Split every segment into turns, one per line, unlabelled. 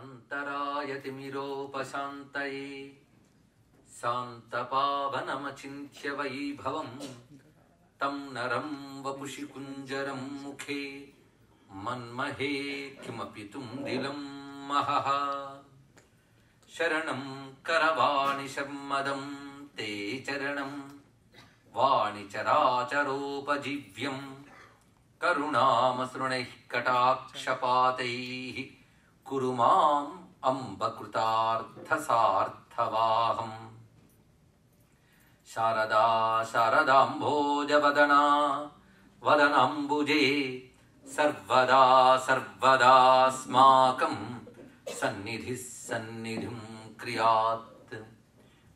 अंतरायतिमिरोपशान्तये शान्तपावनमचिन्त्य वैभवं तं नरं वपुषि कुञ्जरं मुखे मन्महे किमपि तुन्दिलं महः शरणं करवाणि शर्मदं ते चरणं वाणिचराचरोपजीव्यं करुणामसृणैः कटाक्षपातैः कुरु माम् अम्ब कृतार्थसार्थवाहम् शारदा शारदाम्भोजवदना वदनाम्बुजे सर्वदा सर्वदास्माकं सन्निधिः सन्निधिं क्रियात्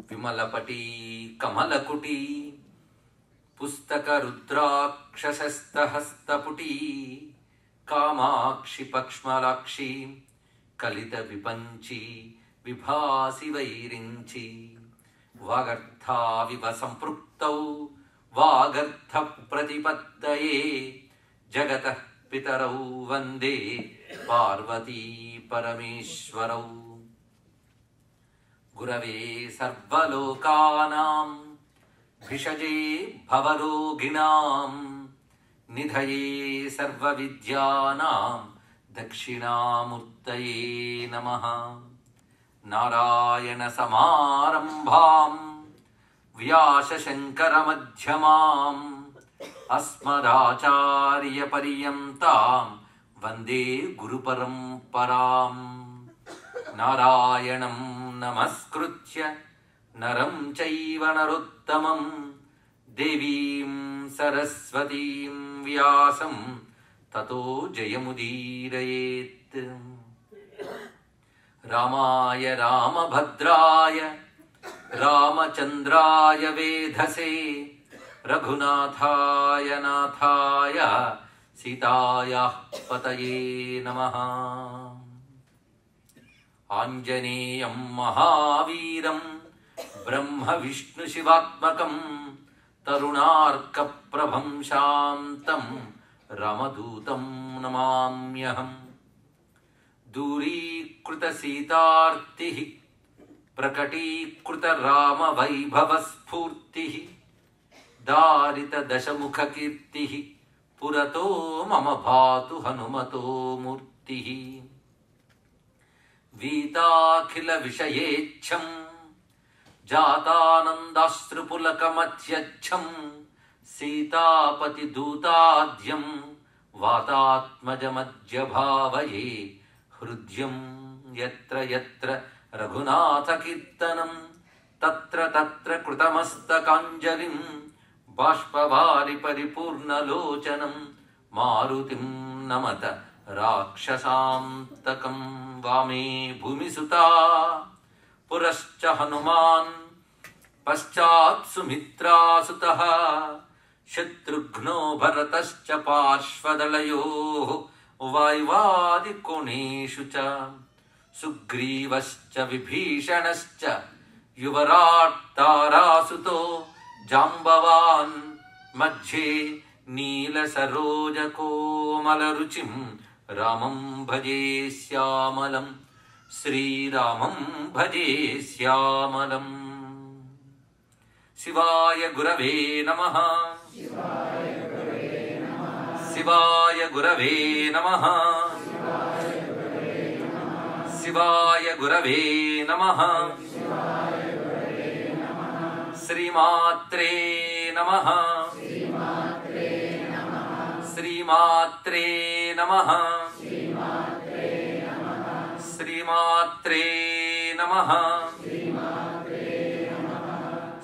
विमलपटी कमलकुटी पुस्तकरुद्राक्षशस्तहस्तपुटी कामाक्षि पक्ष्मलाक्षी कलितविपञ्ची विभासि वैरिञ्ची वागर्थाविव सम्पृक्तौ वागर्थप्रतिपत्तये जगतः पितरौ वन्दे पार्वती परमेश्वरौ गुरवे सर्वलोकानां भिषजे भवरोगिणां निधये सर्वविद्यानां दक्षिणामूर्तये नमः नारायणसमारम्भां व्यासशङ्करमध्यमाम् अस्मदाचार्यपर्यन्तां वन्दे गुरुपरम्पराम् नारायणं नमस्कृत्य नरं चैव नरोत्तमं देवीं सरस्वतीं व्यासं ततो जयमुदीरयेत् रामाय रामभद्राय रामचन्द्राय वेधसे रघुनाथाय नाथाय सीतायाः पतये नमः आञ्जनेयं महावीरं ब्रह्मविष्णुशिवात्मकं तरुणार्कप्रभं शान्तं रामदूतं नमाम्यहम् दूरीकृतसीतार्तिः प्रकटीकृतरामवैभवस्फूर्तिः दारितदशमुखकीर्तिः पुरतो मम भातु हनुमतो मूर्तिः वीताखिलविषयेच्छं जातानन्दाश्रुपुलकमत्यच्छं सीतापतिदूताद्यं वातात्मजमज्जभावये हृद्यं यत्र यत्र रघुनाथकीर्तनं तत्र तत्र कृतमस्तकाञ्जलिं बाष्पवारि परिपूर्णलोचनं मारुतिं नमत राक्षसान्तकं वामे भूमिसुता पुरश्च हनुमान् पश्चात् सुमित्रासुतः शत्रुघ्नो भरतश्च पार्श्वदलयोः वाय्वादिकोणेषु च सुग्रीवश्च विभीषणश्च युवराट् तारासुतो जाम्बवान् मध्ये नीलसरोजकोमलरुचिं रामं भजे श्यामलं श्रीरामं भजे श्यामलम् शिवाय गुरवे नमः शिवाय गुरवे नमः शिवाय गुरवे नमः श्रीमात्रे नमः श्रीमात्रे नमः श्रीमात्रे नमः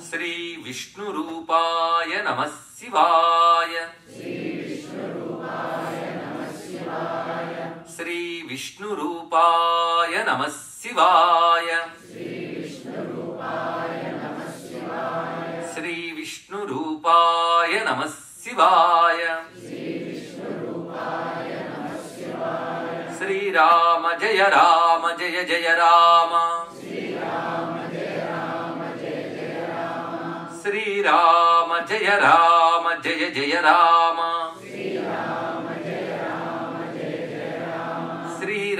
श्री विष्णुरूपाय नमः शिवाय श्री विष्णुरूपाय नमः शिवाय श्री विष्णुरूपाय नमः शिवाय श्री राम जय जय राम श्री राम जय जय राम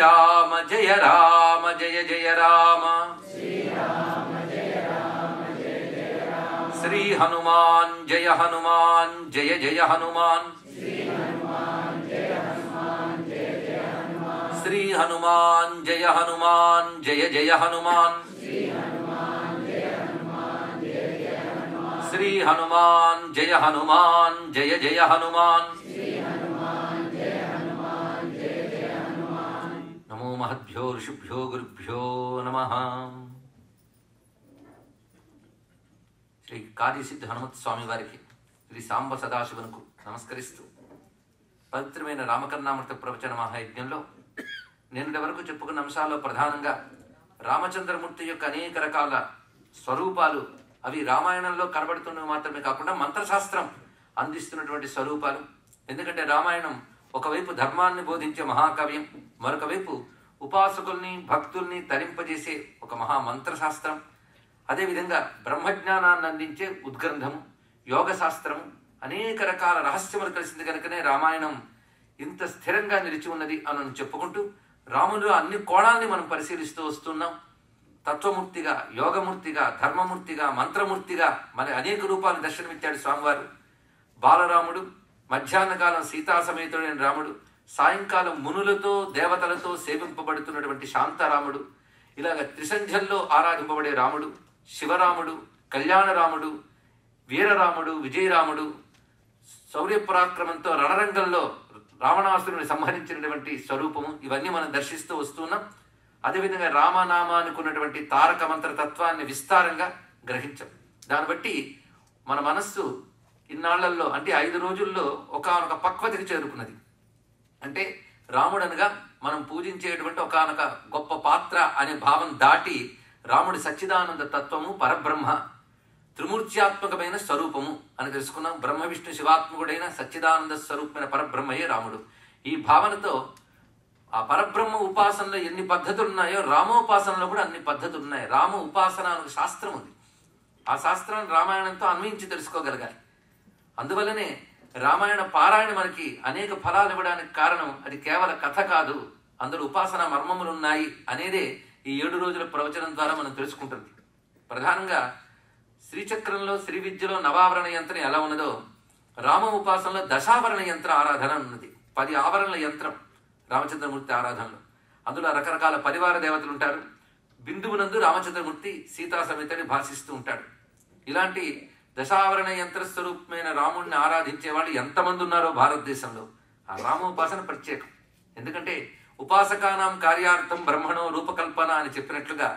శ్రీరామ జయ రామ జయ జయ రామ శ్రీ హనుమాన్ జయ హనుమాన్ జయ జయ హనుమాన్ శ్రీ హనుమాన్ జయ హనుమాన్ జయ జయ హనుమాన్ శ్రీ హనుమాన్ జయ హనుమాన్ జయ జయ హనుమాన్ నమో మహద్భ్యో ఋషిభ్యో గురుభ్యో నమః. శ్రీ కార్యసిద్ధి హనుమత్ స్వామి వారికి, శ్రీ సాంబ సదాశివునకు నమస్కరిస్తూ పవిత్రమైన రామకర్ణామృత ప్రవచన మహాయజ్ఞంలో నిన్నటి వరకు చెప్పుకున్న అంశాల్లో ప్రధానంగా రామచంద్రమూర్తి యొక్క అనేక రకాల స్వరూపాలు, అవి రామాయణంలో కనబడుతున్నవి మాత్రమే కాకుండా మంత్రశాస్త్రం అందిస్తున్నటువంటి స్వరూపాలు. ఎందుకంటే రామాయణం ఒకవైపు ధర్మాన్ని బోధించే మహాకావ్యం, మరొక వైపు ఉపాసకుల్ని భక్తుల్ని తరింపజేసే ఒక మహా మంత్రశాస్త్రం, అదేవిధంగా బ్రహ్మజ్ఞానాన్ని అందించే ఉద్గ్రంథము, యోగ శాస్త్రము, అనేక రకాల రహస్యములు కలిసింది కనుకనే రామాయణం ఇంత స్థిరంగా నిలిచి ఉన్నది అని చెప్పుకుంటూ రాములో అన్ని కోణాలని మనం పరిశీలిస్తూ వస్తున్నాం. తత్వమూర్తిగా, యోగమూర్తిగా, ధర్మమూర్తిగా, మంత్రమూర్తిగా మరి అనేక రూపాలు దర్శనమిచ్చాడు స్వామివారు. బాలరాముడు, మధ్యాహ్న కాలం సీతా సమేతుడైన రాముడు, సాయంకాలం మునులతో దేవతలతో సేవింపబడుతున్నటువంటి శాంతారాముడు, ఇలాగ త్రిసంధ్యల్లో ఆరాధింపబడే రాముడు, శివరాముడు, కళ్యాణరాముడు, వీరరాముడు, విజయరాముడు, శౌర్యపరాక్రమంతో రణరంగంలో రావణాసురుని సంహరించినటువంటి స్వరూపము, ఇవన్నీ మనం దర్శిస్తూ వస్తున్నాం. అదేవిధంగా రామనామానికి ఉన్నటువంటి తారక మంత్ర తత్వాన్ని విస్తారంగా గ్రహించాం. దాన్ని బట్టి మన మనస్సు ఇన్నాళ్లలో అంటే 5 రోజుల్లో ఒకానొక పక్వతకి చేరుకున్నది. అంటే రాముడనగా మనం పూజించేటువంటి ఒకానొక గొప్ప పాత్ర అనే భావం దాటి రాముడి సచ్చిదానంద తత్వము, పరబ్రహ్మ, త్రిమూర్త్యాత్మకమైన స్వరూపము అని తెలుసుకున్నాం. బ్రహ్మ విష్ణు శివాత్మకుడైన సచ్చిదానంద స్వరూపమైన పరబ్రహ్మయే రాముడు. ఈ భావనతో ఆ పరబ్రహ్మ ఉపాసనలో ఎన్ని పద్ధతులు ఉన్నాయో రామోపాసనలో కూడా అన్ని పద్ధతులు ఉన్నాయి. రామ ఉపాసన అనే శాస్త్రం ఉంది. ఆ శాస్త్రాన్ని రామాయణంతో అన్వయించి తెలుసుకోగలగాలి. అందువల్లనే రామాయణ పారాయణ మనకి అనేక ఫలాలు ఇవ్వడానికి కారణం అది కేవల కథ కాదు, అందులో ఉపాసన మర్మములు ఉన్నాయి అనేదే ఈ 7 రోజుల ప్రవచనం ద్వారా మనం తెలుసుకుంటుంది. ప్రధానంగా శ్రీచక్రంలో, శ్రీ విద్యలో నవావరణ యంత్రం ఎలా ఉన్నదో రామ ఉపాసనలో దశావరణ యంత్ర ఆరాధన ఉన్నది. 10 ఆవరణల యంత్రం రామచంద్రమూర్తి ఆరాధనలో. అందులో రకరకాల పరివార దేవతలు ఉంటారు. బిందువునందు రామచంద్రమూర్తి సీతా సమేతని భాషిస్తూ ఉంటాడు. ఇలాంటి దశావరణ యంత్ర స్వరూపమైన రాముడిని ఆరాధించే వాళ్ళు ఎంతమంది ఉన్నారో భారతదేశంలో. ఆ రామోపాసన ప్రత్యేకం. ఎందుకంటే ఉపాసకానాం కార్యార్థం బ్రహ్మణో రూపకల్పన అని చెప్పినట్లుగా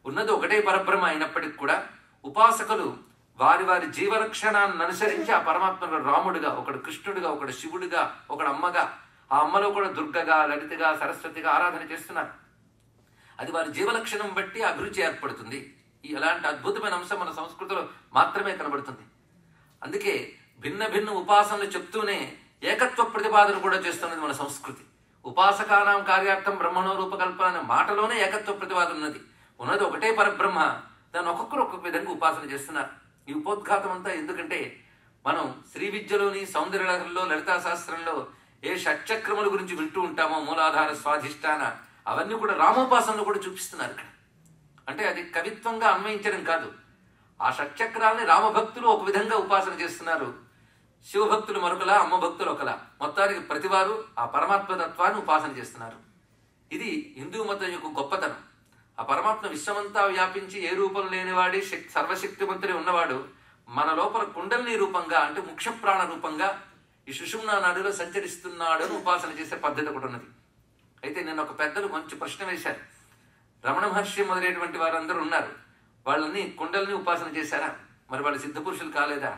ఉన్నది ఒకటే పరబ్రహ్మ అయినప్పటికీ కూడా ఉపాసకులు వారి వారి జీవలక్షణాన్ని అనుసరించి ఆ పరమాత్మను రాముడిగా, ఒకడు కృష్ణుడిగా, ఒకడు శివుడిగా, ఒకడు అమ్మగా, ఆ అమ్మలో కూడా దుర్గగా, లలితగా, సరస్వతిగా ఆరాధన చేస్తున్నారు. అది వారి జీవలక్షణం బట్టి అభిరుచి ఏర్పడుతుంది. ఇలాంటి అద్భుతమైన అంశం మన సంస్కృతిలో మాత్రమే కనబడుతుంది. అందుకే భిన్న భిన్న ఉపాసనలు చెప్తూనే ఏకత్వ ప్రతిపాదన కూడా చేస్తున్నది మన సంస్కృతి. ఉపాసకానాం కార్యార్థం బ్రహ్మణో రూపకల్పన అనే మాటలోనే ఏకత్వ ప్రతిపాదన ఉన్నది ఒకటే పరబ్రహ్మ. దాన్ని ఒక్కొక్కరు ఒక్కొక్క విధంగా ఉపాసన చేస్తున్నారు. ఈ ఉపోద్ఘాతం అంతా ఎందుకంటే మనం శ్రీ విద్యలోని సౌందర్యలహరిలో, లలితా శాస్త్రంలో ఏ షట్చక్రముల గురించి వింటూ ఉంటామో, మూలాధార, స్వాధిష్టాన, అవన్నీ కూడా రామోపాసనలో కూడా చూపిస్తున్నారు ఇక్కడ. అంటే అది కవిత్వంగా అన్వయించడం కాదు. ఆ షట్చక్రాలని రామభక్తులు ఒక విధంగా ఉపాసన చేస్తున్నారు, శివభక్తులు మరొకలా, అమ్మ భక్తులు ఒకలా. మొత్తానికి ప్రతివారు ఆ పరమాత్మ తత్వాన్ని ఉపాసన చేస్తున్నారు. ఇది హిందూ మతం యొక్క గొప్పతనం. ఆ పరమాత్మ విశ్వమంతా వ్యాపించి ఏ రూపం లేనివాడి సర్వశక్తివంతుడే ఉన్నవాడు మన లోపల కుండలిని రూపంగా, అంటే ముఖ్య ప్రాణ రూపంగా ఈ సుషుమ్నా నాడిలో సంచరిస్తున్నాడు అని ఉపాసన చేసే పద్ధతి ఒకటి ఉన్నది. అయితే నేను ఒక పెద్దలు మంచి ప్రశ్న వేశారు. రమణ మహర్షి మొదలైనటువంటి వారందరూ ఉన్నారు, వాళ్ళని కుండలిని ఉపాసన చేశారా? మరి వాళ్ళు సిద్ధ పురుషులు కాలేదా?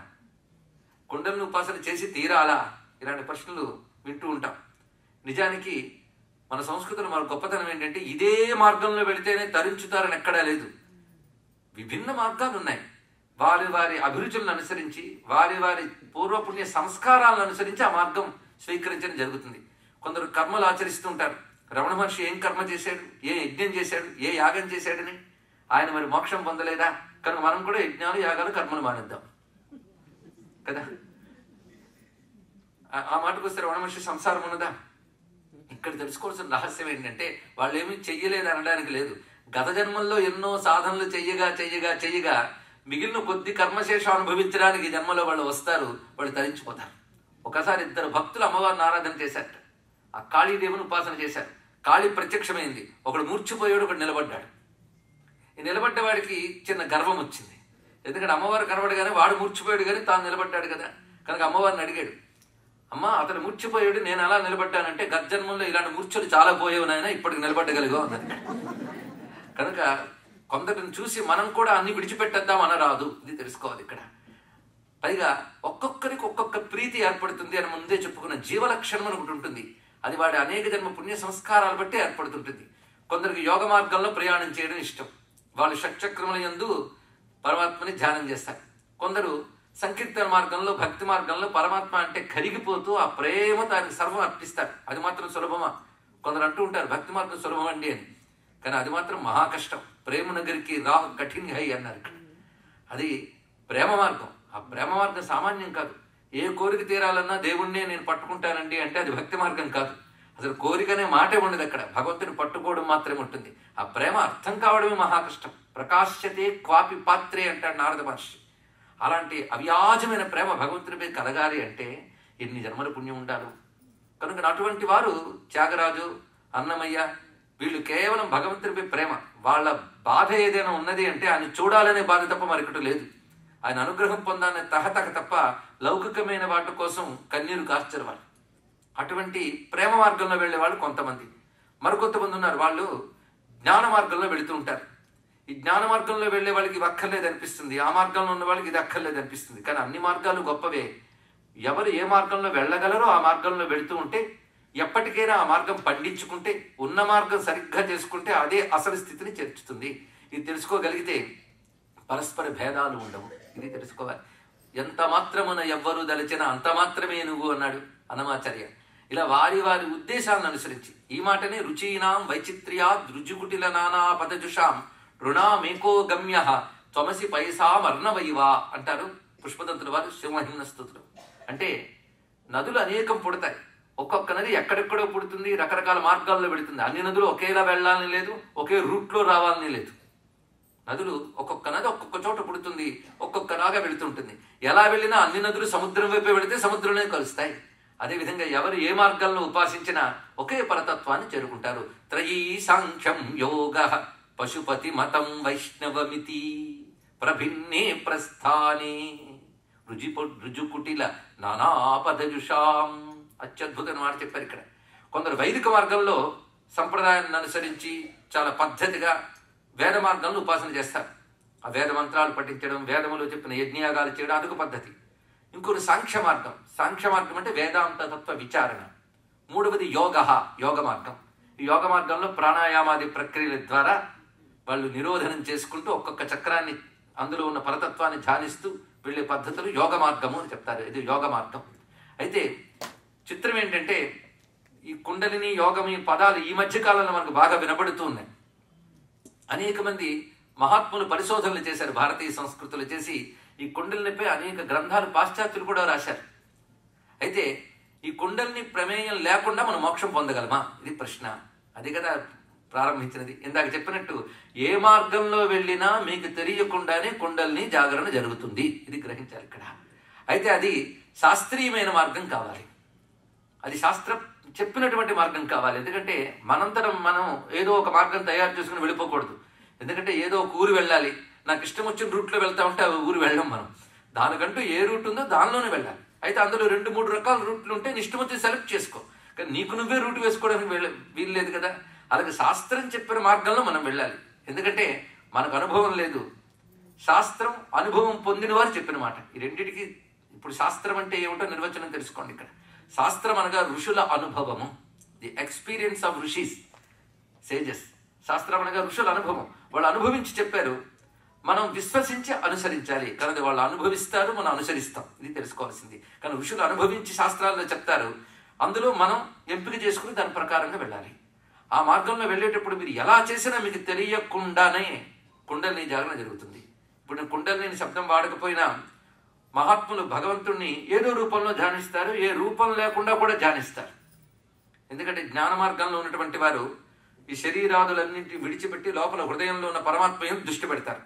కుండలిని ఉపాసన చేసి తీరాలా? ఇలాంటి ప్రశ్నలు వింటూ ఉంటాం. నిజానికి మన సంస్కృతిలో మన గొప్పతనం ఏంటంటే ఇదే మార్గంలో వెళితేనే తరించుతారని ఎక్కడా లేదు. విభిన్న మార్గాలు ఉన్నాయి. వారి వారి అభిరుచులను అనుసరించి, వారి వారి పూర్వపుణ్య సంస్కారాలను అనుసరించి ఆ మార్గం స్వీకరించడం జరుగుతుంది. కొందరు కర్మలు ఆచరిస్తూ ఉంటారు. రమణ మహర్షి ఏం కర్మ చేశాడు, ఏ యజ్ఞం చేశాడు, ఏ యాగం చేశాడని ఆయన మరి మోక్షం పొందలేదా? కనుక మనం కూడా యజ్ఞాలు, యాగాలు, కర్మలు మానేద్దాం కదా. ఆ మాటకు వస్తే రమణ మహర్షి సంసారం ఉన్నదా? ఇక్కడ తెలుసుకోవాల్సిన రహస్యం ఏంటంటే వాళ్ళు ఏమీ చెయ్యలేదు అనడానికి లేదు. గత జన్మల్లో ఎన్నో సాధనలు చెయ్యగా చెయ్యగా చెయ్యగా మిగిలిన కొద్ది కర్మశేషం అనుభవించడానికి జన్మలో వాళ్ళు వస్తారు, వాళ్ళు తరించిపోతారు. ఒకసారి 2 భక్తులు అమ్మవారిని ఆరాధన చేశారట. ఆ కాళీదేవుని ఉపాసన చేశారు. కాళీ ప్రత్యక్షమైంది. ఒకడు మూర్చిపోయాడు, ఒకడు నిలబడ్డాడు. ఈ నిలబడ్డవాడికి చిన్న గర్వం వచ్చింది. ఎందుకంటే అమ్మవారు కనబడగానే వాడు మూర్చిపోయాడు, కానీ తాను నిలబడ్డాడు కదా. కనుక అమ్మవారిని అడిగాడు, అమ్మ అతను మూర్చిపోయాడు, నేను అలా నిలబడ్డానంటే గర్జన్మంలో ఇలాంటి మూర్ఛలు చాలా పోయేవు నాయన, ఇప్పటికి నిలబడ్డగలిగో అన్నది. కనుక కొందరిని చూసి మనం కూడా అన్ని విడిచిపెట్టేద్దాం అనరాదు, ఇది తెలుసుకోవాలి ఇక్కడ. పైగా ఒక్కొక్కరికి ఒక్కొక్క ప్రీతి ఏర్పడుతుంది అని ముందే చెప్పుకున్న జీవలక్షణం అని ఒకటి ఉంటుంది. అది వాడి అనేక జన్మ పుణ్య సంస్కారాలు బట్టి ఏర్పడుతుంటుంది. కొందరికి యోగ మార్గంలో ప్రయాణం చేయడం ఇష్టం, వాళ్ళు షట్చక్రముల యందు పరమాత్మని ధ్యానం చేస్తారు. కొందరు సంకీర్తన మార్గంలో భక్తి మార్గంలో పరమాత్మ అంటే కరిగిపోతూ ఆ ప్రేమ దానికి సర్వం అర్పిస్తారు. అది మాత్రం సులభమా? కొందరు అంటూ ఉంటారు భక్తి మార్గం సులభం అండి అని, కానీ అది మాత్రం మహా కష్టం. ప్రేమ నగరికి రాహ్ కఠిన్ హై అన్నారు. అది ప్రేమ మార్గం. ఆ ప్రేమ మార్గం సామాన్యం కాదు. ఏ కోరిక తీరాలన్నా దేవుణ్ణే నేను పట్టుకుంటానండి అంటే అది భక్తి మార్గం కాదు. అసలు కోరికనే మాటే ఉండదు అక్కడ, భగవంతుని పట్టుకోవడం మాత్రమే ఉంటుంది. ఆ ప్రేమ అర్థం కావడమే మహా కష్టం. ప్రకాశ్యతే క్వాపి పాత్రే అంటాడు నారద మహర్షి. అలాంటి అవ్యాజమైన ప్రేమ భగవంతునిపై కలగాలి అంటే ఎన్ని జన్మల పుణ్యం ఉండాలి. కనుక అటువంటి వారు త్యాగరాజు, అన్నమయ్య వీళ్ళు కేవలం భగవంతునిపై ప్రేమ. వాళ్ళ బాధ ఏదైనా ఉన్నది అంటే ఆయన చూడాలనే బాధ తప్ప మరొకటి లేదు. ఆయన అనుగ్రహం పొందాలనే తహతక తప్ప లౌకికమైన వాటి కోసం కన్నీరు కార్చరు వాళ్ళు. అటువంటి ప్రేమ మార్గంలో వెళ్ళే వాళ్ళు కొంతమంది. మరికొంతమంది ఉన్నారు, వాళ్ళు జ్ఞాన మార్గంలో వెళుతూ ఉంటారు. ఈ జ్ఞాన మార్గంలో వెళ్ళే వాళ్ళకి ఇది అక్కర్లేదు అనిపిస్తుంది, ఆ మార్గంలో ఉన్న వాళ్ళకి ఇది అక్కర్లేదు అనిపిస్తుంది. కానీ అన్ని మార్గాలు గొప్పవే. ఎవరు ఏ మార్గంలో వెళ్ళగలరో ఆ మార్గంలో వెళుతూ ఉంటే, ఎప్పటికైనా ఆ మార్గం పండించుకుంటే, ఉన్న మార్గం సరిగ్గా చేసుకుంటే అదే అసలు స్థితిని చేర్చుతుంది. ఇది తెలుసుకోగలిగితే పరస్పర భేదాలు ఉండవు. ఇది తెలుసుకోవాలి. ఎంత మాత్రమున ఎవ్వరు దలిచిన అంత మాత్రమే నువ్వు అన్నాడు అన్నమాచార్య. ఇలా వారి వారి ఉద్దేశాలను అనుసరించి ఈ మాటనే రుచీనాం వైచిత్ర్యా రుజుకుటిల నానా పదజుషాం రుణామేకో గమ్య త్వమసి పైసామర్ణవైవా అంటారు పుష్పదంతుల వారు సింహహిమ్న స్తుతులు. అంటే నదులు అనేకం పుడతాయి. ఒక్కొక్క నది ఎక్కడెక్కడో పుడుతుంది, రకరకాల మార్గాల్లో వెళుతుంది. అన్ని నదులు ఒకేలా వెళ్ళాలని లేదు, ఒకే రూట్లో రావాలని లేదు. నదులు ఒక్కొక్క నది ఒక్కొక్క చోట పుడుతుంది, ఒక్కొక్కలాగా వెళుతుంటుంది. ఎలా వెళ్ళినా అన్ని నదులు సముద్రం వైపే వెళితే సముద్రంలోనే కలుస్తాయి. అదేవిధంగా ఎవరు ఏ మార్గాలను ఉపాసించినా ఒకే పరతత్వాన్ని చేరుకుంటారు. త్రయీ సాంఖ్యం యోగ పశుపతి మతం వైష్ణవమితి ప్రభిన్నే ప్రస్థానే రుజుకుటిల నానాపదజుషాం. అత్యద్భుతమైన మాట చెప్పారు ఇక్కడ. కొందరు వైదిక మార్గంలో సంప్రదాయాన్ని అనుసరించి చాలా పద్ధతిగా వేద మార్గంలో ఉపాసన చేస్తారు. ఆ వేద మంత్రాలు పఠించడం, వేదములో చెప్పిన యజ్ఞయాగాలు చేయడం అదొక పద్ధతి. ఇంకొకటి సాంఖ్య మార్గం. సాంఖ్య మార్గం అంటే వేదాంత తత్వ విచారణ. మూడవది యోగ మార్గం. ఈ యోగ మార్గంలో ప్రాణాయామాది ప్రక్రియల ద్వారా వాళ్ళు నిరోధనం చేసుకుంటూ ఒక్కొక్క చక్రాన్ని అందులో ఉన్న పరతత్వాన్ని ధ్యానిస్తూ వెళ్ళే పద్ధతులు యోగ మార్గము అని చెప్తారు. ఇది యోగ మార్గం. అయితే చిత్రం ఏంటంటే ఈ కుండలిని యోగం ఈ పదాలు ఈ మధ్య కాలంలో మనకు బాగా వినబడుతూ ఉన్నాయి. అనేక మంది మహాత్ములు పరిశోధనలు చేశారు, భారతీయ సంస్కృతులు చేసి ఈ కుండలినిపై అనేక గ్రంథాలు పాశ్చాత్యులు కూడా రాశారు. అయితే ఈ కుండలిని ప్రమేయం లేకుండా మనం మోక్షం పొందగలమా? ఇది ప్రశ్న. అది కదా ప్రారంభించినది. ఇందాక చెప్పినట్టు ఏ మార్గంలో వెళ్ళినా మీకు తెలియకుండానే కుండలిని జాగరణ జరుగుతుంది. ఇది గ్రహించాలి ఇక్కడ. అయితే అది శాస్త్రీయమైన మార్గం కావాలి, అది శాస్త్రం చెప్పినటువంటి మార్గం కావాలి. ఎందుకంటే మనంతరం మనం ఏదో ఒక మార్గం తయారు చేసుకుని వెళ్ళిపోకూడదు. ఎందుకంటే ఏదో ఒక ఊరు వెళ్ళాలి, నాకు ఇష్టం వచ్చిన రూట్లో వెళ్తా ఉంటే ఆ ఊరు వెళ్ళాం మనం. దానికంటూ ఏ రూట్ ఉందో దానిలోనే వెళ్ళాలి. అయితే అందులో 2-3 రకాల రూట్లు ఉంటే నీ ఇష్టం వచ్చి సెలెక్ట్ చేసుకో. కానీ నీకు నువ్వే రూట్ వేసుకోవడానికి వీలు లేదు కదా. అలాగే శాస్త్రం చెప్పిన మార్గంలో మనం వెళ్ళాలి. ఎందుకంటే మనకు అనుభవం లేదు, శాస్త్రం అనుభవం పొందిన వారు చెప్పిన మాట. ఈ రెండింటికి ఇప్పుడు శాస్త్రం అంటే ఏమిటో నిర్వచనం తెలుసుకోండి ఇక్కడ. శాస్త్రం అనగా ఋషుల అనుభవము, the experience of rishis sages. శాస్త్రం అనగా ఋషుల అనుభవం, వాళ్ళు అనుభవించి చెప్పారు, మనం విశ్వసించి అనుసరించాలి. కానీ వాళ్ళు అనుభవిస్తారు, మనం అనుసరిస్తాం. ఇది తెలుసుకోవాల్సింది. కానీ ఋషులు అనుభవించి శాస్త్రాల్లో చెప్తారు, అందులో మనం ఎంపిక చేసుకుని దాని ప్రకారంగా వెళ్ళాలి. ఆ మార్గంలో వెళ్ళేటప్పుడు మీరు ఎలా చేసినా మీకు తెలియకుండానే కుండలిని జాగరణ జరుగుతుంది. ఇప్పుడు నేను కుండలిని శబ్దం వాడకపోయినా మహాత్ములు భగవంతుణ్ణి ఏదో రూపంలో ధ్యానిస్తారు, ఏ రూపం లేకుండా కూడా ధ్యానిస్తారు. ఎందుకంటే జ్ఞాన మార్గంలో ఉన్నటువంటి వారు ఈ శరీరాదులన్నింటినీ విడిచిపెట్టి లోపల హృదయంలో ఉన్న పరమాత్మ యందు దృష్టి పెడతారు.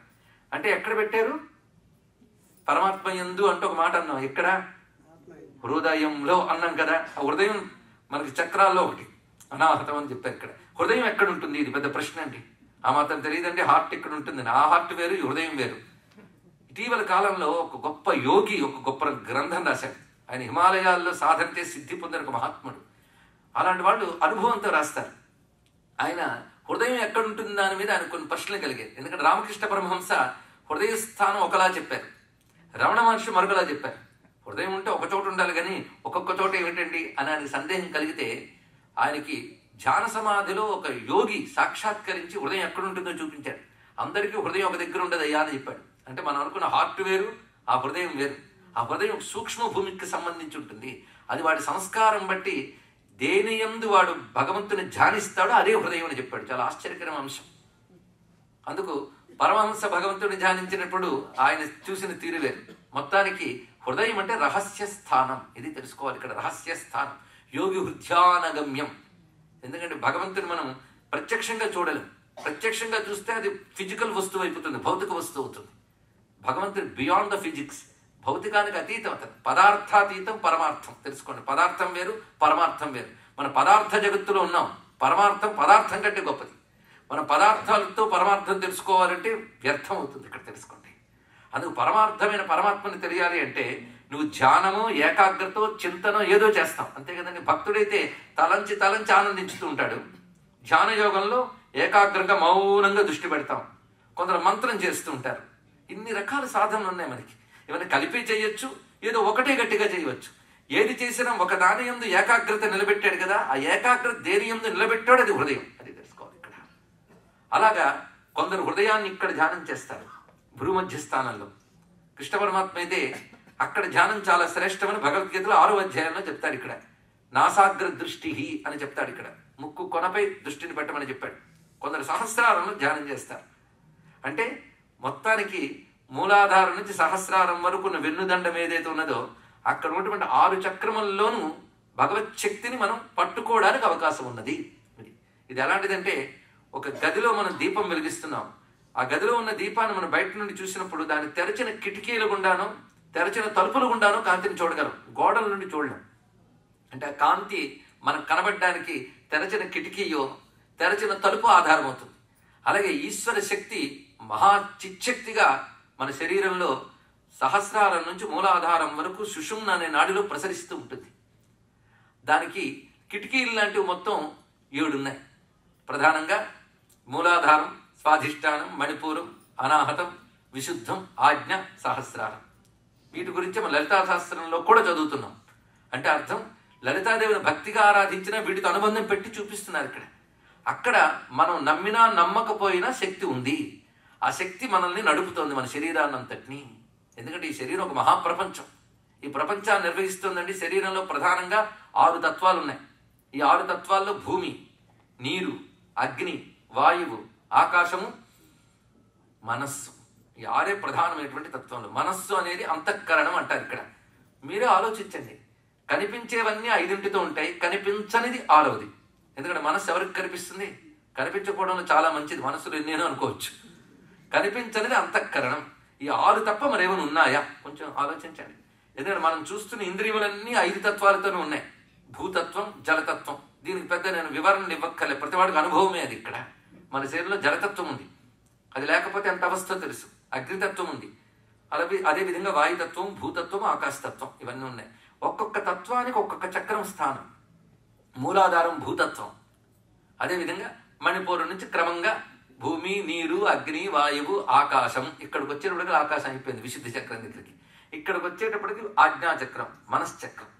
అంటే ఎక్కడ పెట్టారు? పరమాత్మ యందు అంటే ఒక మాట అన్నాం, ఎక్కడ? హృదయంలో అన్నాం కదా. ఆ హృదయం మనకి చక్రాల్లో ఒకటి, అనాహతం అని చెప్పారు. ఇక్కడ హృదయం ఎక్కడ ఉంటుంది? ఇది పెద్ద ప్రశ్న అండి. ఆ మాత్రం తెలియదండి. హార్ట్ ఎక్కడ ఉంటుంది? ఆ హార్ట్ వేరు, ఈ హృదయం వేరు. ఇటీవల కాలంలో ఒక గొప్ప యోగి ఒక గొప్ప గ్రంథం రాశాడు. ఆయన హిమాలయాల్లో సాధన చేసి సిద్ధి పొందిన ఒక మహాత్ముడు. అలాంటి వాళ్ళు అనుభవంతో రాస్తారు. ఆయన హృదయం ఎక్కడుంటుంది దాని మీద ఆయన కొన్ని ప్రశ్నలు కలిగాయి. ఎందుకంటే రామకృష్ణ పరమహంస హృదయ స్థానం ఒకలా చెప్పారు, రమణ మహర్షి మరొకలా చెప్పారు. హృదయం ఉంటే ఒక చోట ఉండాలి, కానీ ఒక్కొక్క చోట ఏమిటండి అని ఆయనకి సందేహం కలిగితే ఆయనకి ధ్యాన సమాధిలో ఒక యోగి సాక్షాత్కరించి హృదయం ఎక్కడుంటుందో చూపించాడు. అందరికీ హృదయం ఒక దగ్గర ఉండదయ్యా అని చెప్పాడు. అంటే మనం అనుకున్న హార్ట్ వేరు, ఆ హృదయం వేరు. ఆ హృదయం సూక్ష్మ భూమికి సంబంధించి ఉంటుంది. అది వాడి సంస్కారం బట్టి దేని యందు వాడు భగవంతుని ధ్యానిస్తాడో అదే హృదయం అని చెప్పాడు. చాలా ఆశ్చర్యకరమైన అంశం. అందుకు పరమహంస భగవంతుని ధ్యానించినప్పుడు ఆయన చూసిన తీరు వేరు. మొత్తానికి హృదయం అంటే రహస్య స్థానం. ఇది తెలుసుకోవాలి. ఇక్కడ రహస్య స్థానం, యోగి హృద్యానగమ్యం. ఎందుకంటే భగవంతుని మనం ప్రత్యక్షంగా చూడలేం. ప్రత్యక్షంగా చూస్తే అది ఫిజికల్ వస్తువు అయిపోతుంది, భౌతిక వస్తువు అవుతుంది. భగవంతుడు బియాండ్ ద ఫిజిక్స్, భౌతికానికి అతీతం. అతను పదార్థాతీతం, పరమార్థం. తెలుసుకోండి, పదార్థం వేరు, పరమార్థం వేరు. మన పదార్థ జగత్తులో ఉన్నాం. పరమార్థం పదార్థం కంటే గొప్పది. మన పదార్థాలతో పరమార్థం తెలుసుకోవాలంటే వ్యర్థం అవుతుంది. ఇక్కడ తెలుసుకోండి. అందుకు పరమార్థమైన పరమాత్మని తెలియాలి అంటే నువ్వు ధ్యానమో, ఏకాగ్రతో, చింతనో ఏదో చేస్తాం, అంతే కదండి. భక్తుడైతే తలంచి తలంచి ఆనందించుతూ ఉంటాడు. ధ్యాన యోగంలో ఏకాగ్రంగా మౌనంగా దృష్టి పెడతాం. కొందరు మంత్రం చేస్తూ ఉంటారు. ఇన్ని రకాల సాధనలు ఉన్నాయి మనకి. ఇవన్నీ కలిపి చేయొచ్చు, ఏదో ఒకటే గట్టిగా చేయవచ్చు. ఏది చేసినా ఒక దాని యందు ఏకాగ్రత నిలబెట్టాడు కదా. ఆ ఏకాగ్రత దేని యందు నిలబెట్టాడు, అది హృదయం. అది తెలుసుకోవాలి ఇక్కడ. అలాగా కొందరు హృదయాన్ని ఇక్కడ ధ్యానం చేస్తారు, భూమధ్య స్థానంలో. కృష్ణ పరమాత్మ అయితే అక్కడ ధ్యానం చాలా శ్రేష్టమని భగవద్గీతలో 6వ అధ్యాయంలో చెప్తాడు. ఇక్కడ నాసాగ్ర దృష్టి అని చెప్తాడు. ఇక్కడ ముక్కు కొనపై దృష్టిని పెట్టమని చెప్పాడు. కొందరు సహస్రారంలో ధ్యానం చేస్తారు. అంటే మొత్తానికి మూలాధారం నుంచి సహస్రారం వరకు ఉన్న వెన్నుదండం ఏదైతే ఉన్నదో అక్కడ ఉన్నటువంటి 6 చక్రముల్లోనూ భగవత్ శక్తిని మనం పట్టుకోవడానికి అవకాశం ఉన్నది. ఇది ఎలాంటిదంటే, ఒక గదిలో మనం దీపం వెలిగిస్తున్నాం. ఆ గదిలో ఉన్న దీపాన్ని మనం బయట నుండి చూసినప్పుడు దాన్ని తెరచిన కిటికీల గుండానో, తెరచిన తలుపుల గుండానో కాంతిని చూడగలం, గోడల నుండి చూడలేం. అంటే ఆ కాంతి మనకు కనబడడానికి తెరచిన కిటికీయో, తెరచిన తలుపు ఆధారం అవుతుంది. అలాగే ఈశ్వర శక్తి మహా చిచ్చక్తిగా మన శరీరంలో సహస్రారం నుంచి మూలాధారం వరకు సుషుమ్న అనే నాడిలో ప్రసరిస్తూ ఉంటుంది. దానికి కిటికీలు లాంటివి మొత్తం 7 ఉన్నాయి. ప్రధానంగా మూలాధారం, స్వాధిష్టానం, మణిపూరం, అనాహతం, విశుద్ధం, ఆజ్ఞ, సహస్రారం. వీటి గురించి మనం లలితా శాస్త్రంలో కూడా చదువుతున్నాం. అంటే అర్థం, లలితాదేవిని భక్తిగా ఆరాధించిన వీటితో అనుబంధం పెట్టి చూపిస్తున్నారు ఇక్కడ. అక్కడ మనం నమ్మినా నమ్మకపోయినా శక్తి ఉంది. ఆ శక్తి మనల్ని నడుపుతోంది, మన శరీరాన్ని అంతటినీ. ఎందుకంటే ఈ శరీరం ఒక మహాప్రపంచం. ఈ ప్రపంచాన్ని నిర్వహిస్తుందండి. శరీరంలో ప్రధానంగా 6 తత్వాలు ఉన్నాయి. ఈ 6 తత్వాల్లో భూమి, నీరు, అగ్ని, వాయువు, ఆకాశము, మనస్సు. ఈ 6 ప్రధానమైనటువంటి తత్వాలు. మనస్సు అనేది అంతఃకరణం అంటారు ఇక్కడ. మీరే ఆలోచించండి. కనిపించేవన్నీ 5ంటితో ఉంటాయి, కనిపించనిది 6వది. ఎందుకంటే మనస్సు ఎవరికి కనిపిస్తుంది? కనిపించకపోవడంలో చాలా మంచిది, మనస్సులో ఎన్నేనో అనుకోవచ్చు. కనిపించనిది అంతఃకరణం. ఈ 6 తప్ప మరేమైనా ఉన్నాయా? కొంచెం ఆలోచించండి. ఎందుకంటే మనం చూస్తున్న ఇంద్రియములన్నీ 5 తత్వాలతోనే ఉన్నాయి. భూతత్వం, జలతత్వం. దీనికి పెద్ద నేను వివరణ ఇవ్వక్కర్లే, ప్రతివాడికి అనుభవమే అది. ఇక్కడ మన శరీరంలో జలతత్వం ఉంది, అది లేకపోతే ఎంత అవస్థ తెలుసు. అగ్నితత్వం ఉంది, అదేవిధంగా వాయుతత్వం, భూతత్వం, ఆకాశతత్వం, ఇవన్నీ ఉన్నాయి. ఒక్కొక్క తత్వానికి ఒక్కొక్క చక్రం స్థానం. మూలాధారం భూతత్వం. అదేవిధంగా మణిపూరం నుంచి క్రమంగా భూమి, నీరు, అగ్ని, వాయువు, ఆకాశం. ఇక్కడికి వచ్చేటప్పటికి ఆకాశం అయిపోయింది, విశుద్ధి చక్రం దగ్గరికి. ఇక్కడికి వచ్చేటప్పటికి ఆజ్ఞాచక్రం, మనశ్చక్రం.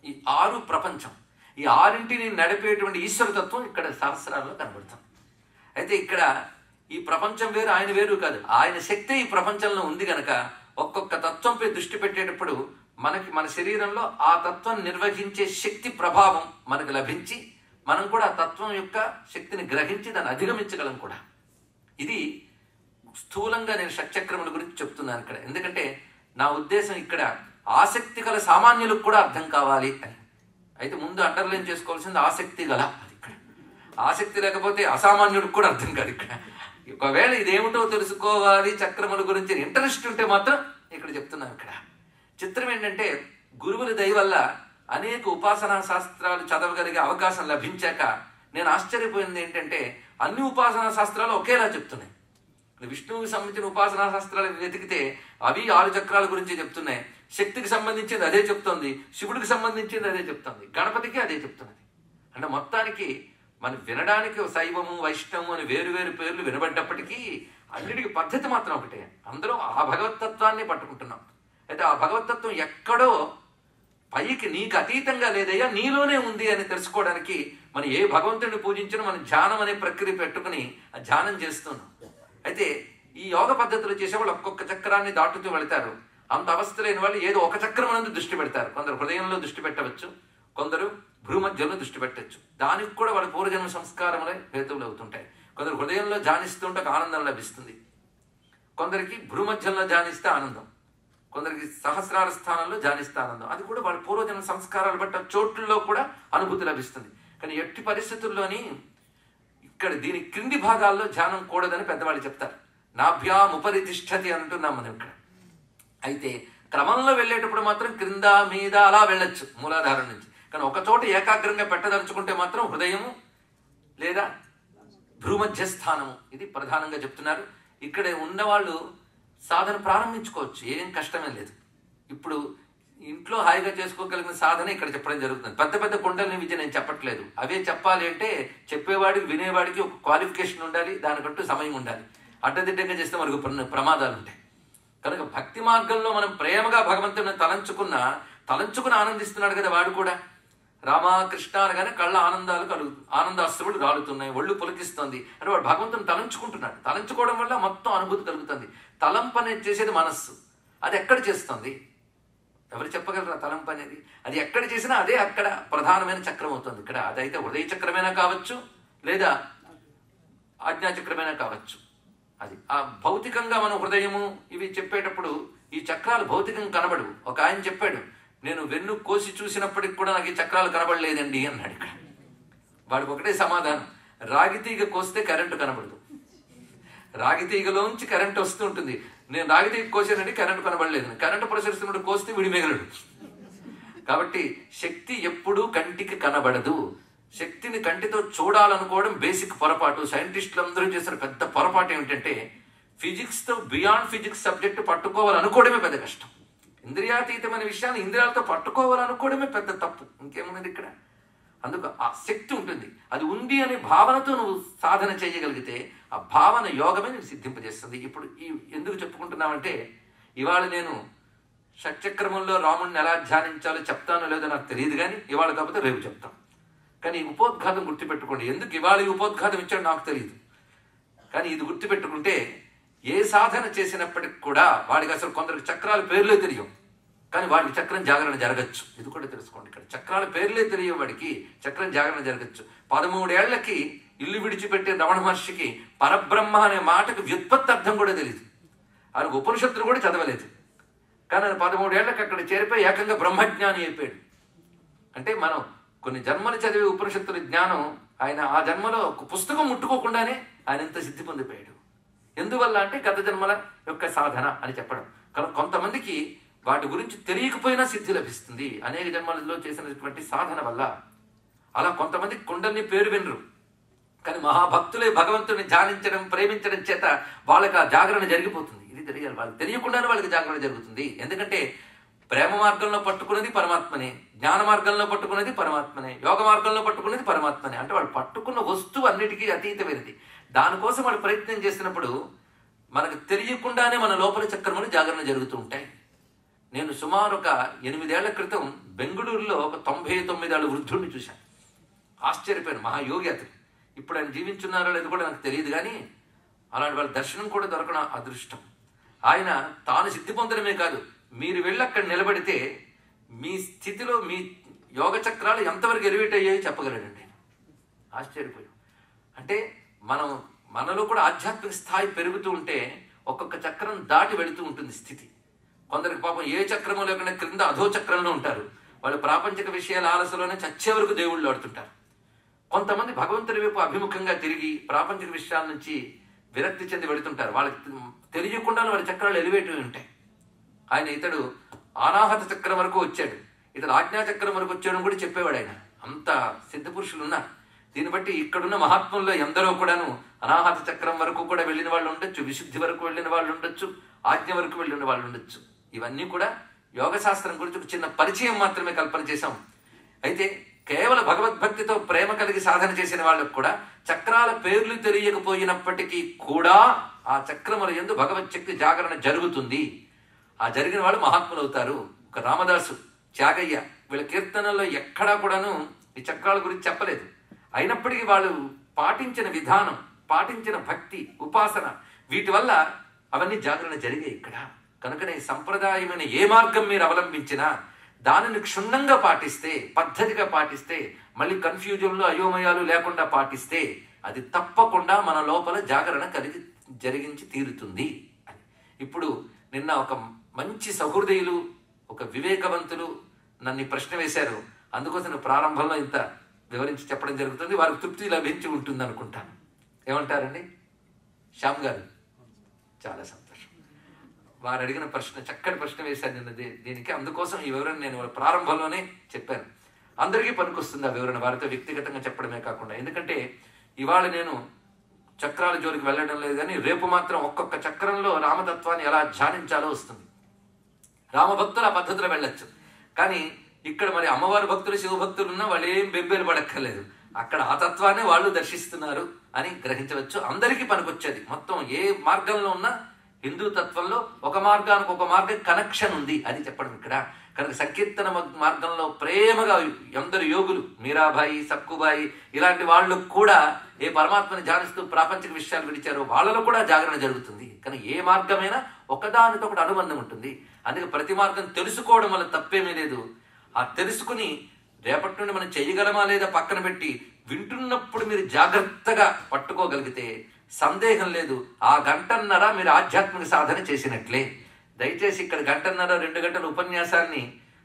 ఈ 6 ప్రపంచం. ఈ 6ంటిని నడిపేటువంటి ఈశ్వరతత్వం ఇక్కడ సహస్రాల్లో కనబడుతుంది. అయితే ఇక్కడ ఈ ప్రపంచం వేరు, ఆయన వేరు కాదు. ఆయన శక్తి ఈ ప్రపంచంలో ఉంది కనుక ఒక్కొక్క తత్వంపై దృష్టి పెట్టేటప్పుడు మన శరీరంలో ఆ తత్వం నిర్వహించే శక్తి ప్రభావం మనకు లభించి మనం కూడా ఆ తత్వం యొక్క శక్తిని గ్రహించి దాన్ని అధిగమించగలం కూడా. ఇది స్థూలంగా నేను షట్చక్రముల గురించి చెప్తున్నాను ఇక్కడ. ఎందుకంటే నా ఉద్దేశం ఇక్కడ ఆసక్తి గల సామాన్యులకు కూడా అర్థం కావాలి అని. అయితే ముందు అండర్లైన్ చేసుకోవాల్సింది ఆసక్తి గల. అది ఇక్కడ ఆసక్తి లేకపోతే అసామాన్యుడికి కూడా అర్థం కాదు. ఇక్కడ ఒకవేళ ఇదేమిటో తెలుసుకోవాలి చక్రముల గురించి ఇంట్రెస్ట్ ఉంటే మాత్రం ఇక్కడ చెప్తున్నాం. ఇక్కడ చిత్రం ఏంటంటే గురువుల దయ వల్ల అనేక ఉపాసనా శాస్త్రాలు చదవగలిగే అవకాశం లభించాక నేను ఆశ్చర్యపోయింది ఏంటంటే అన్ని ఉపాసనా శాస్త్రాలు ఒకేలా చెప్తున్నాయి. విష్ణువుకి సంబంధించిన ఉపాసనా శాస్త్రాలు వెతికితే అవి 6 చక్రాల గురించి చెప్తున్నాయి. శక్తికి సంబంధించింది అదే చెప్తోంది, శివుడికి సంబంధించింది అదే చెప్తోంది, గణపతికి అదే చెప్తున్నది. అంటే మొత్తానికి మనం వినడానికి శైవము వైష్ణవము అని వేరు వేరు పేర్లు వినబడ్డప్పటికీ అన్నిటికీ పద్ధతి మాత్రం ఒకటే. అందరూ ఆ భగవతత్వాన్ని పట్టుకుంటున్నాం. అయితే ఆ భగవతత్వం ఎక్కడో పైకి నీకు అతీతంగా లేదయ్యా, నీలోనే ఉంది అని తెలుసుకోవడానికి మనం ఏ భగవంతుడిని పూజించినా మనం ధ్యానం అనే ప్రక్రియ పెట్టుకుని ఆ ధ్యానం చేస్తున్నాం. అయితే ఈ యోగ పద్ధతులు చేసేవాళ్ళు ఒక్కొక్క చక్రాన్ని దాటుతూ వెళతారు. అంత అవస్థ లేని వాళ్ళు ఏదో ఒక చక్రం నందు దృష్టి పెడతారు. కొందరు హృదయంలో దృష్టి పెట్టవచ్చు, కొందరు భూమధ్యంలో దృష్టి పెట్టచ్చు. దానికి కూడా వాళ్ళ పూర్వజన్మ సంస్కారములే హేతువులు అవుతుంటాయి. కొందరు హృదయంలో ధ్యానిస్తుంటే ఒక ఆనందం లభిస్తుంది, కొందరికి భూమధ్యంలో ధ్యానిస్తే ఆనందం, కొందరికి సహస్రార స్థానంలో ధ్యానిస్తే ఆనందం. అది కూడా వాళ్ళ పూర్వజన్మ సంస్కారాలు బట్టి చోట్లలో కూడా అనుభూతి లభిస్తుంది. కానీ ఎట్టి పరిస్థితుల్లోని ఇక్కడ దీని క్రింది భాగాల్లో ధ్యానం కూడదని పెద్దవాళ్ళు చెప్తారు. నాభ్యాముపరి తిష్టతి అంటున్నాం మనం ఇక్కడ. అయితే క్రమంలో వెళ్ళేటప్పుడు మాత్రం క్రింద మీద అలా వెళ్ళొచ్చు మూలాధారం నుంచి. కానీ ఒక చోట ఏకాగ్రంగా పెట్టదలుచుకుంటే మాత్రం హృదయము లేదా భ్రూమధ్యస్థానము ఇది ప్రధానంగా చెప్తున్నారు. ఇక్కడ ఉన్నవాళ్ళు సాధన ప్రారంభించుకోవచ్చు, ఏం కష్టమే లేదు. ఇప్పుడు ఇంట్లో హాయిగా చేసుకోగలిగిన సాధన ఇక్కడ చెప్పడం జరుగుతుంది. పెద్ద పెద్ద కుండలిని విద్య నేను చెప్పట్లేదు. అవే చెప్పాలి అంటే చెప్పేవాడికి వినేవాడికి ఒక క్వాలిఫికేషన్ ఉండాలి, దానికంటూ సమయం ఉండాలి. అడ్డదిడ్డంగా చేస్తే మనకు ప్రమాదాలు ఉంటాయి. కనుక భక్తి మార్గంలో మనం ప్రేమగా భగవంతుని తలంచుకుని ఆనందిస్తున్నాడు కదా వాడు కూడా. రామకృష్ణ అనగానే కళ్ళ ఆనందాశ్రువులు రాలుతున్నాయి, ఒళ్ళు పులకిస్తుంది అంటే వాడు భగవంతుని తలంచుకుంటున్నాడు. తలంచుకోవడం వల్ల మొత్తం అనుభూతి కలుగుతుంది. తలంపు అనేది చేసేది మనస్సు. అది ఎక్కడ చేస్తుంది? ఎవరు చెప్పగలరా తలంపు అనేది? అది ఎక్కడ చేసినా అదే అక్కడ ప్రధానమైన చక్రం అవుతుంది. ఇక్కడ అదైతే హృదయ చక్రమైనా కావచ్చు, లేదా ఆజ్ఞాచక్రమైనా కావచ్చు. అది ఆ భౌతికంగా మనం హృదయము ఇవి చెప్పేటప్పుడు ఈ చక్రాలు భౌతికంగా కనబడవు. ఒక ఆయన చెప్పాడు, నేను వెన్ను కోసి చూసినప్పటికి కూడా నాకు ఈ చక్రాలు కనబడలేదండి అన్నాడు. ఇక్కడ వాడికి ఒకటే సమాధానం, రాగితీగ కోస్తే కరెంటు కనబడదు. రాగితీగలోంచి కరెంటు వస్తూ ఉంటుంది. నేను రాగితీగ కోసానండి కరెంటు కనబడలేదు. కరెంటు ప్రసరిస్తున్నట్టు కోస్తే విడి మిగలడు. కాబట్టి శక్తి ఎప్పుడూ కంటికి కనబడదు. శక్తిని కంటితో చూడాలనుకోవడం బేసిక్ పొరపాటు. సైంటిస్టులు అందరూ చేసిన పెద్ద పొరపాటు ఏమిటంటే ఫిజిక్స్తో బియాండ్ ఫిజిక్స్ సబ్జెక్టు పట్టుకోవాలనుకోవడమే పెద్ద కష్టం. ఇంద్రియాతీతమైన విషయాన్ని ఇంద్రియాలతో పట్టుకోవాలనుకోవడమే పెద్ద తప్పు. ఇంకేమున్నది ఇక్కడ? అందుకు ఆ శక్తి ఉంటుంది. అది ఉంది అనే భావనతో నువ్వు సాధన చేయగలిగితే ఆ భావన యోగమే నేను సిద్ధింపజేస్తుంది. ఇప్పుడు ఎందుకు చెప్పుకుంటున్నామంటే ఇవాళ నేను షట్చక్రమంలో రాముడిని ఎలా ధ్యానించాలో చెప్తానో లేదో నాకు తెలియదు, కానీ ఇవాళ కాకపోతే రేపు చెప్తాను. కానీ ఉపోద్ఘాతం గుర్తుపెట్టుకోండి. ఎందుకు ఇవాళ ఈ ఉపోద్ఘాతం ఇచ్చాడో నాకు తెలియదు, కానీ ఇది గుర్తుపెట్టుకుంటే ఏ సాధన చేసినప్పటికి కూడా వాడికి అసలు కొందరికి చక్రాల పేర్లే తెలియవు, కానీ వాడికి చక్రం జాగరణ జరగచ్చు. ఇది కూడా తెలుసుకోండి. ఇక్కడ చక్రాల పేర్లే తెలియవు, వాడికి చక్రం జాగరణ జరగచ్చు. 13 ఏళ్లకి ఇల్లు విడిచిపెట్టే రమణ మహర్షికి పరబ్రహ్మ అనే మాటకు వ్యుత్పత్తి అర్థం కూడా తెలియదు. ఆయన ఉపనిషత్తులు కూడా చదవలేదు. కానీ ఆయన 13 ఏళ్లకి అక్కడ చేరిపోయి ఏకంగా బ్రహ్మజ్ఞాని అయిపోయాడు. అంటే మనం కొన్ని జన్మలు చదివే ఉపనిషత్తుల జ్ఞానం ఆయన ఆ జన్మలో ఒక పుస్తకం ముట్టుకోకుండానే ఆయన ఎంత సిద్ధి పొందిపోయాడు. ఎందువల్ల అంటే గత జన్మల యొక్క సాధన అని చెప్పడం. కొంతమందికి వాటి గురించి తెలియకపోయినా సిద్ధి లభిస్తుంది అనేక జన్మలలో చేసినటువంటి సాధన వల్ల. అలా కొంతమంది కుండల్ని పేరు వినరు, కానీ మహాభక్తులే భగవంతుని ధ్యానించడం ప్రేమించడం చేత వాళ్ళకి ఆ జాగరణ జరిగిపోతుంది. ఇది తెలియాలి. వాళ్ళకి తెలియకుండానే వాళ్ళకి జాగరణ జరుగుతుంది. ఎందుకంటే ప్రేమ మార్గంలో పట్టుకున్నది పరమాత్మనే, జ్ఞాన మార్గంలో పట్టుకున్నది పరమాత్మనే, యోగ మార్గంలో పట్టుకున్నది పరమాత్మనే. అంటే వాళ్ళు పట్టుకున్న వస్తువు అన్నిటికీ అతీతమైనది. దానికోసం వాళ్ళు ప్రయత్నం చేసినప్పుడు మనకు తెలియకుండానే మన లోపల చక్రములు జాగరణ జరుగుతూ ఉంటాయి. నేను సుమారు ఒక 8 ఏళ్ల క్రితం బెంగళూరులో ఒక 99 ఏళ్ల వృద్ధుడిని చూశాను. ఆశ్చర్యపోయాను. మహాయోగి అతను. ఇప్పుడు ఆయన జీవించున్నారో లేదో కూడా నాకు తెలియదు, కానీ అలాంటి వాళ్ళ దర్శనం కూడా దొరకడం అదృష్టం. ఆయన తాను సిద్ధి పొందడమే కాదు, మీరు వెళ్ళి అక్కడ నిలబడితే మీ స్థితిలో మీ యోగ చక్రాలు ఎంతవరకు ఎలివేట్ అయ్యాయో చెప్పగలడండి. ఆశ్చర్యపోయాం. అంటే మనలో కూడా ఆధ్యాత్మిక స్థాయి పెరుగుతూ ఉంటే ఒక్కొక్క చక్రం దాటి వెళుతూ ఉంటుంది స్థితి. కొందరికి పాపం ఏ చక్రము లేకుండా క్రింద అధో చక్రంలో ఉంటారు, వాళ్ళు ప్రాపంచిక విషయాల ఆలసలోనే చచ్చే వరకు దేవుళ్ళు ఆడుతుంటారు. కొంతమంది భగవంతుడి వైపు అభిముఖంగా తిరిగి ప్రాపంచిక విషయాల నుంచి విరక్తి చెంది వెళుతుంటారు. వాళ్ళకి తెలియకుండా వాళ్ళ చక్రాలు ఎలివేటివ్ ఉంటాయి. ఇతడు అనాహత చక్రం వరకు వచ్చాడు, ఇతడు ఆజ్ఞా చక్రం వరకు వచ్చాడని కూడా చెప్పేవాడు ఆయన. అంత సిద్ధ పురుషులు ఉన్నారు. దీన్ని బట్టి ఇక్కడున్న మహాత్ముల్లో ఎందరో కూడాను అనాహత చక్రం వరకు కూడా వెళ్ళిన వాళ్ళు ఉండొచ్చు, విశుద్ధి వరకు వెళ్ళిన వాళ్ళు ఉండొచ్చు, ఆజ్ఞ వరకు వెళ్ళిన వాళ్ళు ఉండొచ్చు. ఇవన్నీ కూడా యోగ శాస్త్రం గురించి ఒక చిన్న పరిచయం మాత్రమే కల్పన చేశాం. అయితే కేవలం భగవద్భక్తితో ప్రేమ కలిగి సాధన చేసిన వాళ్ళకు కూడా చక్రాల పేర్లు తెలియకపోయినప్పటికీ కూడా ఆ చక్రముల యందు భగవత్ శక్తి జాగరణ జరుగుతుంది. ఆ జరిగిన వాళ్ళు మహాత్ములు అవుతారు. ఒక రామదాసు, త్యాగయ్య, వీళ్ళ కీర్తనల్లో ఎక్కడా కూడాను ఈ చక్రాల గురించి చెప్పలేదు. అయినప్పటికీ వాళ్ళు పాటించిన విధానం, పాటించిన భక్తి, ఉపాసన, వీటి వల్ల అవన్నీ జాగరణ జరిగాయి ఇక్కడ. కనుకనే సంప్రదాయమైన ఏ మార్గం మీరు అవలంబించినా దానిని క్షుణ్ణంగా పాటిస్తే, పద్ధతిగా పాటిస్తే, మళ్ళీ కన్ఫ్యూజన్లు అయోమయాలు లేకుండా పాటిస్తే అది తప్పకుండా మన లోపల జాగరణ జరిగించి తీరుతుంది అని. ఇప్పుడు నిన్న ఒక మంచి సహృదయులు, ఒక వివేకవంతులు నన్ను ప్రశ్న వేశారు. అందుకోసం ప్రారంభంలో ఇంత వివరించి చెప్పడం జరుగుతుంది. వారికి తృప్తి లభించి ఉంటుంది అనుకుంటాను. ఏమంటారండి శ్యామ్ గారు? చాలా సంతోషం. వారు అడిగిన ప్రశ్న, చక్కటి ప్రశ్న వేశారు నిన్న దీనికి. అందుకోసం ఈ వివరణ నేను ప్రారంభంలోనే చెప్పాను. అందరికీ పనికొస్తుంది ఆ వివరణ, వారితో వ్యక్తిగతంగా చెప్పడమే కాకుండా. ఎందుకంటే ఇవాళ నేను చక్రాల జోలికి వెళ్ళడం లేదు, కానీ రేపు మాత్రం ఒక్కొక్క చక్రంలో రామతత్వాన్ని ఎలా ధ్యానించాలో వస్తుంది. రామభక్తులు ఆ పద్ధతిలో వెళ్ళొచ్చు. కానీ ఇక్కడ మరి అమ్మవారి భక్తులు, శివభక్తులు ఉన్నా వాళ్ళు ఏం బెబ్బేలు పడక్కర్లేదు. అక్కడ ఆ తత్వాన్ని వాళ్ళు దర్శిస్తున్నారు అని గ్రహించవచ్చు. అందరికీ పనికొచ్చేది. మొత్తం ఏ మార్గంలో ఉన్నా హిందూ తత్వంలో ఒక మార్గానికి ఒక మార్గం కనెక్షన్ ఉంది అని చెప్పడం ఇక్కడ. కనుక సంకీర్తన మార్గంలో ప్రేమగా ఎందరు యోగులు, మీరాబాయి, సక్కుబాయి, ఇలాంటి వాళ్ళు కూడా ఏ పరమాత్మని ధ్యానిస్తూ ప్రాపంచిక విషయాలు విడిచారో వాళ్ళలో కూడా జాగరణ జరుగుతుంది. కానీ ఏ మార్గమైనా ఒకదానితో ఒకటి అనుబంధం ఉంటుంది. అందుకే ప్రతి మార్గం తెలుసుకోవడం వల్ల తప్పేమీ లేదు. ఆ తెలుసుకుని రేపటి నుండి మనం చేయగలమా లేదా పక్కన పెట్టి వింటున్నప్పుడు మీరు జాగ్రత్తగా పట్టుకోగలిగితే సందేహం లేదు, ఆ గంటన్నర మీరు ఆధ్యాత్మిక సాధన చేసినట్లే. దయచేసి ఇక్కడ గంటన్నర 2 గంటల ఉపన్యాసాన్ని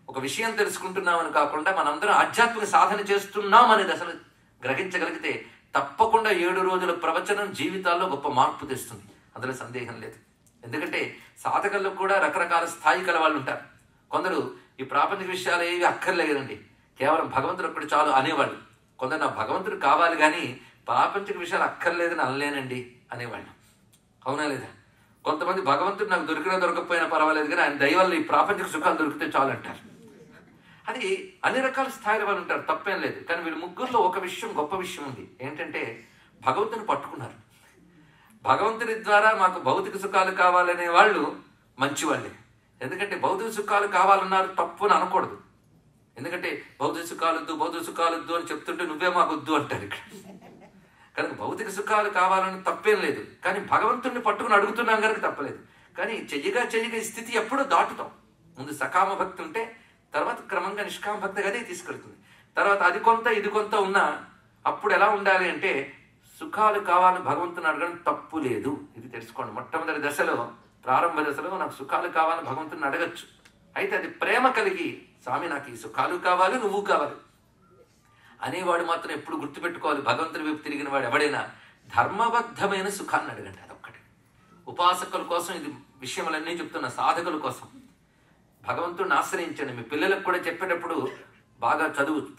ఒక విషయం తెలుసుకుంటున్నామని కాకుండా మనందరం ఆధ్యాత్మిక సాధన చేస్తున్నాం అనేది అసలు గ్రహించగలిగితే తప్పకుండా 7 రోజుల ప్రవచనం జీవితాల్లో గొప్ప మార్పు తెస్తుంది. అందులో సందేహం లేదు. ఎందుకంటే సాధకుల్లో కూడా రకరకాల స్థాయి కల వాళ్ళు ఉంటారు. కొందరు ఈ ప్రాపంచిక విషయాలు ఏవి అక్కర్లేదండి, కేవలం భగవంతుడు ఒక్కడు చాలు అనేవాళ్ళు. కొందరు నా భగవంతుడు కావాలి కానీ ప్రాపంచిక విషయాలు అక్కర్లేదని అనలేనండి అనేవాళ్ళు. అవునా లేదా? కొంతమంది భగవంతుడు నాకు దొరికినా దొరకకపోయినా పర్వాలేదు కానీ ఆయన దయ వల్ల ఈ ప్రాపంచిక సుఖాలు దొరికితే చాలు అంటారు. అది అన్ని రకాల స్థాయిల వాళ్ళు ఉంటారు, తప్పేం లేదు. కానీ వీళ్ళు ముగ్గురులో ఒక విషయం, గొప్ప విషయం ఉంది. ఏంటంటే భగవంతుని పట్టుకున్నారు. భగవంతుని ద్వారా మాకు భౌతిక సుఖాలు కావాలనే వాళ్ళు మంచివాళ్ళే. ఎందుకంటే భౌతిక సుఖాలు కావాలన్నారు, తప్పు అని అనకూడదు. ఎందుకంటే భౌతిక సుఖాలొద్దు అని చెప్తుంటే నువ్వే మాకు వద్దు అంటారు ఇక్కడ. కనుక భౌతిక సుఖాలు కావాలని తప్పేం లేదు. కానీ భగవంతుడిని పట్టుకుని అడుగుతున్నాం కనుక తప్పలేదు. కానీ చెయ్యగా ఈ స్థితి ఎప్పుడూ దాటుతాం. ముందు సకామ భక్తి ఉంటే తర్వాత క్రమంగా నిష్కామ భక్తి అదే తీసుకెళ్తుంది. తర్వాత అది కొంత ఇది కొంత ఉన్నా అప్పుడు ఎలా ఉండాలి అంటే సుఖాలు కావాలని భగవంతుని అడగడం తప్పు లేదు. ఇది తెలుసుకోండి. మొట్టమొదటి దశలో, ప్రారంభ దశలో నాకు సుఖాలు కావాలని భగవంతుని అడగచ్చు. అయితే అది ప్రేమ కలిగి, స్వామి నాకు ఈ సుఖాలు కావాలి, నువ్వు కావాలి అనేవాడు మాత్రం ఎప్పుడు గుర్తుపెట్టుకోవాలి. భగవంతుని వైపు తిరిగిన వాడు ఎవడైనా ధర్మబద్ధమైన సుఖాన్ని అడగండి. అదొక్కటి. ఉపాసకుల కోసం ఇది విషయములన్నీ చెప్తున్న, సాధకుల కోసం భగవంతుడిని ఆశ్రయించండి. మీ పిల్లలకు కూడా చెప్పేటప్పుడు బాగా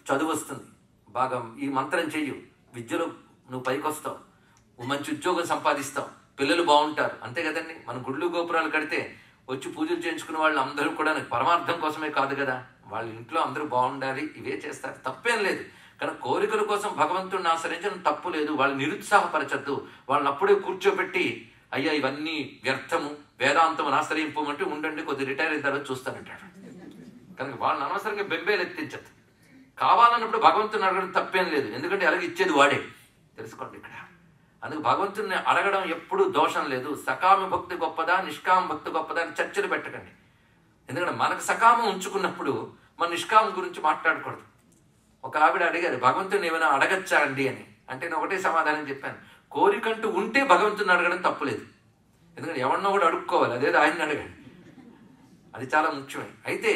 చదువు వస్తుంది, బాగా ఈ మంత్రం చెయ్యు, విద్యలో నువ్వు పైకి వస్తావు, నువ్వు మంచి ఉద్యోగం సంపాదిస్తావు, పిల్లలు బాగుంటారు. అంతే కదండి. మనం గుళ్ళు గోపురాలు కడితే వచ్చి పూజలు చేయించుకున్న వాళ్ళు అందరూ కూడా పరమార్థం కోసమే కాదు కదా, వాళ్ళ ఇంట్లో అందరూ బాగుండాలి, ఇవే చేస్తారు, తప్పేం లేదు. కానీ కోరికల కోసం భగవంతుడిని ఆశ్రయించడం తప్పు లేదు. వాళ్ళు నిరుత్సాహపరచద్దు. వాళ్ళని అప్పుడే కూర్చోబెట్టి అయ్యా ఇవన్నీ వ్యర్థము, వేదాంతం ఆశ్రయింపమంటే ఉండండి కొద్ది రిటైర్ అయిన తర్వాత చూస్తానంటాడు. కనుక వాళ్ళని అనవసరంగా బెంబేలు ఎత్తించదు. కావాలన్నప్పుడు భగవంతుని అడగడం తప్పేం లేదు. ఎందుకంటే అలాగే ఇచ్చేది వాడే, తెలుసుకోండి ఇక్కడ. అందుకు భగవంతుని అడగడం ఎప్పుడూ దోషం లేదు. సకామ భక్తి గొప్పదా, నిష్కామ భక్తి గొప్పదా అని చర్చలు పెట్టకండి. ఎందుకంటే మనకు సకామం ఉంచుకున్నప్పుడు మన నిష్కామం గురించి మాట్లాడకూడదు. ఒక ఆవిడ అడిగారు, భగవంతుని ఏమైనా అడగచ్చా అండి అని. అంటే నేను ఒకటే సమాధానం చెప్పాను, కోరికంటూ ఉంటే భగవంతుని అడగడం తప్పులేదు. ఎందుకంటే ఎవరినో కూడా అడుక్కోవాలి, అదేదో ఆయన్ని అడగండి, అది చాలా ముఖ్యమే. అయితే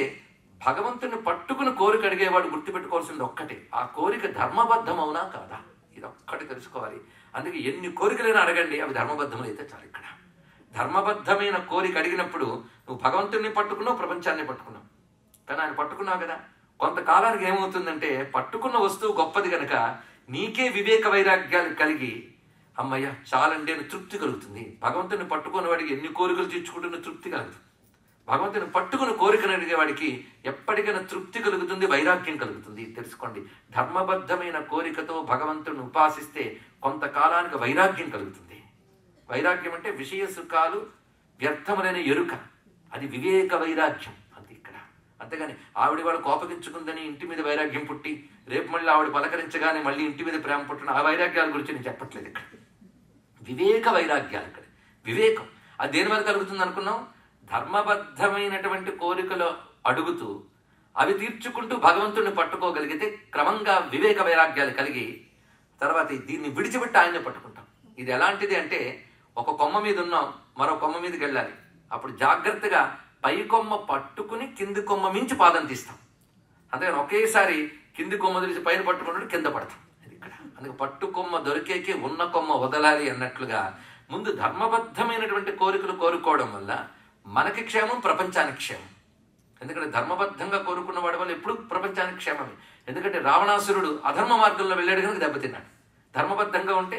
భగవంతుని పట్టుకుని కోరిక అడిగేవాడు గుర్తుపెట్టుకోవాల్సింది ఒక్కటే, ఆ కోరిక ధర్మబద్ధమవునా కాదా, ఇది ఒక్కటి తెలుసుకోవాలి. అందుకే ఎన్ని కోరికలైనా అడగండి, అవి ధర్మబద్ధమైతే చాలు. ఇక్కడ ధర్మబద్ధమైన కోరిక అడిగినప్పుడు నువ్వు భగవంతుడిని పట్టుకున్నావు, ప్రపంచాన్ని పట్టుకున్నావు. కానీ ఆయన పట్టుకున్నావు కదా, కొంతకాలానికి ఏమవుతుందంటే పట్టుకున్న వస్తువు గొప్పది కనుక నీకే వివేక వైరాగ్యాలు కలిగి అమ్మయ్య చాలండి అని తృప్తి కలుగుతుంది. భగవంతుని పట్టుకున్న వాడికి ఎన్ని కోరికలు తీర్చుకుంటున్న తృప్తి కలుగుతుంది. భగవంతుని పట్టుకుని కోరికను అడిగే వాడికి ఎప్పటికైనా తృప్తి కలుగుతుంది, వైరాగ్యం కలుగుతుంది. తెలుసుకోండి, ధర్మబద్ధమైన కోరికతో భగవంతుని ఉపాసిస్తే కొంతకాలానికి వైరాగ్యం కలుగుతుంది. వైరాగ్యం అంటే విషయ సుఖాలు వ్యర్థములైన ఎరుక, అది వివేక వైరాగ్యం. అది ఇక్కడ. అంతేగాని ఆవిడ వాడు కోపగించుకుందని ఇంటి మీద వైరాగ్యం పుట్టి రేపు మళ్ళీ ఆవిడ పలకరించగానే మళ్ళీ ఇంటి మీద ప్రేమ పుట్టిన ఆ వైరాగ్యాల గురించి నేను చెప్పట్లేదు. ఇక్కడ వివేక వైరాగ్యాలు. ఇక్కడ వివేకం అది దేని వల్ల కలుగుతుంది అనుకున్నాం? ధర్మబద్ధమైనటువంటి కోరికలు అడుగుతూ అవి తీర్చుకుంటూ భగవంతుడిని పట్టుకోగలిగితే క్రమంగా వివేక వైరాగ్యాలు కలిగి తర్వాత దీన్ని విడిచిపెట్టి ఆయన్ని పట్టుకుంటాం. ఇది ఎలాంటిది అంటే, ఒక కొమ్మ మీద ఉన్నాం, మరో కొమ్మ మీదకి వెళ్ళాలి. అప్పుడు జాగ్రత్తగా పై కొమ్మ పట్టుకుని కింది కొమ్మ మించి పాదం తీస్తాం. అంతేగాని ఒకేసారి కింది కొమ్మ తెలిసి పైన పట్టుకుంటూ కింద పడతాం. ఇది ఇక్కడ. అందుకే పట్టు కొమ్మ దొరికేకి ఉన్న కొమ్మ వదలాలి అన్నట్లుగా ముందు ధర్మబద్ధమైనటువంటి కోరికలు కోరుకోవడం వల్ల మనకి క్షేమం, ప్రపంచానికి క్షేమం. ఎందుకంటే ధర్మబద్ధంగా కోరుకున్న వాడి వల్ల ఎప్పుడు ప్రపంచానికి క్షేమమే. ఎందుకంటే రావణాసురుడు అధర్మ మార్గంలో వెళ్ళాడు కనుక దెబ్బతిన్నాడు. ధర్మబద్ధంగా ఉంటే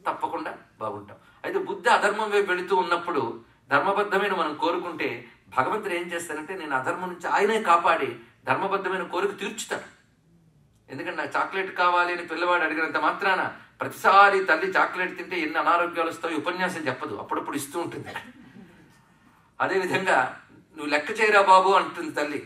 తప్పకుండా బాగుంటాం. అయితే బుద్ధి అధర్మం వైపు వెళుతూ ఉన్నప్పుడు ధర్మబద్ధమైన మనం కోరుకుంటే భగవంతుడు ఏం చేస్తారంటే నేను అధర్మం నుంచి ఆయనే కాపాడి ధర్మబద్ధమైన కోరిక తీర్చుతాడు. ఎందుకంటే నాకు చాక్లెట్ కావాలి అని పిల్లవాడు అడిగినంత మాత్రాన ప్రతిసారి తల్లి చాక్లెట్ తింటే ఎన్ని అనారోగ్యాలు వస్తాయో ఉపన్యాసం చెప్పదు, అప్పుడప్పుడు ఇస్తూ ఉంటుంది. అదేవిధంగా నువ్వు లెక్క చేయరా బాబు అంటుంది తల్లి,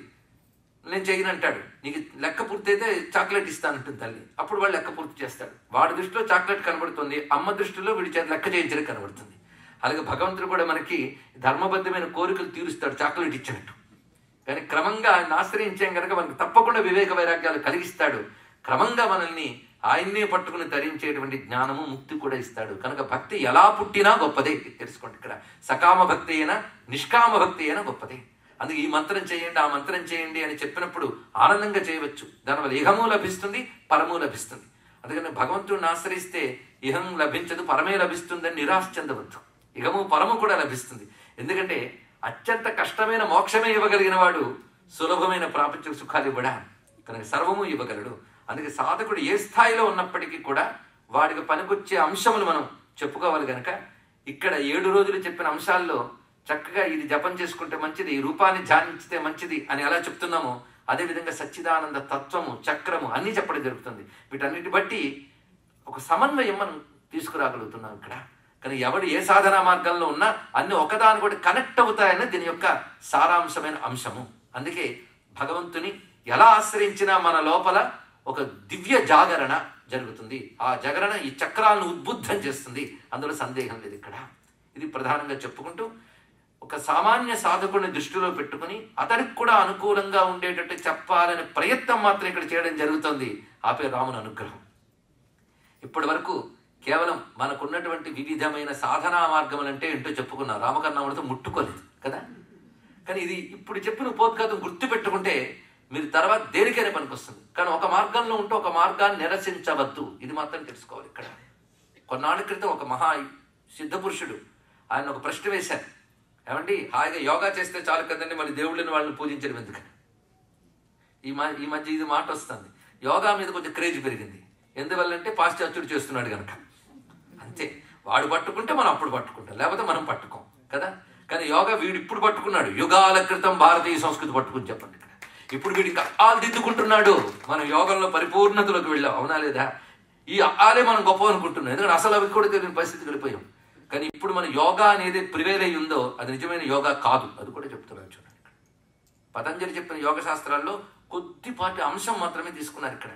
నేను చేయను అంటాడు. నీకు లెక్క పూర్తి అయితే చాక్లెట్ ఇస్తాను అంటుంది తల్లి. అప్పుడు వాడు లెక్క పూర్తి చేస్తాడు. వాడి దృష్టిలో చాక్లెట్ కనబడుతుంది, అమ్మ దృష్టిలో వీడి చేత లెక్క చేయించడం కనబడుతుంది. అలాగే భగవంతుడు కూడా మనకి ధర్మబద్ధమైన కోరికలు తీరుస్తాడు చాక్లెట్ ఇచ్చినట్టు. కానీ క్రమంగా ఆయన ఆశ్రయించాం కనుక మనకు తప్పకుండా వివేక వైరాగ్యాలు కలిగిస్తాడు. క్రమంగా మనల్ని ఆయన్నే పట్టుకుని తరించేటువంటి జ్ఞానము, ముక్తి కూడా ఇస్తాడు. కనుక భక్తి ఎలా పుట్టినా గొప్పదే. తెలుసుకోండి, ఇక్కడ సకామ భక్తి అయినా నిష్కామ భక్తి అయినా గొప్పదే. అందుకే ఈ మంత్రం చేయండి, ఆ మంత్రం చేయండి అని చెప్పినప్పుడు ఆనందంగా చేయవచ్చు. దానివల్ల ఇహము లభిస్తుంది, పరము లభిస్తుంది. అందుకని భగవంతుడిని ఆశ్రయిస్తే ఇహం లభించదు, పరమే లభిస్తుందని నిరాశ చెందవద్దు. ఇహము పరము కూడా లభిస్తుంది. ఎందుకంటే అత్యంత కష్టమైన మోక్షమే ఇవ్వగలిగిన వాడు సులభమైన ప్రాపంచిక సుఖాలు ఇవ్వడా, కనుక సర్వము ఇవ్వగలడు. అందుకే సాధకుడు ఏ స్థాయిలో ఉన్నప్పటికీ కూడా వాడికి పనికొచ్చే అంశములు మనం చెప్పుకోవాలి. కనుక ఇక్కడ 7 రోజులు చెప్పిన అంశాల్లో చక్కగా ఇది జపం చేసుకుంటే మంచిది, ఈ రూపాన్ని ధ్యానించితే మంచిది అని ఎలా చెప్తున్నామో అదేవిధంగా సచ్చిదానంద తత్వము, చక్రము అన్నీ చెప్పడం జరుగుతుంది. వీటన్నిటి బట్టి ఒక సమన్వయం మనం తీసుకురాగలుగుతున్నాం ఇక్కడ. కానీ ఎవడు ఏ సాధనా మార్గంలో ఉన్నా అన్ని ఒకదానికొకటి కనెక్ట్ అవుతాయని దీని యొక్క సారాంశమైన అంశము. అందుకే భగవంతుని ఎలా ఆశ్రయించినా మన లోపల ఒక దివ్య జాగరణ జరుగుతుంది. ఆ జాగరణ ఈ చక్రాలను ఉద్బుద్ధం చేస్తుంది, అందులో సందేహం లేదు. ఇక్కడ ఇది ప్రధానంగా చెప్పుకుంటూ ఒక సామాన్య సాధకుడిని దృష్టిలో పెట్టుకుని అతడికి కూడా అనుకూలంగా ఉండేటట్టు చెప్పాలనే ప్రయత్నం మాత్రం ఇక్కడ చేయడం జరుగుతుంది. ఆపే రాముని అనుగ్రహం. ఇప్పటి వరకు కేవలం మనకున్నటువంటి వివిధమైన సాధనా మార్గములంటే ఏంటో చెప్పుకున్నాం, రామకర్ణాముడితో ముట్టుకోలేదు కదా. కానీ ఇది ఇప్పుడు చెప్పిన ఉపోద్ఘాతం గుర్తు పెట్టుకుంటే మీరు తర్వాత దేనికైనా పనికొస్తుంది. కానీ ఒక మార్గంలో ఉంటే ఒక మార్గాన్ని నిరసించవద్దు, ఇది మాత్రం తెలుసుకోవాలి. ఇక్కడ కొన్నాళ్ళ క్రితం ఒక మహా సిద్ధపురుషుడు ఆయన ఒక ప్రశ్న వేశారు, ఏమండి హాయిగా యోగా చేస్తే చాలు కదండి మళ్ళీ దేవుళ్ళని వాళ్ళని పూజించడం ఎందుకని. ఈ మధ్య ఇది మాట వస్తుంది, యోగా మీద కొంచెం క్రేజ్ పెరిగింది. ఎందువల్లంటే పాశ్చాత్యుడు చేస్తున్నాడు కనుక. అంతే, వాడు పట్టుకుంటే మనం అప్పుడు పట్టుకుంటాం, లేకపోతే మనం పట్టుకోం కదా. కానీ యోగా వీడు ఇప్పుడు పట్టుకున్నాడు, యుగాల క్రితం భారతీయ సంస్కృతి పట్టుకుని చెప్పండి. ఇక్కడ ఇప్పుడు వీడి ఇంకా ఆలు దిద్దుకుంటున్నాడు. మనం యోగంలో పరిపూర్ణతలోకి వెళ్ళాం, అవునా లేదా? ఈ ఆలే మనం గొప్ప అనుకుంటున్నాం, ఎందుకంటే అసలు అవి కూడా తెలియని పరిస్థితికి వెళ్ళిపోయాం. కానీ ఇప్పుడు మన యోగా అనేది ప్రివేల్ అయి ఉందో అది నిజమైన యోగా కాదు, అది కూడా చెప్తున్నాను చూడండి. పతంజలి చెప్పిన యోగ శాస్త్రాల్లో కొద్దిపాటి అంశం మాత్రమే తీసుకున్నారు ఇక్కడ.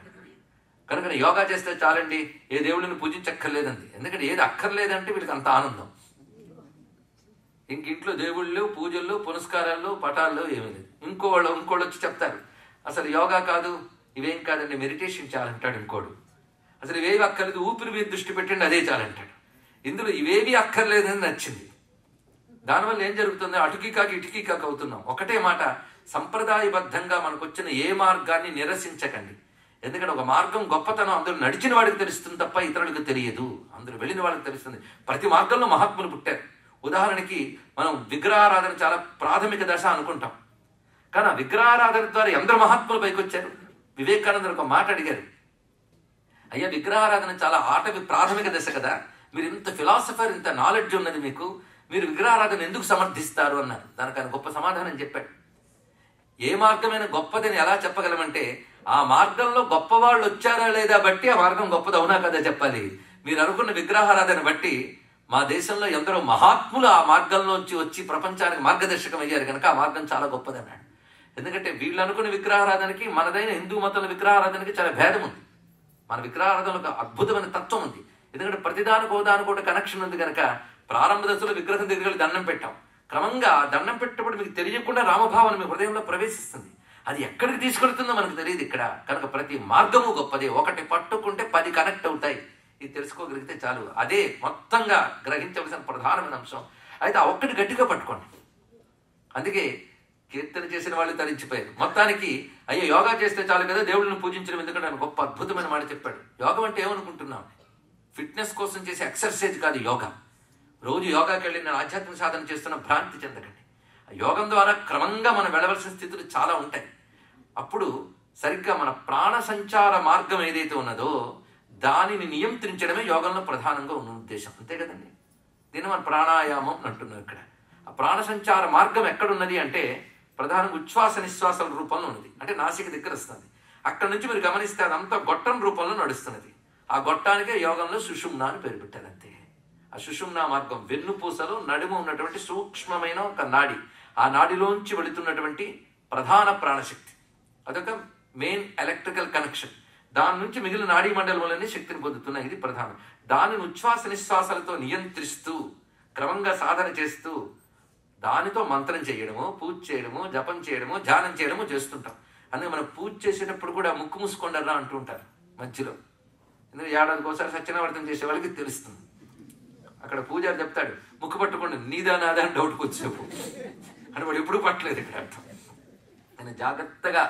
కనుక యోగా చేస్తే చాలండి, ఏ దేవుడిని పూజించక్కర్లేదండి. ఎందుకంటే ఏది అక్కర్లేదంటే వీళ్ళకి అంత ఆనందం. ఇంట్లో దేవుళ్ళు, పూజల్లో, పునస్కారాల్లో, పటాల్లో ఏమీ లేదు. ఇంకోళ్ళు వచ్చి చెప్తారు అసలు యోగా కాదు, ఇవేం కాదండి, మెడిటేషన్ చాలంటాడు. ఇంకోడు అసలు ఇవేవి అక్కర్లేదు, ఊపిరి మీద దృష్టి పెట్టండి, అదే చాలంటాడు. ఇందులో ఇవేవి అక్కర్లేదని నచ్చింది. దానివల్ల ఏం జరుగుతుంది, అటుకీ కాకి ఇటుకీ కాకి అవుతున్నాం. ఒకటే మాట, సంప్రదాయబద్ధంగా మనకు వచ్చిన ఏ మార్గాన్ని నిరసించకండి. ఎందుకంటే ఒక మార్గం గొప్పతనం అందరూ నడిచిన వాడికి తెలుస్తుంది తప్ప ఇతరులకు తెలియదు. అందరూ వెళ్ళిన వాళ్ళకి తెలుస్తుంది. ప్రతి మార్గంలో మహాత్ములు పుట్టారు. ఉదాహరణకి మనం విగ్రహారాధన చాలా ప్రాథమిక దశ అనుకుంటాం, కానీ ఆ విగ్రహారాధన ద్వారా ఎందరు మహాత్ములు పైకి వచ్చారు. వివేకానందుడు ఒక మాట అడిగారు, అయ్యా విగ్రహారాధన చాలా ప్రాథమిక దశ కదా, మీరు ఇంత ఫిలాసఫర్, ఇంత నాలెడ్జ్ ఉన్నది మీకు, మీరు విగ్రహారాధన ఎందుకు సమర్థిస్తారు అన్నారు. దానికి ఆయన గొప్ప సమాధానం చెప్పాడు. ఏ మార్గమైన గొప్పదని ఎలా చెప్పగలమంటే ఆ మార్గంలో గొప్పవాళ్ళు వచ్చారా లేదా బట్టి ఆ మార్గం గొప్పది అవునా కదా చెప్పాలి. మీరు అనుకున్న విగ్రహారాధన బట్టి మా దేశంలో ఎందరో మహాత్ములు ఆ మార్గంలోంచి వచ్చి ప్రపంచానికి మార్గదర్శకం అయ్యారు కనుక ఆ మార్గం చాలా గొప్పది అన్నాడు. ఎందుకంటే వీళ్ళు అనుకున్న విగ్రహారాధనకి మనదైన హిందూ మతంలో విగ్రహారాధనకి చాలా భేదం ఉంది. మన విగ్రహారాధనలో ఒక అద్భుతమైన తత్వం ఉంది. ఎందుకంటే ప్రతిదానికి హోదానికి కూడా కనెక్షన్ ఉంది కనుక ప్రారంభ దశలో విగ్రహం దగ్గర దండం పెట్టాం. క్రమంగా దండం పెట్టేప్పుడు మీకు తెలియకుండా రామభావన మీ హృదయంలో ప్రవేశిస్తుంది. అది ఎక్కడికి తీసుకెళ్తుందో మనకు తెలియదు ఇక్కడ. కనుక ప్రతి మార్గము గొప్పదే. ఒకటి పట్టుకుంటే 10 కనెక్ట్ అవుతాయి. ఇది తెలుసుకోగలిగితే చాలు. అదే మొత్తంగా గ్రహించవలసిన ప్రధానమైన అంశం. అయితే ఆ ఒక్కటి గట్టిగా పట్టుకోండి. అందుకే కీర్తన చేసిన వాళ్ళు తరించిపోయారు. మొత్తానికి అయ్యో యోగా చేస్తే చాలు కదా దేవుళ్ళని పూజించడం ఎందుకంటే ఆయన గొప్ప అద్భుతమైన మాట చెప్పాడు. యోగం అంటే ఏమనుకుంటున్నాం? ఫిట్నెస్ కోసం చేసే ఎక్సర్సైజ్ కాదు యోగా. రోజు యోగాకి వెళ్ళి నేను ఆధ్యాత్మిక సాధన చేస్తున్న భ్రాంతి చెందకండి. ఆ యోగం ద్వారా క్రమంగా మనం వెళ్ళవలసిన స్థితులు చాలా ఉంటాయి. అప్పుడు సరిగ్గా మన ప్రాణ సంచార మార్గం ఏదైతే ఉన్నదో దానిని నియంత్రించడమే యోగంలో ప్రధానంగా ఉన్న ఉద్దేశం. అంతే కదండి. దీన్ని మన ప్రాణాయామం అంటున్నాం. ఇక్కడ ఆ ప్రాణ సంచార మార్గం ఎక్కడున్నది అంటే ప్రధానంగా ఉచ్ఛ్వాస నిశ్వాసాల రూపంలో ఉన్నది. అంటే నాసిక దగ్గర వస్తుంది. అక్కడ నుంచి మీరు గమనిస్తే అదంతా గొట్టం రూపంలో నడుస్తున్నది. ఆ గొట్టానికే యోగంలో సుషుమ్న అని పేరు పెట్టారు. అంతే. ఆ సుషుమ్న మార్గం వెన్నుపూసలో నడుము ఉన్నటువంటి సూక్ష్మమైన ఒక నాడి. ఆ నాడిలోంచి వెళుతున్నటువంటి ప్రధాన ప్రాణశక్తి. అదొక మెయిన్ ఎలక్ట్రికల్ కనెక్షన్. దాని నుంచి మిగిలిన నాడీ మండలంలోనే శక్తిని పొందుతున్నాయి. ఇది ప్రధానం. దానిని ఉచ్ఛ్వాస నిశ్వాసాలతో నియంత్రిస్తూ క్రమంగా సాధన చేస్తూ దానితో మంత్రం చేయడము, పూజ చేయడము, జపం చేయడము, ధ్యానం చేయడము చేస్తుంటాం. అందుకే మనం పూజ చేసేటప్పుడు కూడా ముక్కు మూసుకొండరా అంటూ ఉంటారు మధ్యలో. ఎందుకంటే ఏడాదికి ఒకసారి సత్యనావర్తనం చేసే వాళ్ళకి తెలుస్తుంది. అక్కడ పూజారి చెప్తాడు ముక్కు పట్టుకోండి, నీదా నాదా అని డౌట్కి వచ్చేపు అంటే వాడు ఎప్పుడు పట్టలేదు. ఇక్కడ అర్థం నేను జాగ్రత్తగా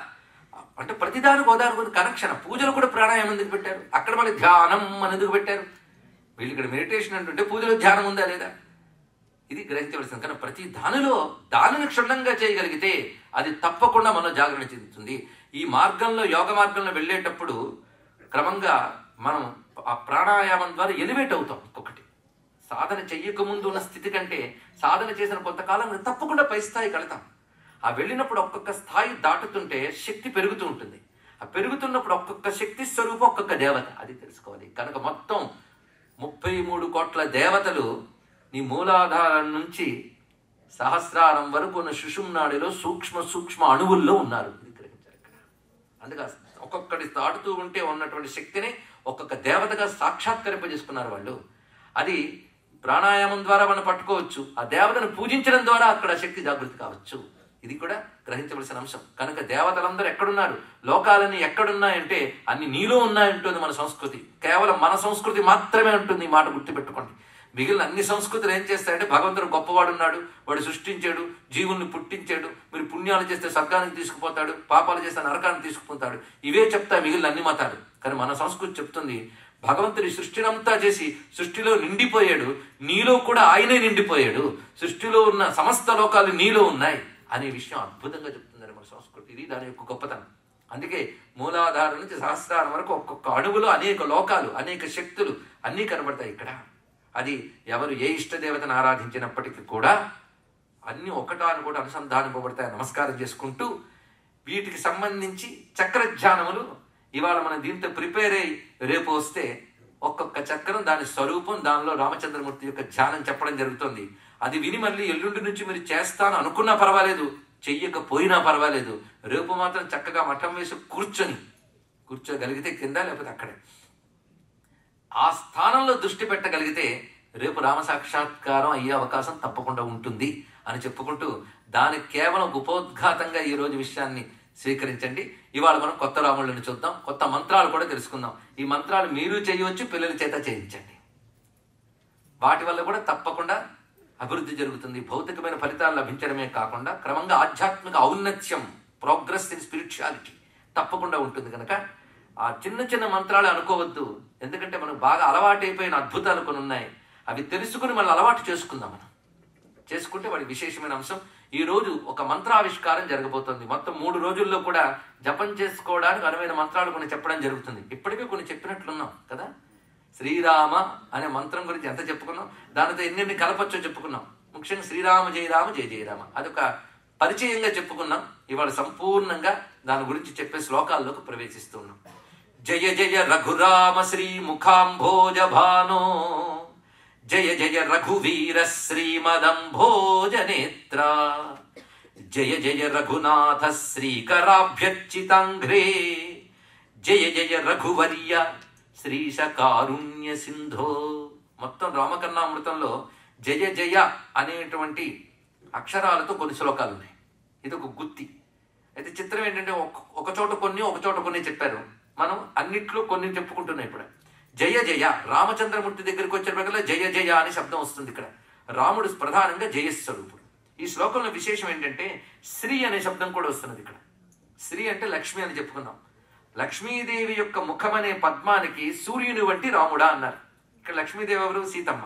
అంటే ప్రతిదానికి ఉదాహరణ కనెక్షన్. పూజలు కూడా ప్రాణాయామం ఎందుకు పెట్టారు? అక్కడ మళ్ళీ ధ్యానం అని ఎందుకు పెట్టారు? వీళ్ళు ఇక్కడ మెడిటేషన్ అంటుంటే పూజలో ధ్యానం ఉందా లేదా? ఇది గ్రహించవలసింది. కానీ ప్రతి దానిని క్షుణ్ణంగా చేయగలిగితే అది తప్పకుండా మనలో జాగరణ చెందుతుంది. ఈ మార్గంలో యోగ మార్గంలో వెళ్ళేటప్పుడు క్రమంగా మనం ఆ ప్రాణాయామం ద్వారా ఎలివేట్ అవుతాం. ఒక్కొక్కటి సాధన చెయ్యకముందు ఉన్న స్థితి కంటే సాధన చేసిన కొంతకాలం తప్పకుండా పై స్థాయికి వెళతాం. ఆ వెళ్ళినప్పుడు ఒక్కొక్క స్థాయి దాటుతుంటే శక్తి పెరుగుతూ ఉంటుంది. ఆ పెరుగుతున్నప్పుడు ఒక్కొక్క శక్తి స్వరూపం ఒక్కొక్క దేవత. అది తెలుసుకోవాలి. కనుక మొత్తం 33 కోట్ల దేవతలు నీ మూలాధారం నుంచి సహస్రారం వరకు ఉన్న సుషుమ్నాడిలో సూక్ష్మ అణువుల్లో ఉన్నారు. ఇది గ్రహించారు ఇక్కడ. అందుకే ఒక్కొక్కటి దాటుతూ ఉంటే ఉన్నటువంటి శక్తిని ఒక్కొక్క దేవతగా సాక్షాత్కరింపజేసుకున్నారు వాళ్ళు. అది ప్రాణాయామం ద్వారా మనం పట్టుకోవచ్చు. ఆ దేవతను పూజించడం ద్వారా అక్కడ శక్తి జాగృతి కావచ్చు. ఇది కూడా గ్రహించవలసిన అంశం. కనుక దేవతలందరూ ఎక్కడున్నారు, లోకాలన్నీ ఎక్కడున్నాయంటే అన్ని నీలో ఉన్నాయంటుంది మన సంస్కృతి. కేవలం మన సంస్కృతి మాత్రమే ఉంటుంది. ఈ మాట గుర్తుపెట్టుకోండి. మిగిలిన అన్ని సంస్కృతులు ఏం చేస్తాయంటే భగవంతుడు గొప్పవాడు ఉన్నాడు, వాడు సృష్టించాడు, జీవుల్ని పుట్టించాడు, మీరు పుణ్యాలు చేస్తే స్వర్గానికి తీసుకుపోతాడు, పాపాలు చేస్తే నరకానికి తీసుకుపోతాడు, ఇవే చెప్తాయి మిగిలిన అన్ని మతాలు. కానీ మన సంస్కృతి చెప్తుంది భగవంతుడి సృష్టినంతా చేసి సృష్టిలో నిండిపోయాడు, నీలో కూడా ఆయనే నిండిపోయాడు, సృష్టిలో ఉన్న సమస్త లోకాలు నీలో ఉన్నాయి అనే విషయం అద్భుతంగా చెప్తున్నారు మన సంస్కృతి. ఇది దాని యొక్క గొప్పతనం. అందుకే మూలాధారం నుంచి సహస్రారం వరకు ఒక్కొక్క అణువులో అనేక లోకాలు, అనేక శక్తులు అన్నీ కనబడతాయి ఇక్కడ. అది ఎవరు ఏ ఇష్టదేవతను ఆరాధించినప్పటికీ కూడా అన్నీ ఒకటాను కూడా అనుసంధానింపబడతాయి. నమస్కారం చేసుకుంటూ వీటికి సంబంధించి చక్రధ్యానములు ఇవాళ మనం దీంతో ప్రిపేర్ అయ్యి రేపు వస్తే ఒక్కొక్క చక్రం దాని స్వరూపం, దానిలో రామచంద్రమూర్తి యొక్క ధ్యానం చెప్పడం జరుగుతుంది. అది విని మళ్ళీ ఎల్లుండి నుంచి మీరు చేస్తాను అనుకున్నా పర్వాలేదు, చెయ్యకపోయినా పర్వాలేదు, రేపు మాత్రం చక్కగా మఠం వేసి కూర్చోగలిగితే కింద లేకపోతే అక్కడే ఆ స్థానంలో దృష్టి పెట్టగలిగితే రేపు రామ సాక్షాత్కారం అయ్యే అవకాశం తప్పకుండా ఉంటుంది అని చెప్పుకుంటూ దానికి కేవలం ఉపోద్ఘాతంగా ఈ రోజు విషయాన్ని స్వీకరించండి. ఇవాళ మనం కొత్త రాముళ్ళని చూద్దాం, కొత్త మంత్రాలు కూడా తెలుసుకుందాం. ఈ మంత్రాలు మీరు చేయవచ్చు, పిల్లల చేత చేయించండి. వాటి వల్ల కూడా తప్పకుండా అభివృద్ధి అభివృద్ధి జరుగుతుంది. భౌతికమైన ఫలితాలు లభించడమే కాకుండా క్రమంగా ఆధ్యాత్మిక ఔన్నత్యం, ప్రోగ్రెస్ ఇన్ స్పిరిచువాలిటీ తప్పకుండా ఉంటుంది. కనుక ఆ చిన్న చిన్న మంత్రాలు అనుకోవద్దు. ఎందుకంటే మనకు బాగా అలవాటైపోయిన అద్భుతాలు కొన్ని ఉన్నాయి. అవి తెలుసుకుని మళ్ళీ అలవాటు చేసుకుందాం. మనం చేసుకుంటే వాడి విశేషమైన అంశం. ఈ రోజు ఒక మంత్రావిష్కారం జరగబోతోంది. మొత్తం 3 రోజుల్లో కూడా జపం చేసుకోవడానికి అనువైన మంత్రాలు కొన్ని చెప్పడం జరుగుతుంది. ఇప్పటికే కొన్ని చెప్పినట్లున్నాం కదా. శ్రీరామ అనే మంత్రం గురించి ఎంత చెప్పుకున్నాం, దానితో ఎన్నెన్ని కలపచ్చో చెప్పుకున్నాం. ముఖ్యంగా శ్రీరామ జయ రామ జయ జయ రామ అదొక పరిచయంగా చెప్పుకున్నాం. ఇవాళ సంపూర్ణంగా దాని గురించి చెప్పే శ్లోకాల్లోకి ప్రవేశిస్తున్నాం. జయ జయ రఘురామ శ్రీ ముఖాంభోజ భానో, జయ జయ రఘువీర శ్రీమదంభోజనేత్ర, జయ జయ రఘునాథ శ్రీకరాభ్యర్చితాంఘ్రే, జయ జయ రఘువర్య శ్రీశ కారుణ్య సింధో. మొత్తం రామకర్ణామృతంలో జయ జయ అనేటువంటి అక్షరాలతో కొన్ని శ్లోకాలు ఉన్నాయి. ఇది ఒక గుత్తి. అయితే చిత్రం ఏంటంటే ఒక చోట కొన్ని చెప్పారు. మనం అన్నిట్లో కొన్ని చెప్పుకుంటున్నాం. ఇప్పుడు జయ జయ రామచంద్రమూర్తి దగ్గరికి వచ్చేటప్పటికల్లా జయ జయ అనే శబ్దం వస్తుంది. ఇక్కడ రాముడు ప్రధానంగా జయస్వరూపుడు. ఈ శ్లోకంలో విశేషం ఏంటంటే శ్రీ అనే శబ్దం కూడా వస్తున్నది. ఇక్కడ శ్రీ అంటే లక్ష్మి అని చెప్పుకున్నాం. లక్ష్మీదేవి యొక్క ముఖం అనే పద్మానికి సూర్యుని వంటి రాముడా అన్నారు. ఇక్కడ లక్ష్మీదేవి ఎవరు? సీతమ్మ.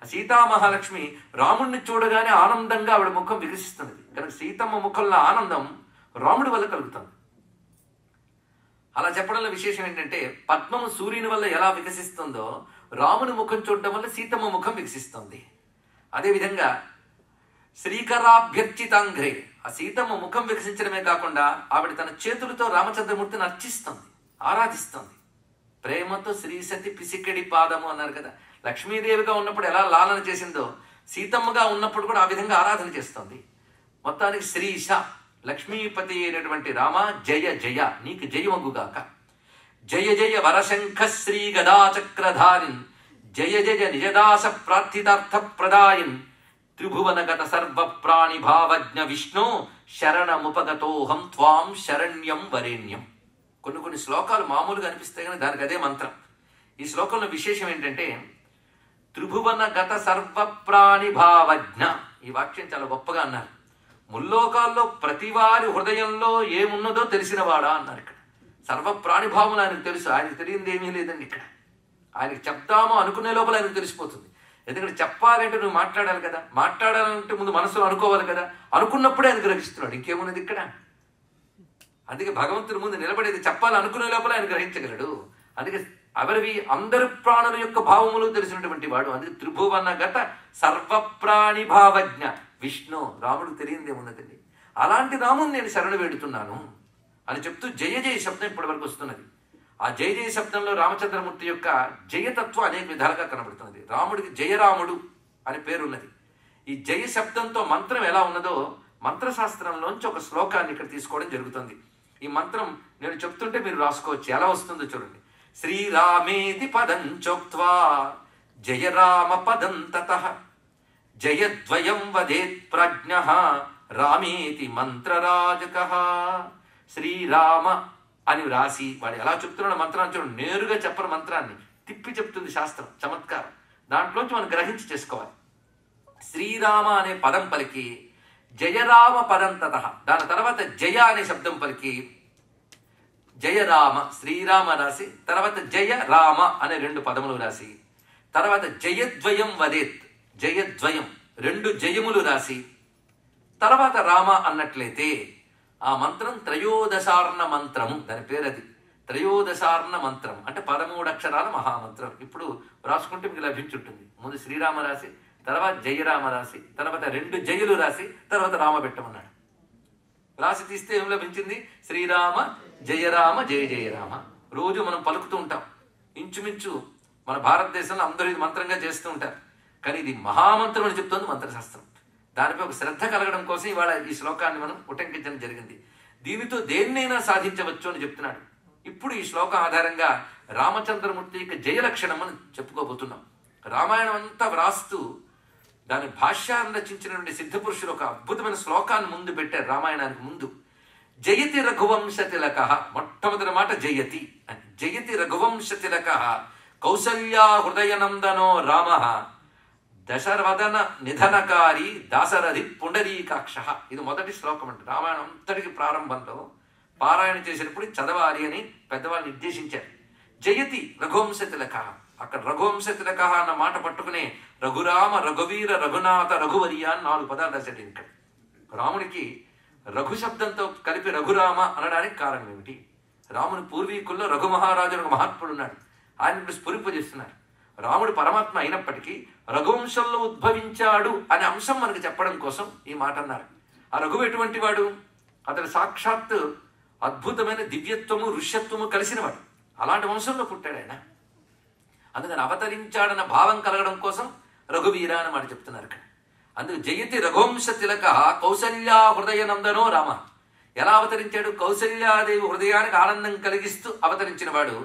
సీతామహాలక్ష్మి రాముడిని చూడగానే ఆనందంగా ఆవిడ ముఖం వికసిస్తున్నది. కనుక సీతమ్మ ముఖంలో ఆనందం రాముడి వల్ల కలుగుతుంది. అలా చెప్పడంలో విశేషం ఏంటంటే పద్మము సూర్యుని వల్ల ఎలా వికసిస్తుందో రాముని ముఖం చూడడం వల్ల సీతమ్మ ముఖం వికసిస్తుంది. అదేవిధంగా శ్రీకరాభ్యర్చితాంఘ్రే, ఆ సీతమ్మ ముఖం వికసించడమే కాకుండా ఆవిడ తన చేతులతో రామచంద్రమూర్తిని అర్చిస్తుంది, ఆరాధిస్తుంది. ప్రేమతో శ్రీసతి పిసికెడి పాదము అన్నారు కదా. లక్ష్మీదేవిగా ఉన్నప్పుడు ఎలా లాలన చేసిందో సీతమ్మగా ఉన్నప్పుడు కూడా ఆ విధంగా ఆరాధన చేస్తుంది. మొత్తానికి శ్రీశ లక్ష్మీపతి అయినటువంటి రామ జయ జయ, నీకు జయమగుగాక. జయ జయ వరశంఖ శ్రీ గదాచక్రధారిన్, జయ జయ నిజదాస ప్రార్థితార్థ ప్రదాయన్, త్రిభువనగత సర్వ ప్రాణి భావజ్ఞ విష్ణు శరణముపగతోహం త్వాం శరణ్యం వరేణ్యం. కొన్ని శ్లోకాలు మామూలుగా అనిపిస్తాయి కానీ దానికి అదే మంత్రం. ఈ శ్లోకంలో విశేషం ఏంటంటే త్రిభువన గత సర్వ ప్రాణి భావజ్ఞ, ఈ వాక్యం చాలా గొప్పగా అన్నారు. ముల్లోకాల్లో ప్రతి వారి హృదయంలో ఏమున్నదో తెలిసినవాడా అన్నారు. ఇక్కడ సర్వ ప్రాణిభావం ఆయనకు తెలుసు. ఆయనకు తెలియంది ఏమీ లేదండి. ఇక్కడ ఆయనకి చెప్తామో అనుకునే లోపల ఆయనకు తెలిసిపోతుంది. ఎందుకంటే చెప్పాలంటే నువ్వు మాట్లాడాలి కదా, మాట్లాడాలంటే ముందు మనసులో అనుకోవాలి కదా, అనుకున్నప్పుడే ఆయన గ్రహిస్తున్నాడు. ఇంకేమున్నది ఇక్కడ? అందుకే భగవంతుడి ముందు నిలబడేది చెప్పాలి అనుకునే లోపల ఆయన గ్రహించగలడు. అందుకే ఎవరివి అందరి ప్రాణుల యొక్క భావములు తెలిసినటువంటి వాడు. అందుకే త్రిభువన గత సర్వప్రాణి భావజ్ఞ విష్ణు, రాముడికి తెలియంది ఏమున్నదండి. అలాంటి రాముని నేను శరణు వేడుతున్నాను అని చెప్తూ జయ జయ శబ్దం ఇప్పటి వరకు వస్తున్నది. ఆ జయ జయ శబ్దంలో రామచంద్రమూర్తి యొక్క జయతత్వం అనేక విధాలుగా కనబడుతున్నది. రాముడికి జయరాముడు అని పేరున్నది. ఈ జయ శబ్దంతో మంత్రం ఎలా ఉన్నదో మంత్రశాస్త్రంలోంచి ఒక శ్లోకాన్ని ఇక్కడ తీసుకోవడం జరుగుతుంది. ఈ మంత్రం నేను చెప్తుంటే మీరు రాసుకోవచ్చు. ఎలా వస్తుందో చూడండి. శ్రీరామేతి పదం చోక్త్వా జయ రామ పదం తతః, జయద్వయం వదేత్ ప్రజ్ఞః రామేతి మంత్రరాజకః. శ్రీరామ అని రాసి వాడు ఎలా చెప్తున్నాడు మంత్రాన్ని చూడండి. నేరుగా చెప్పని మంత్రాన్ని తిప్పి చెప్తుంది శాస్త్రం, చమత్కారం. దాంట్లోంచి మనం గ్రహించి చేసుకోవాలి. శ్రీరామ అనే పదం పలికి జయరామ పదం తతః, దాని తర్వాత జయ అనే శబ్దం పలికి జయరామ, శ్రీరామ రాసి తర్వాత జయ రామ అనే 2 పదములు రాసి తర్వాత జయద్వయం వదేత్, జయద్వయం 2 జయములు రాసి తర్వాత రామ అన్నట్లయితే ఆ మంత్రం త్రయోదశార్ణ మంత్రము. దాని పేరు అది త్రయోదశార్ణ మంత్రం, అంటే 13 అక్షరాల మహామంత్రం. ఇప్పుడు రాసుకుంటే మీకు లభించుంటుంది. ముందు శ్రీరామ రాసి తర్వాత జయరామ రాసి తర్వాత 2 జయులు రాసి తర్వాత రామ పెట్టమన్నాడు. రాసి తీస్తే ఏం లభించింది? శ్రీరామ జయరామ జయ జయరామ. రోజు మనం పలుకుతూ ఉంటాం. ఇంచుమించు మన భారతదేశంలో అందరూ ఇది మంత్రంగా చేస్తూ ఉంటారు. కానీ ఇది మహామంత్రం అని చెప్తోంది మంత్రశాస్త్రం. దానిపై ఒక శ్రద్ధ కలగడం కోసం ఇవాళ ఈ శ్లోకాన్ని మనం ఉటంకించడం జరిగింది. దీనితో దేన్నైనా సాధించవచ్చు అని చెప్తున్నాడు. ఇప్పుడు ఈ శ్లోకం ఆధారంగా రామచంద్రమూర్తి యొక్క జయ లక్షణం అని చెప్పుకోబోతున్నాం. రామాయణం అంతా వ్రాస్తూ దాని భాష్యాన్ని రచించినటువంటి సిద్ధపురుషులు ఒక అద్భుతమైన శ్లోకాన్ని ముందు పెట్టారు. రామాయణానికి ముందు జయతి రఘువంశ తిలక, మొట్టమొదటి మాట జయతి అని. జయతి రఘువంశ తిలక కౌసల్యా హృదయనందనో రామ దశవదన నిధనకారి దాశరథి పుండరీకాక్ష. ఇది మొదటి శ్లోకం అంటే రామాయణం అంతటికి ప్రారంభంలో పారాయణ చేసినప్పుడు చదవాలి అని పెద్దవాళ్ళు నిర్దేశించారు. జయతి రఘువంశ తిలక. అక్కడ రఘువంశ తిలక అన్న మాట పట్టుకునే రఘురామ రఘువీర రఘునాథ రఘువరియా అని 4 పదాలు రాశాడు. ఇక్కడ రాముడికి రఘు శబ్దంతో కలిపి రఘురామ అనడానికి కారణం ఏమిటి? రాముని పూర్వీకుల్లో రఘు మహారాజు ఒక మహాత్ముడు ఉన్నాడు. ఆయన ఇప్పుడు స్ఫురింపజేస్తున్నారు. రాముడు పరమాత్మ అయినప్పటికీ రఘువంశంలో ఉద్భవించాడు అనే అంశం మనకు చెప్పడం కోసం ఈ మాట అన్నారు. ఆ రఘువు ఎటువంటి వాడు? అతడు సాక్షాత్ అద్భుతమైన దివ్యత్వము ఋష్యత్వము కలిసినవాడు. అలాంటి వంశంలో పుట్టాడు ఆయన. అందుకని అవతరించాడన్న భావం కలగడం కోసం రఘువీర అని మాట చెప్తున్నారు ఇక్కడ. అందుకు జయతి రఘువంశ తిలక కౌసల్యా హృదయ నందనో రామ. ఎలా అవతరించాడు? కౌసల్యాదేవి హృదయానికి ఆనందం కలిగిస్తూ అవతరించిన వాడు.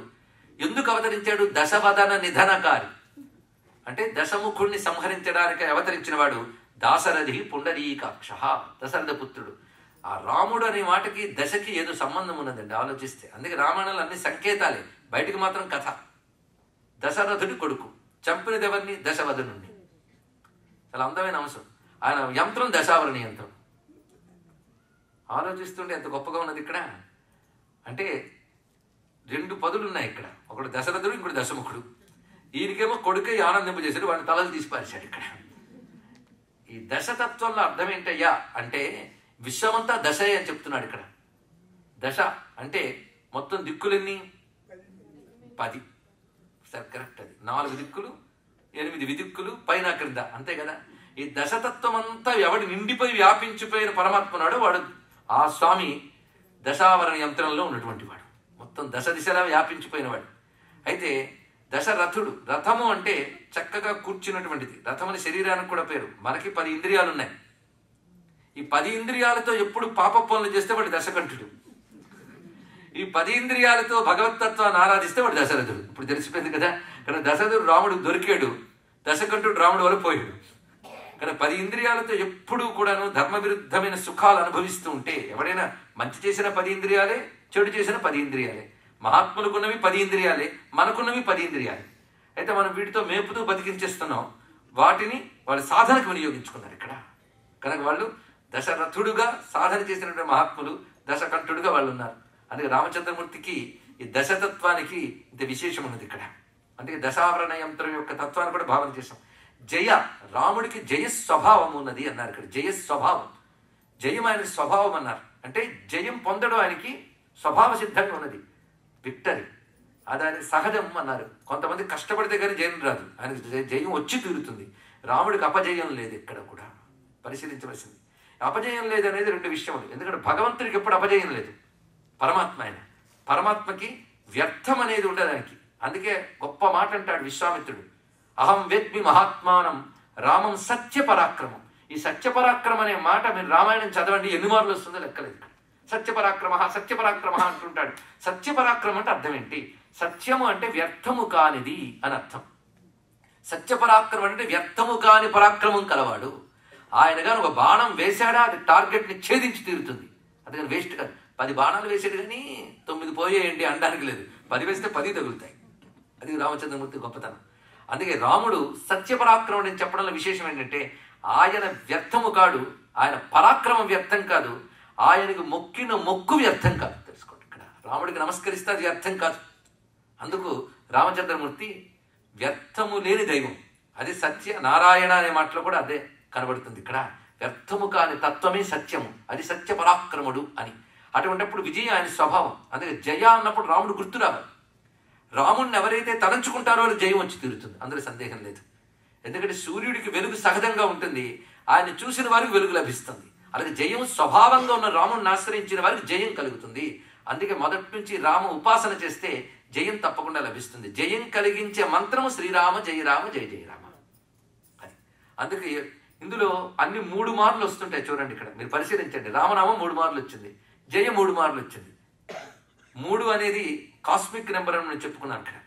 ఎందుకు అవతరించాడు? దశవదన నిధనకారి అంటే దశముఖుణ్ణి సంహరించడానికి అవతరించిన వాడు. దాశరథి పుండరీకాక్ష, దశరథ పుత్రుడు. ఆ రాముడు అనే మాటకి దశకి ఏదో సంబంధం ఉన్నదండి ఆలోచిస్తే. అందుకే రామాయణంలో అన్ని సంకేతాలే, బయటికి మాత్రం కథ. దశరథుడి కొడుకు, చంపినది ఎవరిని? దశవదనుణ్ణి. చాలా అందమైన అంశం. ఆయన యంత్రం దశావరణ యంత్రం. ఆలోచిస్తుంటే ఎంత గొప్పగా ఉన్నది ఇక్కడ. అంటే 2 పదులు ఉన్నాయి ఇక్కడ. ఒకడు దశరథుడు, ఇంకోటి దశముఖుడు. ఈయనకేమో కొడుకే ఆనందింపజేశాడు, వాడిని తలలు తీసిపారేశాడు ఇక్కడ. ఈ దశతత్వంలో అర్థం ఏంటయ్యా అంటే విశ్వమంతా దశే అని చెప్తున్నాడు ఇక్కడ. దశ అంటే మొత్తం దిక్కులెన్ని? 10. సరే కరెక్ట్. అది 4 దిక్కులు, 8 విదిక్కులు, పైన క్రింద, అంతే కదా. ఈ దశతత్వం అంతా ఎవడు నిండిపోయి వ్యాపించిపోయిన పరమాత్మనాడు వాడు. ఆ స్వామి దశావరణ యంత్రంలో ఉన్నటువంటి వాడు, మొత్తం దశ దిశలా వ్యాపించిపోయినవాడు. అయితే దశరథుడు, రథము అంటే చక్కగా కూర్చున్నటువంటిది. రథం అనే శరీరానికి కూడా పేరు. మనకి 10 ఇంద్రియాలు ఉన్నాయి. ఈ 10 ఇంద్రియాలతో ఎప్పుడు పాప పనులు చేస్తే వాడు దశకంఠుడు. ఈ 10 ఇంద్రియాలతో భగవతత్వాన్ని ఆరాధిస్తే వాడు దశరథుడు. ఇప్పుడు తెలిసిపోయింది కదా. కానీ దశరథుడు రాముడు దొరికాడు, దశకంఠుడు రాముడు వల్ల పోయాడు. కానీ 10 ఇంద్రియాలతో ఎప్పుడూ కూడాను ధర్మ విరుద్ధమైన సుఖాలు అనుభవిస్తూ ఉంటే, ఎవడైనా మంచి చేసిన 10 ఇంద్రియాలే, చెడు చేసిన 10 ఇంద్రియాలే. మహాత్ములకున్నవి 10 ఇంద్రియాలే, మనకున్నవి 10 ఇంద్రియాలే. అయితే మనం వీటితో మేపుతూ బతికించేస్తున్నాం. వాటిని వాళ్ళ సాధనకు వినియోగించుకున్నారు ఇక్కడ. కనుక వాళ్ళు దశరథుడుగా సాధన చేసినటువంటి మహాత్ములు, దశకంఠుడుగా వాళ్ళు ఉన్నారు. అందుకే రామచంద్రమూర్తికి ఈ దశతత్వానికి ఇంత విశేషం ఉన్నది ఇక్కడ. అందుకే దశావరణ యంత్రం యొక్క తత్వాన్ని కూడా భావన చేశాం. జయ, రాముడికి జయ స్వభావం ఉన్నది అన్నారు ఇక్కడ. జయ స్వభావం, జయం ఆయన స్వభావం అన్నారు. అంటే జయం పొందడం ఆయనకి స్వభావ సిద్ధంగా ఉన్నది. విక్టరీ అది ఆయన సహజం అన్నారు. కొంతమంది కష్టపడితే కానీ జయం రాదు, ఆయనకి జయం వచ్చి తీరుతుంది. రాముడికి అపజయం లేదు ఎక్కడ కూడా. పరిశీలించవలసింది. అపజయం లేదు అనేది 2 విషయములు. ఎందుకంటే భగవంతుడికి ఎప్పుడు అపజయం లేదు. పరమాత్మ ఆయన, పరమాత్మకి వ్యర్థం అనేది ఉండడానికి. అందుకే గొప్ప మాట అంటాడు విశ్వామిత్రుడు, అహం వేద్మి మహాత్మానం రామం సత్యపరాక్రమం. ఈ సత్యపరాక్రమం అనే మాట మీరు రామాయణం చదవండి, ఎన్ని మార్లు వస్తుందో లెక్కలేదు. సత్యపరాక్రమ సత్యపరాక్రమ అంటుంటాడు. సత్యపరాక్రమం అంటే అర్థం ఏంటి? సత్యము అంటే వ్యర్థము కానిది అని అర్థం. సత్యపరాక్రమం అంటే వ్యర్థము కాని పరాక్రమం కలవాడు. ఆయన కానీ ఒక బాణం వేశాడా అది టార్గెట్ని ఛేదించి తీరుతుంది. అందుకని వేస్ట్ కాదు. 10 బాణాలు వేసాడు కానీ 9 పోయేయండి అనడానికి లేదు. 10 వేస్తే 10 తగులుతాయి. అది రామచంద్రమూర్తి గొప్పతనం. అందుకే రాముడు సత్యపరాక్రముడు అని చెప్పడంలో విశేషం ఏంటంటే ఆయన వ్యర్థము కాడు, ఆయన పరాక్రమం వ్యర్థం కాదు, ఆయనకు మొక్కిన మొక్కు వ్యర్థం కాదు. తెలుసుకోండి ఇక్కడ. రాముడికి నమస్కరిస్తే అది వ్యర్థం కాదు. అందుకు రామచంద్రమూర్తి వ్యర్థము లేని దైవం. అది సత్య నారాయణ అనే మాటలో కూడా అదే కనబడుతుంది ఇక్కడ. వ్యర్థము కాని తత్వమే సత్యము, అది సత్య పరాక్రముడు అని. అటువంటిప్పుడు విజయం ఆయన స్వభావం. అందుకే జయ అన్నప్పుడు రాముడు గుర్తు రావాలి. రాముడిని ఎవరైతే తలంచుకుంటారో వాళ్ళు జయం వచ్చి తీరుతుంది, అందులో సందేహం లేదు. ఎందుకంటే సూర్యుడికి వెలుగు సహజంగా ఉంటుంది, ఆయన చూసిన వారికి వెలుగు లభిస్తుంది. అలాగే జయం స్వభావంగా ఉన్న రాముడిని ఆశ్రయించిన వారికి జయం కలుగుతుంది. అందుకే మొదటి నుంచి రామ ఉపాసన చేస్తే జయం తప్పకుండా లభిస్తుంది. జయం కలిగించే మంత్రము శ్రీరామ జయ రామ జయ జయ రామ అది. అందుకే ఇందులో అన్ని 3 మార్లు వస్తుంటాయి. చూడండి ఇక్కడ మీరు పరిశీలించండి. రామనామం 3 మార్లు వచ్చింది, జయ 3 మార్లు వచ్చింది. 3 అనేది కాస్మిక్ నెంబర్ అని నేను చెప్పుకున్నాను ఇక్కడ.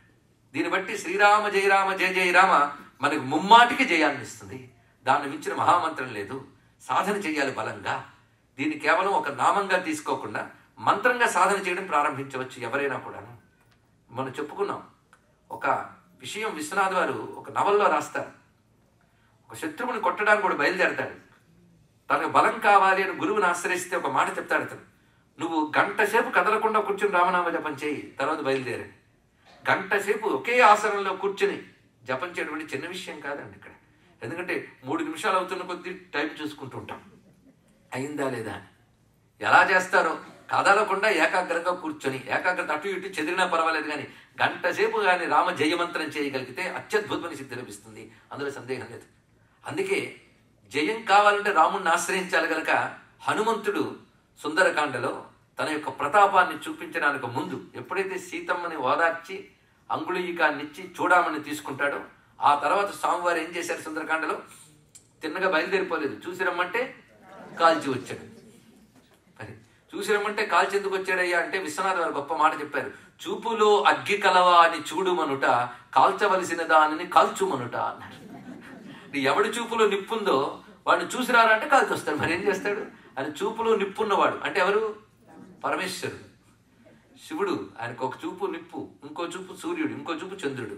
దీన్ని బట్టి శ్రీరామ జయ రామ జయ జయ రామ మనకు ముమ్మాటికి జయాన్ని ఇస్తుంది. దాన్ని మించిన మహామంత్రం లేదు. సాధన చేయాలి బలంగా. దీన్ని కేవలం ఒక నామంగా తీసుకోకుండా మంత్రంగా సాధన చేయడం ప్రారంభించవచ్చు ఎవరైనా కూడాను. మనం చెప్పుకున్నాం ఒక విషయం. విశ్వనాథ్ వారు ఒక నవల్లో రాస్తారు. ఒక ఒక శత్రువుని కొట్టడానికి కూడా బయలుదేరతాడు. తనకు బలం కావాలి అని గురువుని ఆశ్రయిస్తే ఒక మాట చెప్తాడు అతను, నువ్వు గంట సేపు కదలకుండా కూర్చుని రామనామ జపం చేయి, తర్వాత బయలుదేరి. గంట సేపు ఒకే ఆసనంలో కూర్చుని జపం చేయడం చిన్న విషయం కాదండి ఇక్కడ. ఎందుకంటే 3 నిమిషాలు అవుతున్న కొద్దీ టైం చూసుకుంటూ ఉంటాం, అయిందా లేదా అని. ఎలా చేస్తారో కదలకుండా ఏకాగ్రంగా కూర్చొని, ఏకాగ్రత అటు ఇటు చెదిరినా పర్వాలేదు కానీ గంట సేపు కానీ రామ జయమంత్రం చేయగలిగితే అత్యద్భుతమైన సిద్ధి లభిస్తుంది, అందులో సందేహం లేదు. అందుకే జయం కావాలంటే రాముడిని ఆశ్రయించాలి కనుక హనుమంతుడు సుందరకాండలో తన యొక్క ప్రతాపాన్ని చూపించడానికి ముందు ఎప్పుడైతే సీతమ్మని ఓదార్చి అంగుళీకాన్నిచ్చి చూడమని తీసుకుంటాడో, ఆ తర్వాత స్వామివారు ఏం చేశారు సుందరకాండలో, తిన్నగా బయలుదేరిపోలేదు, చూసి రమ్మంటే కాల్చి వచ్చాడు. మరి చూసి రమ్మంటే కాల్చి ఎందుకు వచ్చాడయ్యా అంటే విశ్వనాథ్ వారు గొప్ప మాట చెప్పారు, చూపులో అగ్గి కలవా అని చూడుమనుట, కాల్చవలసిన దానిని కాల్చుమనుట అన్నారు. ఎవడి చూపులో నిప్పుందో వాడిని చూసి రారంటే కాల్చి వస్తాడు. మరి ఏం చేస్తాడు? ఆయన చూపులో నిప్పున్నవాడు అంటే ఎవరు? పరమేశ్వరుడు, శివుడు. ఆయనకు ఒక చూపు నిప్పు, ఇంకో చూపు సూర్యుడు, ఇంకో చూపు చంద్రుడు.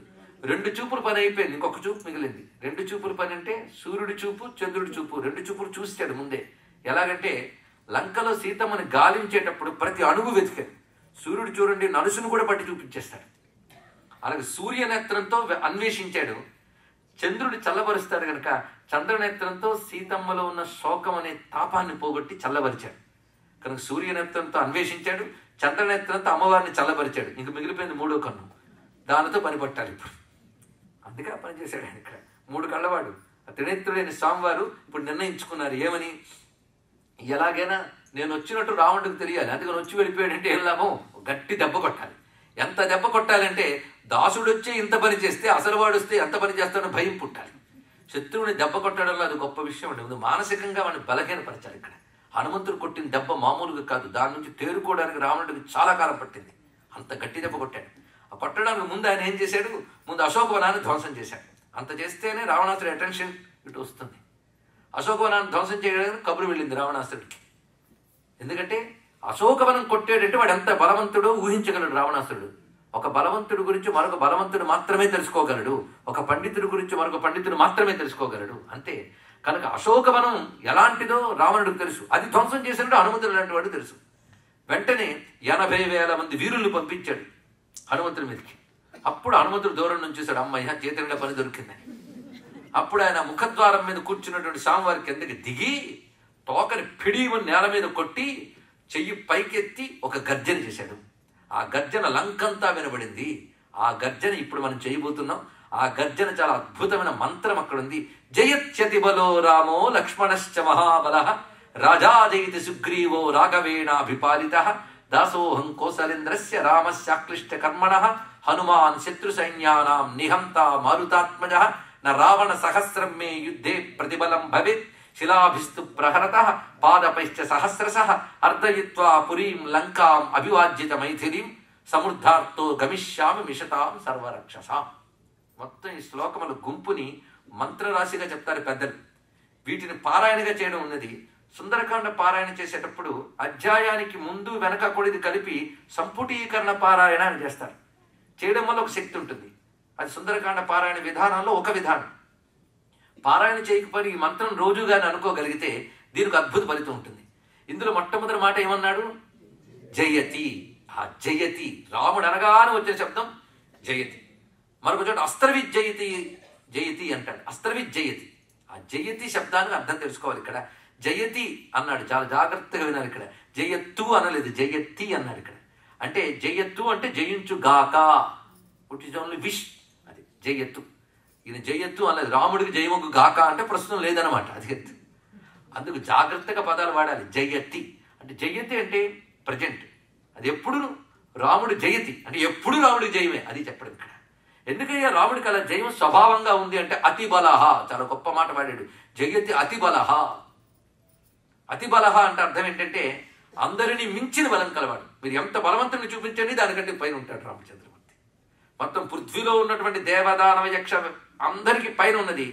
2 చూపులు పని అయిపోయింది, ఇంకొక చూపు మిగిలింది. 2 చూపుల పని అంటే సూర్యుడి చూపు, చంద్రుడి చూపు, 2 చూపులు చూస్తాడు ముందే. ఎలాగంటే లంకలో సీతమ్మని గాలించేటప్పుడు ప్రతి అణువు వెతికాడు. సూర్యుడు చూడండి నలుసును కూడా పట్టి చూపించేస్తాడు. అలాగే సూర్యనేత్రంతో అన్వేషించాడు. చంద్రుడు చల్లబరుస్తాడు కనుక చంద్రనేత్రంతో సీతమ్మలో ఉన్న శోకం అనే తాపాన్ని పోగొట్టి చల్లబరిచాడు. కనుక సూర్యనేత్రంతో అన్వేషించాడు, చంద్రనేత్రంతో అమ్మవారిని చల్లబరిచాడు. ఇంక మిగిలిపోయింది 3వ కన్ను, దానితో పని పట్టాలి ఇప్పుడు. అందుకే ఆ పని చేశాడు ఆయన. ఇక్కడ 3 కళ్ళవాడు త్రినేత్రుడైన స్వామివారు ఇప్పుడు నిర్ణయించుకున్నారు ఏమని, ఎలాగైనా నేను వచ్చినట్టు రావణుడికి తెలియాలి, అందుకని వచ్చి వెళ్ళిపోయాడంటే ఏం లాభం, గట్టి దెబ్బ కొట్టాలి. ఎంత దెబ్బ కొట్టాలంటే దాసుడు వచ్చి ఇంత పని చేస్తే అసలు వాడు వస్తే ఎంత పని చేస్తాడో భయం పుట్టాలి. శత్రువుని దెబ్బ కొట్టడంలో అది గొప్ప విషయం అండి. ముందు మానసికంగా వాడిని బలహీనపరచాలి. ఇక్కడ హనుమంతుడు కొట్టిన దెబ్బ మామూలుగా కాదు, దాని నుంచి తేరుకోవడానికి రావణుడికి చాలా కాలం పట్టింది. అంత గట్టి దెబ్బ కొట్టాడు. ఆ కొట్టడానికి ముందు ఆయన ఏం చేశాడు, ముందు అశోకవనాన్ని ధ్వంసం చేశాడు. అంత చేస్తేనే రావణాసుడి అటెన్షన్ ఇటు వస్తుంది. అశోకవనాన్ని ధ్వంసం చేయడానికి కబురు వెళ్ళింది రావణాసుడికి. ఎందుకంటే అశోకవనం కొట్టాడంటే వాడు ఎంత బలవంతుడో ఊహించగలడు రావణాసురుడు. ఒక బలవంతుడి గురించి మరొక బలవంతుడు మాత్రమే తెలుసుకోగలడు, ఒక పండితుడి గురించి మరొక పండితుడు మాత్రమే తెలుసుకోగలడు. అంతే. కనుక అశోకవనం ఎలాంటిదో రావణుడికి తెలుసు. అది ధ్వంసం చేసినట్టు హనుమంతుడు లాంటి వాడు తెలుసు. వెంటనే 80,000 మంది వీరుల్ని పంపించాడు హనుమంతుడి మీదకి. అప్పుడు హనుమంతుడు దూరం నుంచి చూశాడు, అమ్మయ్య చేతిగా పని దొరికిందని. అప్పుడు ఆయన ముఖద్వారం మీద కూర్చున్నటువంటి స్వామివారి కిందకి దిగి తోకని పిడిమని నేల మీద కొట్టి చెయ్యి పైకెత్తి ఒక గర్జన చేశాడు. ఆ గర్జన లంకంతా వినబడింది. ఆ గర్జన ఇప్పుడు మనం చేయబోతున్నాం. ఆ గర్జన చాలా అద్భుతమైన మంత్రం అక్కడ ఉంది. జయత్యతి బలో రామో లక్ష్మణశ్చ మహాబల రాజా జయతి సుగ్రీవో రాఘవేణాభిపాలిత దాసోహం కోసలేంద్రస్య రామస్యాక్లిష్ట కర్మణ హనుమాన్ శత్రు సైన్యానాం నిహంత మారుతాత్మజ న రావణ సహస్రం మే యుద్ధే ప్రతిబలం భవేత్ శిలాభిస్తు ప్రహరత పాదపైశ్చ సహస్రశః అర్ధయిత్వా పురీం లంకాం అభివాజ్యత మైథిలీం సమృద్ధార్థో గమిష్యామి మిషతాం సర్వరక్షసాం. మొత్తం ఈ శ్లోకముల గుంపుని మంత్రరాశిగా చెప్తారు పెద్దలు. వీటిని పారాయణగా చేయడం ఉన్నది. సుందరకాండ పారాయణ చేసేటప్పుడు అధ్యాయానికి ముందు వెనక కూడా ఇది కలిపి సంపుటీకరణ పారాయణ అని చేస్తారు. చేయడం వల్ల ఒక శక్తి ఉంటుంది. అది సుందరకాండ పారాయణ విధానంలో ఒక విధానం. పారాయణ చేయకపోయి ఈ మంత్రం రోజుగానే అనుకోగలిగితే దీనికి అద్భుత ఫలితం ఉంటుంది. ఇందులో మొట్టమొదటి మాట ఏమన్నాడు, జయతి. ఆ జయతి రాముడు అనగానే వచ్చే శబ్దం జయతి. మరొక చోట అస్త్రవిజ్జయతి జయతి అంటాడు. అస్త్రవిజ్జయతి. ఆ జయతి శబ్దానికి అర్థం తెలుసుకోవాలి. ఇక్కడ జయతి అన్నాడు, చాలా జాగ్రత్తగా వినాలి. ఇక్కడ జయత్తు అనలేదు, జయతి అన్నాడు. ఇక్కడ అంటే జయత్తు అంటే జయించు గాక, విచ్ ఇస్ ఓన్లీ విష్. అది జయత్తు. ఈయన జయత్తు అన్నది రాముడికి జయముకు గాక అంటే ప్రశ్న లేదనమాట. అది ఎత్తు. అందుకు జాగ్రత్తగా పదాలు వాడాలి. జయతి అంటే జయతి అంటే ప్రజెంట్. అది ఎప్పుడు రాముడు జయతి అంటే ఎప్పుడు రాముడికి జయమే, అది చెప్పడం ఇక్కడ. ఎందుకయ్యా రాముడికి అలా జయం స్వభావంగా ఉంది అంటే అతి బలహ, చాలా గొప్ప మాట వాడాడు. జయతి అతి బలహ. అతి బలహ అంటే అర్థం ఏంటంటే అందరినీ మించిన బలం కలవాడు. మీరు ఎంత బలవంతుని చూపించండి దానికంటే పైన ఉంటాడు రామచంద్రమూర్తి. మొత్తం పృథ్వీలో ఉన్నటువంటి దేవదానవ యక్ష అందరికీ పైన ఉన్నది.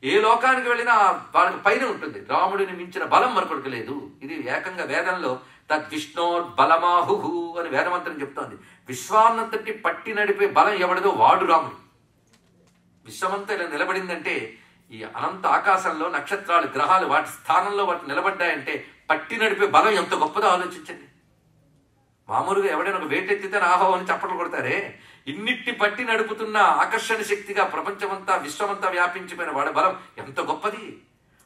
ఏ లోకానికి వెళ్ళినా వాళ్ళకి పైన ఉంటుంది. రాముడిని మించిన బలం మరొకటికి లేదు. ఇది ఏకంగా వేదంలో తద్విష్ణోర్ బలమాహు అని వేదమంత్రం చెప్తోంది. విశ్వాన్నంతటి పట్టి నడిపే బలం ఎవడిదో వాడు రాముడు. విశ్వమంతా ఇలా నిలబడిందంటే ఈ అనంత ఆకాశంలో నక్షత్రాలు, గ్రహాలు వాటి స్థానంలో వాటి నిలబడ్డాయంటే పట్టి నడిపే బలం ఎంత గొప్పదో ఆలోచించండి. మామూలుగా ఎవడైనా ఒక వేటెత్తితే ఆహో అని చప్పట్లు కొడతారే, ఇన్నిటిని పట్టి నడుపుతున్న ఆకర్షణ శక్తిగా ప్రపంచమంతా విశ్వమంతా వ్యాపించిపోయిన వాడి బలం ఎంత గొప్పది.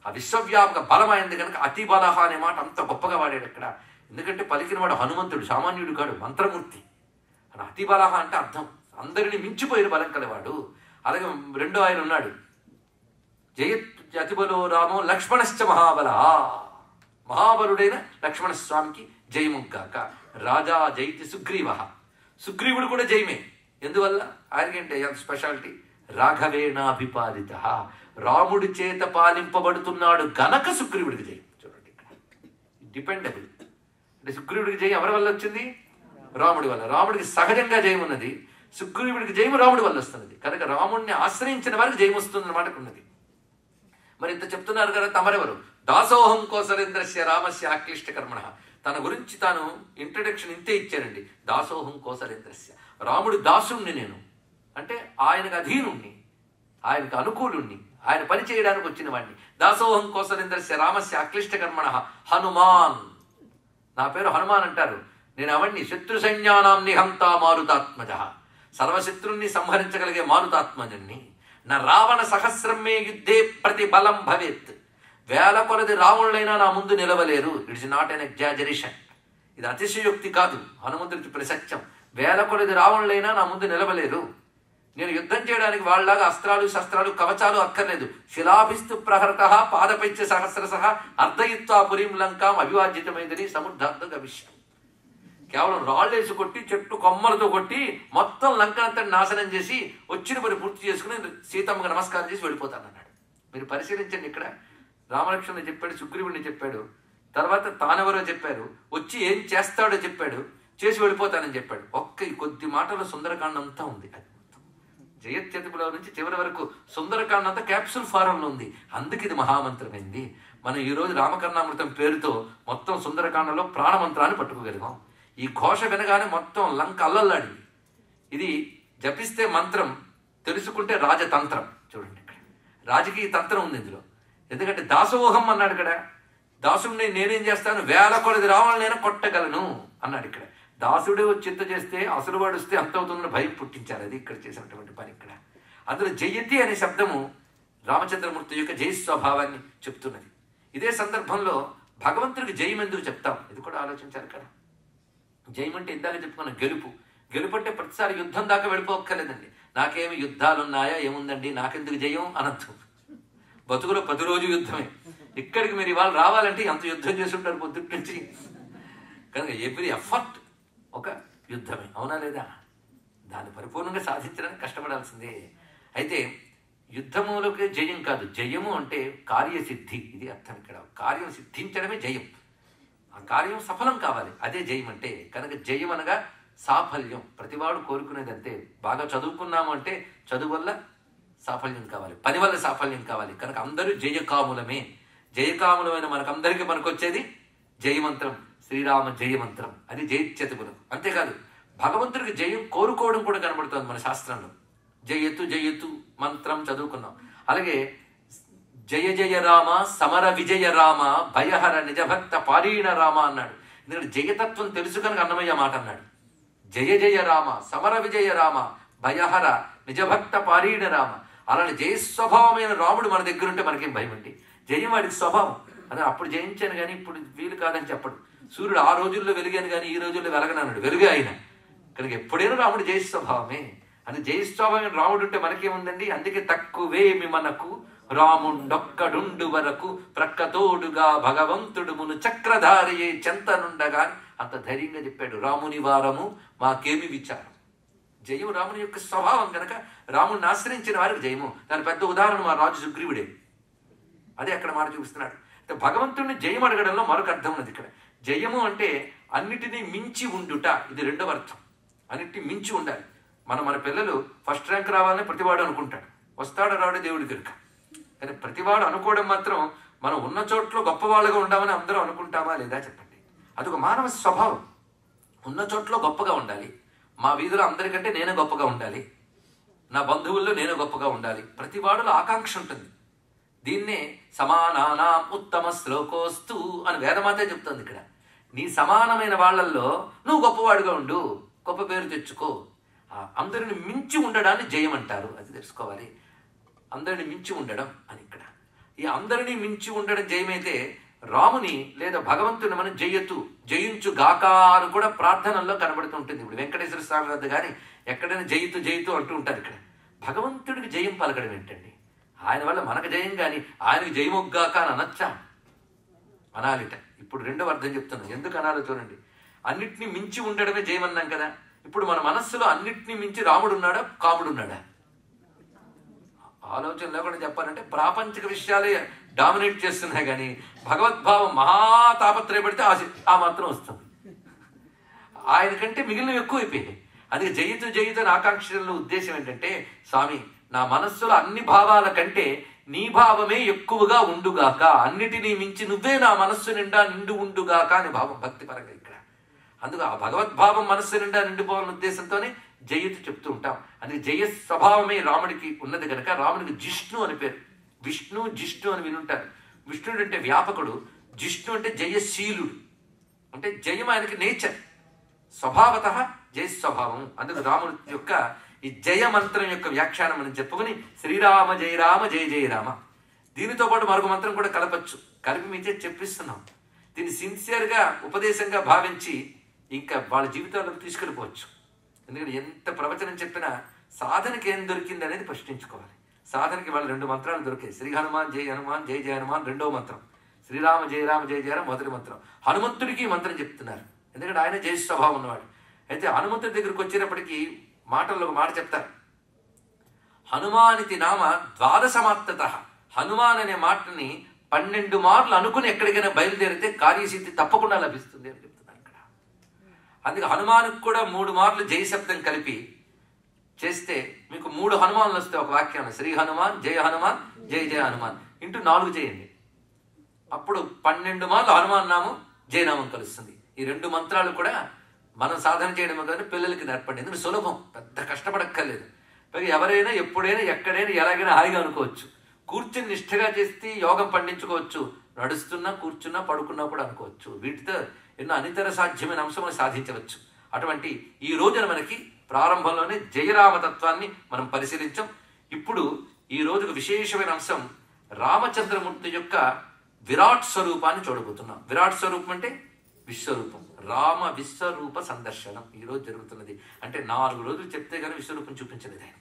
ఆ విశ్వవ్యాపక బలం అయింది కనుక అతి బలహ అనే మాట అంత గొప్పగా వాడాడు ఇక్కడ. ఎందుకంటే పలికిన వాడు హనుమంతుడు, సామాన్యుడు కాడు, మంత్రమూర్తి. అని అతి బలహ అంటే అర్థం అందరిని మించిపోయిన బలం కలవాడు. అలాగే రెండో ఆయన ఉన్నాడు, జయత్ అతిబలో రామో లక్ష్మణశ్చ మహాబల. మహాబలుడైన లక్ష్మణస్వామికి జయముగ్గాక. రాజా జయితి సుగ్రీవ. సుగ్రీవుడు కూడా జయమే. ఎందువల్ల? ఆయనకంటే ఎంత స్పెషాలిటీ, రాఘవేణాభిపాలిత, రాముడి చేత పాలింపబడుతున్నాడు గనక సుగ్రీవుడికి జయం. చూడండి ఇక్కడ డిపెండబుల్. అంటే సుగ్రీవుడికి జయం ఎవరి వల్ల వచ్చింది? రాముడి వల్ల. రాముడికి సహజంగా జయం ఉన్నది, సుగ్రీవుడికి జయం రాముడి వల్ల వస్తున్నది. కనుక రాముడిని ఆశ్రయించిన వారికి జయం వస్తుంది అన్నమాట ఉన్నది. మరి ఇంత చెప్తున్నారు కదా, తమరెవరు? దాసోహం కోసలేంద్రస్య రామస్య ఆక్లిష్ట కర్మణ. తన గురించి తాను ఇంట్రడక్షన్ ఇంతే ఇచ్చారండి. దాసోహం కోసలేంద్రస్య, రాముడి దాసుణ్ణి నేను, అంటే ఆయనకు అధీనుణ్ణి, ఆయనకు అనుకూలుణ్ణి, ఆయన పని చేయడానికి వచ్చిన వాడిని. దాసోహం కోసలేంద్రస్య రామస్య అక్లిష్ట కర్మణ హనుమాన్. నా పేరు హనుమాన్ అంటారు. నేను అవన్నీ శత్రు సైన్యానాం నిహంతా మారుతాత్మజ, సర్వశత్రుల్ని సంహరించగలిగే మారుతాత్మజుణ్ణి. నా రావణ సహస్రం మే యుద్ధే ప్రతి బలం భవేత్. వేల కొలది రావణులైనా నా ముందు నిలవలేరు. It's not an exaggeration. ఇది అతిశయోక్తి కాదు, హనుమంతుడు చెప్పిన సత్యం. వేల కొలది రావణులైనా నా ముందు నిలవలేరు. నేను యుద్ధం చేయడానికి వాళ్ళలాగా అస్త్రాలు శస్త్రాలు కవచాలు అక్కర్లేదు. శిలాభిస్తు ప్రహరత పాదపైత్య సహస్రశ అర్ధయిత్వా పురీం లంకాం అభివాజ్యమైందని సముద్రార్థం గవిష్యం. కేవలం రాళ్ళేసి కొట్టి, చెట్టు కొమ్మలతో కొట్టి మొత్తం లంకనంతా నాశనం చేసి వచ్చిన పని పూర్తి చేసుకుని సీతమ్మకి నమస్కారం చేసి వెళ్ళిపోతానన్నాడు. మీరు పరిశీలించండి. ఇక్కడ రామలక్ష్మణుని చెప్పాడు, సుగ్రీవుడిని చెప్పాడు, తర్వాత తానెవరో చెప్పారు, వచ్చి ఏం చేస్తాడో చెప్పాడు, చేసి వెళ్ళిపోతానని చెప్పాడు. ఒక్క ఈ కొద్ది మాటలో సుందరకాండ అంతా ఉంది. అది జయత్యతిపులో నుంచి చివరి వరకు సుందరకాండ అంతా క్యాప్సూల్ ఫారంలో ఉంది. అందుకు ఇది మహామంత్రమైంది. మనం ఈరోజు రామకర్ణామృతం పేరుతో మొత్తం సుందరకాండలో ప్రాణమంత్రాన్ని పట్టుకోగలిగాం. ఈ ఘోష వినగానే మొత్తం లంక అల్లల్లాడింది. ఇది జపిస్తే మంత్రం, తెలుసుకుంటే రాజతంత్రం. చూడండి ఇక్కడ రాజకీయ తంత్రం ఉంది ఇందులో. ఎందుకంటే దాసోహం అన్నాడు ఇక్కడ. దాసుడిని నేనేం చేస్తాను, వేల కొలది రావాలనైనా కొట్టగలను అన్నాడు ఇక్కడ. దాసుడే చింత చేస్తే అసలు వాడు వస్తే అంత అవుతుందని భయం పుట్టించారు. అది ఇక్కడ చేసినటువంటి పని. ఇక్కడ అందులో జయతి అనే శబ్దము రామచంద్రమూర్తి యొక్క జయ స్వభావాన్ని చెప్తున్నది. ఇదే సందర్భంలో భగవంతుడికి జయం ఎందుకు చెప్తాం, ఇది కూడా ఆలోచించారు ఇక్కడ. జయం అంటే ఇందాక చెప్పుకున్న గెలుపు. గెలుపు అంటే ప్రతిసారి యుద్ధం దాకా వెళ్ళిపోక్కర్లేదండి. నాకేమి యుద్ధాలున్నాయా, ఏముందండి, నాకెందుకు జయం అనద్దు. బతుకులో 10 రోజు యుద్ధమే. ఇక్కడికి మీరు ఇవాళ రావాలంటే ఎంత యుద్ధం చేసి ఉంటారు పొద్దుటి నుంచి. కనుక ఎవ్రీ ఎఫర్ట్ ఒక యుద్ధమే, అవునా లేదా? దాన్ని పరిపూర్ణంగా సాధించడానికి కష్టపడాల్సిందే. అయితే యుద్ధములకే జయం కాదు, జయము అంటే కార్యసిద్ధి. ఇది అర్థం ఇక్కడ. కార్యం సిద్ధించడమే జయం. ఆ కార్యం సఫలం కావాలి, అదే జయం అంటే. కనుక జయం అనగా సాఫల్యం. ప్రతివాడు కోరుకునేది అంతే. బాగా చదువుకున్నాము అంటే చదువు వల్ల సాఫల్యం కావాలి, పని వల్ల సాఫల్యం కావాలి. కనుక అందరూ జయకాములమే. జయకాములమైన మనకందరికీ మనకొచ్చేది జయమంత్రం, శ్రీరామ జయమంత్రం. అది జయత్యతిపురం. అంతేకాదు భగవంతుడికి జయం కోరుకోవడం కూడా కనబడుతుంది మన శాస్త్రంలో. జయతు జయతు మంత్రం చదువుకున్నాం. అలాగే జయ జయ రామ సమర విజయ రామ భయహర నిజభక్త పారీణ రామ అన్నాడు. ఎందుకంటే జయతత్వం తెలుసు కనుక అన్నమయ్య మాట అన్నాడు. జయ జయ రామ సమర విజయ రామ భయహర నిజభక్త పారీణ రామ. అలాంటి జయస్వభావమైన రాముడు మన దగ్గర ఉంటే మనకేం భయం అండి. జయం వాడికి స్వభావం. అదే అప్పుడు జయించాను కానీ ఇప్పుడు వీలు కాదని చెప్పడు. సూర్యుడు ఆ రోజుల్లో వెలిగాను కానీ ఈ రోజుల్లో వెలగనన్నాడు, వెలుగే ఆయన. కనుక ఎప్పుడైనా రాముడు జయస్వభావమే. అది జయస్వభావమైన రాముడు ఉంటే మనకేముందండి. అందుకే తక్కువేమి మనకు రాముండొక్కడుండు వరకు ప్రక్కతోడుగా భగవంతుడు మును చక్రధారియే చెంతనుండగా అంత ధైర్యంగా చెప్పాడు. రాముని వారము మాకేమి విచారం. జయము రాముని యొక్క స్వభావం కనుక రాముడిని ఆశ్రయించిన వారికి జయము. దాని పెద్ద ఉదాహరణ మా రాజు సుగ్రీవుడే. అదే అక్కడ మాట చూపిస్తున్నాడు. భగవంతుడిని జయం అడగడంలో మరొక అర్థం ఉన్నది ఇక్కడ. జయము అంటే అన్నిటినీ మించి ఉండుట. ఇది రెండవ అర్థం. అన్నిటినీ మించి ఉండాలి. మన పిల్లలు ఫస్ట్ ర్యాంక్ రావాలని ప్రతివాడు అనుకుంటాడు. వస్తాడు రావడే దేవుడి కనుక. కానీ ప్రతివాడు అనుకోవడం మాత్రం మనం ఉన్న చోట్ల గొప్పవాళ్ళుగా ఉండామని అందరూ అనుకుంటామా లేదా చెప్పండి. అదొక మానవ స్వభావం. ఉన్న చోట్ల గొప్పగా ఉండాలి. మా వీధిలో అందరికంటే నేనే గొప్పగా ఉండాలి, నా బంధువుల్లో నేనే గొప్పగా ఉండాలి. ప్రతివాడులో ఆకాంక్ష ఉంటుంది. దీన్నే సమానానాం ఉత్తమ శ్లోకోస్తు అని వేదమాతే చెప్తుంది. ఇక్కడ నీ సమానమైన వాళ్ళల్లో నువ్వు గొప్పవాడుగా ఉండు, గొప్ప పేరు తెచ్చుకో. అందరిని మించి ఉండడాన్ని జయం అంటారు, అది తెలుసుకోవాలి. అందరిని మించి ఉండడం అని. ఇక్కడ ఈ అందరినీ మించి ఉండడం జయమైతే రాముని లేదా భగవంతుని మనం జయించు గాక అని కూడా ప్రార్థనల్లో కనబడుతుంటుంది. ఇప్పుడు వెంకటేశ్వర స్వామి వద్ద కానీ ఎక్కడైనా జయితు అంటూ ఉంటారు. ఇక్కడ భగవంతుడికి జయం పలకడం ఏంటండి? ఆయన వల్ల మనకు జయం, కానీ ఆయనకు జయమొగ్గాక అని అనొచ్చా? అనాలిట. ఇప్పుడు రెండవ అర్థం చెప్తున్నాను, ఎందుకు అనాలో చూడండి. అన్నిటినీ మించి ఉండడమే జయం అన్నాం కదా. ఇప్పుడు మన మనస్సులో అన్నిటినీ మించి రాముడు ఉన్నాడా, కాముడు ఉన్నాడా? ఆలోచన లేకుండా చెప్పాలంటే ప్రాపంచిక విషయాలే డామినేట్ చేస్తున్నాయి, కానీ భగవద్భావం మహాతాపత్రయపడితే ఆ మాత్రం వస్తుంది. ఆయన కంటే మిగిలిన ఎక్కువైపోయాయి. అందుకే జయితు అని ఆకాంక్షల ఉద్దేశం ఏంటంటే, స్వామి నా మనస్సులో అన్ని భావాల కంటే నీ భావమే ఎక్కువగా ఉండుగాక, అన్నిటినీ మించి నువ్వే నా మనస్సు నిండా నిండు ఉండుగాక అని భావం భక్తిపరంగా ఇక్కడ. అందుకు ఆ భగవద్భావం మనస్సు నిండా నిండిపోవాలనే ఉద్దేశంతోనే జయితు చెప్తూ ఉంటాం. అందుకే జయ స్వభావమే రాముడికి ఉన్నది కనుక రాముడికి జిష్ణు అని పేరు. విష్ణు జిష్ణు అని వినుంటారు. విష్ణుడు అంటే వ్యాపకుడు, జిష్ణు అంటే జయశీలుడు. అంటే జయం ఆయనకి నేచర్, స్వభావత జయస్వభావం. అందుకు రాముడి యొక్క ఈ జయ మంత్రం యొక్క వ్యాఖ్యానం మనం చెప్పుకుని శ్రీరామ జయ రామ జయ జయ రామ. దీనితో పాటు మరొక మంత్రం కూడా కలపచ్చు, కలిపి మీచే చెప్పిస్తున్నాం. దీన్ని సిన్సియర్గా ఉపదేశంగా భావించి ఇంకా వాళ్ళ జీవితాల్లోకి తీసుకెళ్ళిపోవచ్చు. ఎందుకంటే ఎంత ప్రవచనం చెప్పినా సాధనకి ఏం దొరికింది అనేది ప్రశ్నించుకోవాలి. సాధనకి వాళ్ళ 2 మంత్రాలు దొరికాయి. శ్రీ హనుమాన్ జయ హనుమాన్ జయ జయ హనుమాన్ రెండవ మంత్రం, శ్రీరామ జయ రామ జయ జయ రామ మొదటి మంత్రం. హనుమంతుడికి ఈ మంత్రం చెప్తున్నారు, ఎందుకంటే ఆయన జయ స్వభావం ఉన్నవాడు. అయితే హనుమంతుడి దగ్గరికి వచ్చేటప్పటికి మాటల్లో ఒక మాట చెప్తారు, హనుమానితి నామ ద్వాదశమాత్రత. హనుమాన్ అనే మాటని 12 మార్లు అనుకుని ఎక్కడికైనా బయలుదేరితే కార్యసిద్ధి తప్పకుండా లభిస్తుంది అని చెప్తున్నారు ఇక్కడ. అందుకే హనుమానికి కూడా 3 మార్లు జయ శబ్దం కలిపి చేస్తే మీకు 3 హనుమాన్లు వస్తే ఒక వాక్యం, శ్రీ హనుమాన్ జయ హనుమాన్ జయ జయ హనుమాన్ ఇంటూ 4 చేయండి. అప్పుడు 12 మార్లు హనుమాన్ నామం జయనామం కలుస్తుంది. ఈ 2 మంత్రాలు కూడా మనం సాధన చేయడం కానీ పిల్లలకి నేర్పండి. ఎందుకంటే సులభం, పెద్ద కష్టపడక్కర్లేదు. పైగా ఎవరైనా ఎప్పుడైనా ఎక్కడైనా ఎలాగైనా హాయిగా అనుకోవచ్చు. కూర్చుని నిష్ఠగా చేస్తే యోగం పండించుకోవచ్చు, నడుస్తున్నా కూర్చున్నా పడుకున్నా కూడా అనుకోవచ్చు. వీటితో ఎన్నో అనితర సాధ్యమైన అంశములు సాధించవచ్చు. అటువంటి ఈ రోజున మనకి ప్రారంభంలోనే జయరామతత్వాన్ని మనం పరిశీలించాం. ఇప్పుడు ఈ రోజుకు విశేషమైన అంశం రామచంద్రమూర్తి యొక్క విరాట్ స్వరూపాన్ని చూడబోతున్నాం. విరాట్ స్వరూపం అంటే విశ్వరూపం, రామ విశ్వరూప సందర్శనం ఈరోజు జరుగుతున్నది. అంటే 4 రోజులు చెప్తే కానీ విశ్వరూపం చూపించలేదు ఆయన.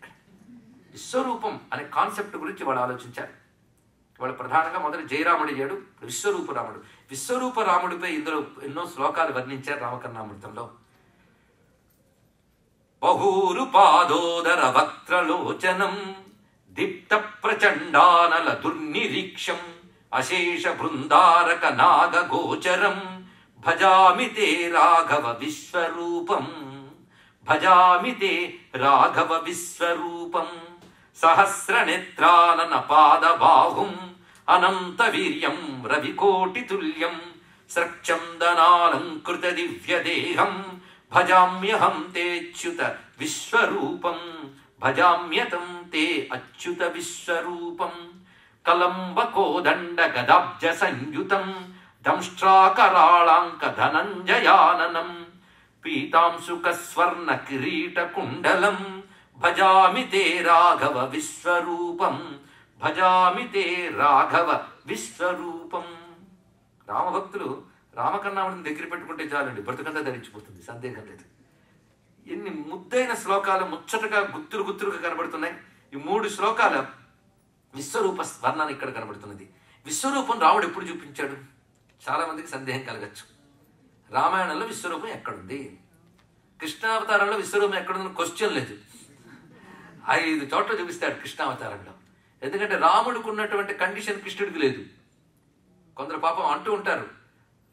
విశ్వరూపం అనే కాన్సెప్ట్ గురించి వాళ్ళు ఆలోచించారు. వాళ్ళు ప్రధానంగా మొదటి జయరాముడు అయ్యాడు, విశ్వరూప రాముడు. విశ్వరూప రాముడిపై ఇందులో ఎన్నో శ్లోకాలు వర్ణించారు రామకర్ణామృతంలో. బహూరుపాదోదర వక్త్రలోచనం దీప్త ప్రచండానల దుర్నిరీక్షం అశేష బృందారక నాగ గోచరం భజామి తే రాఘవ విశ్వరూపం. భజామి తే రాఘవ విశ్వరూపం. సహస్రనేత్రానన పాదబాహుం అనంత వీర్యం రవికోటితుల్యం స్రక్షందనాలంకృత దివ్యదేహం భజామ్యహం తేచ్యుత విశ్వరూపం. భజామ్యతం తే అచ్యుత విశ్వరూపం. కలంబ కోదండ గదాబ్జ సంయుతం దంష్ట్రాకరాళాంక ధనంజయాననం పీతాంశుక స్వర్ణ కిరీట కుండలం భజామి తే రాఘవ విశ్వరూపం. భజామి తే రాఘవ విశ్వరూపం. రామభక్తులు రామకర్ణామృతం దగ్గర పెట్టుకుంటే చాలండి, బ్రతుకంతా ధరించిపోతుంది, సందేహం లేదు. ఎన్ని ముద్దైన శ్లోకాలు ముచ్చటగా గుత్తులుగా కనబడుతున్నాయి. ఈ 3 శ్లోకాల విశ్వరూప వర్ణన ఇక్కడ కనబడుతున్నది. విశ్వరూపం రాముడు ఎప్పుడు చూపించాడు? చాలా మందికి సందేహం కలగచ్చు. రామాయణంలో విశ్వరూపం ఎక్కడుంది? కృష్ణావతారంలో విశ్వరూపం ఎక్కడుందని క్వశ్చన్ లేదు. 5 చోట్ల చూపిస్తాడు కృష్ణావతారంలో. ఎందుకంటే రాముడికి ఉన్నటువంటి కండిషన్ కృష్ణుడికి లేదు. కొందరు పాపం అంటూ ఉంటారు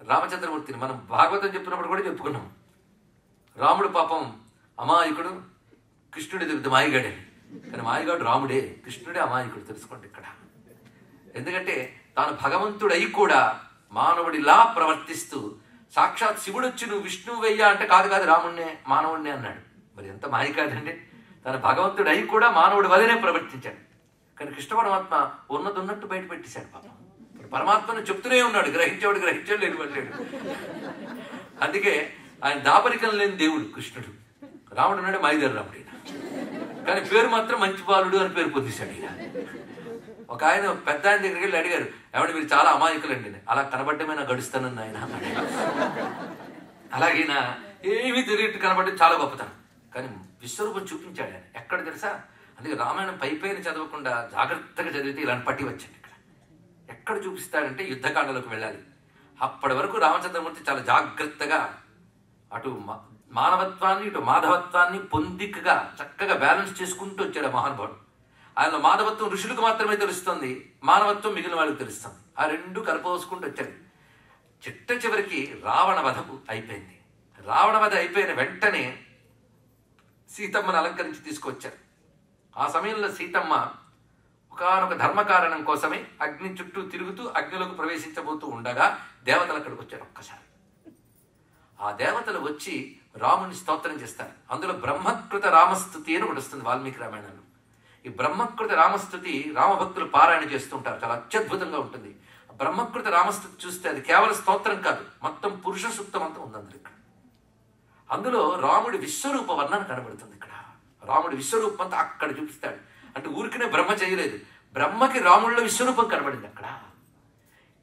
రామచంద్రమూర్తిని, మనం భాగవతం చెప్పినప్పుడు కూడా చెప్పుకున్నాం. రాముడు పాపం అమాయకుడు, కృష్ణుడి పెద్ద మాయగాడే. కానీ మాయగాడు రాముడే, కృష్ణుడే అమాయకుడు. తెలుసుకోండి ఇక్కడ. ఎందుకంటే తాను భగవంతుడై కూడా మానవుడిలా ప్రవర్తిస్తూ సాక్షాత్ శివుడు వచ్చి నువ్వు విష్ణువయ్యా అంటే కాదు రాముడినే మానవుడినే అన్నాడు. మరి ఎంత మాయ కాదండి. తన భగవంతుడై కూడా మానవుడి వలనే ప్రవర్తించాడు. కానీ కృష్ణ పరమాత్మ ఉన్నట్టు బయట పెట్టేశాడు పాపం. పరమాత్మను చెప్తూనే ఉన్నాడు, గ్రహించాడు లేనివాడు. అందుకే ఆయన దాపరికం లేని దేవుడు కృష్ణుడు. రాముడు ఉన్నాడు మైదర్ రాముడు, కానీ పేరు మాత్రం మంచి బాలుడు అని పేరు పొందేశాడు ఈయన. ఒక ఆయన పెద్ద ఆయన దగ్గరికి వెళ్ళి అడిగారు, ఏమంటే మీరు చాలా అమాయకులండి, అలా కనబడ్డమే నా గడుస్తానని ఆయన అన్నాడు. అలాగే ఈయన ఏమీ తెలియట్టు కనబడ్డం చాలా గొప్పతనం, కానీ విశ్వరూపం చూపించాడు ఆయన. ఎక్కడ తెలుసా? అందుకే రామాయణం పైపైన చదవకుండా జాగ్రత్తగా చదివితే ఇలాంటి పట్టి వచ్చింది. ఇక్కడ ఎక్కడ చూపిస్తాడంటే యుద్ధకాండలోకి వెళ్ళాలి. అప్పటి వరకు రామచంద్రమూర్తి చాలా జాగ్రత్తగా అటు మానవత్వాన్ని ఇటు మాధవత్వాన్ని పొందికగా చక్కగా బ్యాలెన్స్ చేసుకుంటూ వచ్చాడు మహానుభావుడు. ఆయన మాధవత్వం ఋషులకు మాత్రమే తెలుస్తుంది, మానవత్వం మిగిలిన వాళ్ళకి తెలుస్తుంది. ఆ రెండు కలపోసుకుంటూ వచ్చాడు. చివరికి రావణ వధకు అయిపోయింది. రావణ వధ అయిపోయిన వెంటనే సీతమ్మను అలంకరించి తీసుకొచ్చారు. ఆ సమయంలో సీతమ్మ ఒకానొక ధర్మకారణం కోసమే అగ్ని చుట్టూ తిరుగుతూ అగ్నిలోకి ప్రవేశించబోతూ ఉండగా దేవతలు అక్కడికి వచ్చారు. ఒక్కసారి ఆ దేవతలు వచ్చి రాముని స్తోత్రం చేస్తారు. అందులో బ్రహ్మకృత రామస్తుతి అని ఒకటి వస్తుంది వాల్మీకి రామాయణంలో. ఈ బ్రహ్మకృత రామస్తుతి రామభక్తులు పారాయణ చేస్తుంటారు, చాలా అత్యద్భుతంగా ఉంటుంది. బ్రహ్మకృత రామస్తుతి చూస్తే అది కేవలం స్తోత్రం కాదు, మొత్తం పురుష సూక్తం అంతా ఉంది అందరు. ఇక్కడ అందులో రాముడి విశ్వరూప వర్ణన కనబడుతుంది. ఇక్కడ రాముడి విశ్వరూపం అంతా అక్కడ చూపిస్తాడు. అంటే ఊరికనే బ్రహ్మ చేయలేదు, బ్రహ్మకి రాముడిలో విశ్వరూపం కనబడింది అక్కడ.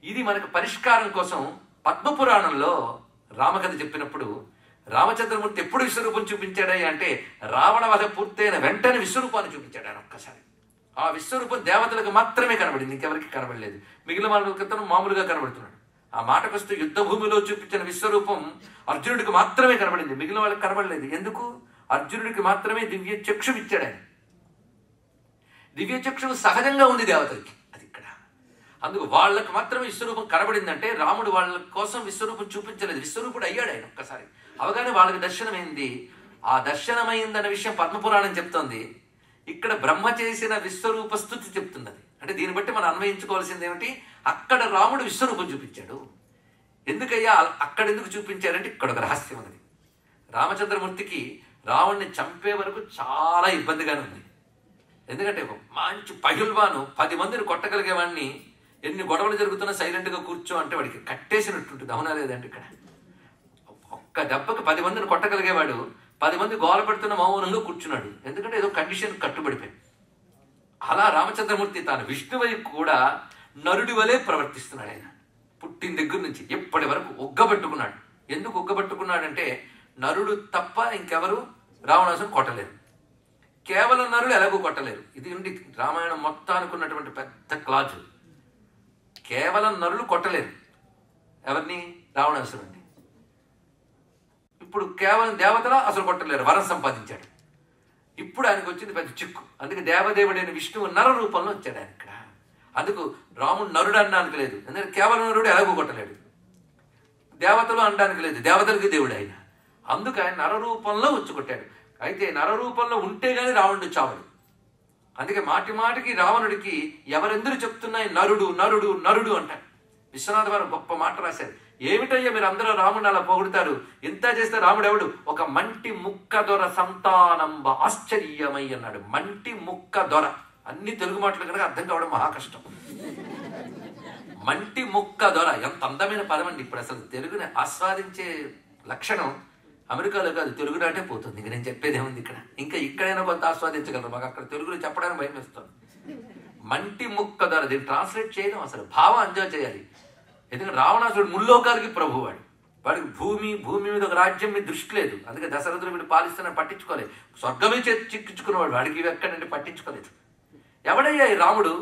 ఇది మనకు పరిష్కారం కోసం పద్మపురాణంలో రామకథ చెప్పినప్పుడు రామచంద్రమూర్తి ఎప్పుడు విశ్వరూపం చూపించాడయ్యా అంటే రావణ వధ పూర్తయిన వెంటనే విశ్వరూపాన్ని చూపించాడు ఆయన ఒక్కసారి. ఆ విశ్వరూపం దేవతలకు మాత్రమే కనబడింది, ఇంకెవరికి కనబడలేదు. మిగిలిన వాళ్ళకి మామూలుగా కనబడుతున్నాడు. ఆ మాటకొస్తే యుద్ధ భూమిలో చూపించిన విశ్వరూపం అర్జునుడికి మాత్రమే కనబడింది, మిగిలిన వాళ్ళకి కనబడలేదు. ఎందుకు? అర్జునుడికి మాత్రమే దివ్య చక్షు ఇచ్చాడు ఆయన. దివ్య చక్షు సహజంగా ఉంది దేవతలకి, అది ఇక్కడ. అందుకు వాళ్ళకి మాత్రమే విశ్వరూపం కనబడిందంటే రాముడు వాళ్ళ కోసం విశ్వరూపం చూపించలేదు, విశ్వరూపుడు అయ్యాడు ఆయన ఒక్కసారి. అవగానే వాళ్ళకి దర్శనమైంది. ఆ దర్శనమైందన్న విషయం పద్మపురాణం చెప్తోంది. ఇక్కడ బ్రహ్మ చేసిన విశ్వరూప స్థుతి చెప్తున్నది. అంటే దీన్ని బట్టి మనం అన్వయించుకోవాల్సింది ఏమిటి? అక్కడ రాముడు విశ్వరూపం చూపించాడు. ఎందుకయ్యా అక్కడ ఎందుకు చూపించాడంటే ఇక్కడ ఒక రహస్యం ఉన్నది. రామచంద్రమూర్తికి రావణ్ణి చంపే వరకు చాలా ఇబ్బందిగానే ఉంది. ఎందుకంటే ఒక మంచి పహిల్వాను 10 మందిని కొట్టగలిగేవాడిని ఎన్ని గొడవలు జరుగుతున్నా సైలెంట్గా కూర్చో అంటే వాడికి కట్టేసినట్టుంటుంది. అవునా లేదంటే ఇక్కడ ఒక్క దెబ్బకి 10 మందిని కొట్టగలిగేవాడు 10 మంది గోల పెడుతున్న మౌనంలో కూర్చున్నాడు. ఎందుకంటే ఏదో కండిషన్ కట్టుబడిపోయి. అలా రామచంద్రమూర్తి తాను విష్ణువై కూడా నరుడి వలె ప్రవర్తిస్తున్నాడు. ఆయన పుట్టిన దగ్గర నుంచి ఎప్పటి వరకు ఒగ్గబెట్టుకున్నాడు. ఎందుకు ఒగ్గబెట్టుకున్నాడంటే నరుడు తప్ప ఇంకెవరు రావణాసుని కొట్టలేరు, కేవలం నరుడు ఎలాగో కొట్టలేరు. ఇది ఉండి రామాయణం మొత్తానికి ఉన్నటువంటి పెద్ద క్లాజ్. కేవలం నరులు కొట్టలేరు ఎవరిని? రావణాసురుడిని. ఇప్పుడు కేవలం దేవతల అసలు కొట్టలేరు, వరం సంపాదించాడు. ఇప్పుడు ఆయనకు వచ్చింది పెద్ద చిక్కు. అందుకే దేవదేవుడైన విష్ణువు నర రూపంలో వచ్చాడు ఆయన ఇక్కడ. అందుకు రాముడు నరుడు అనడానికి లేదు, ఎందుకంటే కేవలం నరుడు ఎలాగో కొట్టలేడు. దేవతలు అనడానికి లేదు, దేవతలకి దేవుడు ఆయన. అందుకు ఆయన నర రూపంలో వచ్చి కొట్టాడు. అయితే నర రూపంలో ఉంటే గానీ రావణుడు చావడు. అందుకే మాటి మాటికి రావణుడికి ఎవరెందరూ చెప్తున్నాయి నరుడు నరుడు నరుడు అంటారు. విశ్వనాథ వారు గొప్ప మాట రాశారు. ఏమిటయ్యా మీరు అందరూ రాముడిని అలా పొగుడుతారు, ఇంత చేస్తే రాముడు ఎవడు? ఒక మంటి ముక్క దొర సంతానంబ ఆశ్చర్యమై అన్నాడు. మంటి ముక్క దొర, అన్ని తెలుగు మాటలు కనుక అర్థం కావడం మహా కష్టం. మంటి ముక్క దొర ఎంత అందమైన పదం అండి. ఇప్పుడు అసలు తెలుగుని ఆస్వాదించే లక్షణం అమెరికాలో కాదు, తెలుగు నాటే పోతుంది. ఇంక నేను చెప్పేది ఏముంది ఇక్కడ? ఇంకా ఇక్కడైనా కొంత ఆస్వాదించగలరు, మాకు అక్కడ తెలుగులో చెప్పడానికి భయం వేస్తుంది. మంటి ముక్క దొర, దీన్ని ట్రాన్స్లేట్ చేయడం అసలు భావం ఎంజాయ్ చేయాలి. ఎందుకంటే రావణాసుడు ముల్లోకాలకి ప్రభువాడు. వాడికి భూమి మీద ఒక రాజ్యం మీద దృష్టి లేదు. అందుకే దశరథుడు వీడు పాలిస్తున్న పట్టించుకోలేదు. స్వర్గమే చిక్కించుకున్నవాడు, వాడికి ఇవి ఎక్కడంటే పట్టించుకోలేదు. ఎవడయ్యా ఈ రాముడు?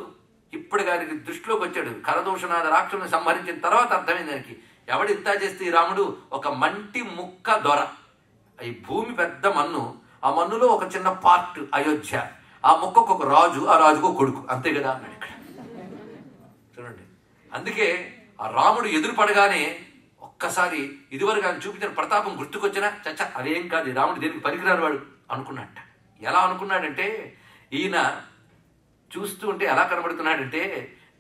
ఇప్పుడు గారికి దృష్టిలోకి వచ్చాడు. కరదోషనాథ రాక్షసుని సంహరించిన తర్వాత అర్థమైంది దానికి. ఎవడు ఇంత చేస్తే ఈ రాముడు ఒక మంటి ముక్క దొర. ఈ భూమి పెద్ద మన్ను, ఆ మన్నులో ఒక చిన్న పార్ట్ అయోధ్య, ఆ ముక్కకు ఒక రాజు, ఆ రాజుకు కొడుకు, అంతే కదా అన్నాడు ఇక్కడ. చూడండి, అందుకే ఆ రాముడు ఎదురు పడగానే ఒక్కసారి ఇదివరకు ఆయన చూపించిన ప్రతాపం గుర్తుకొచ్చినా చచ్చా అదేం కాదు, రాముడు దేనికి పనికిరాని వాడు అనుకున్నట్ట. ఎలా అనుకున్నాడంటే ఈయన చూస్తూ ఉంటే ఎలా కనబడుతున్నాడంటే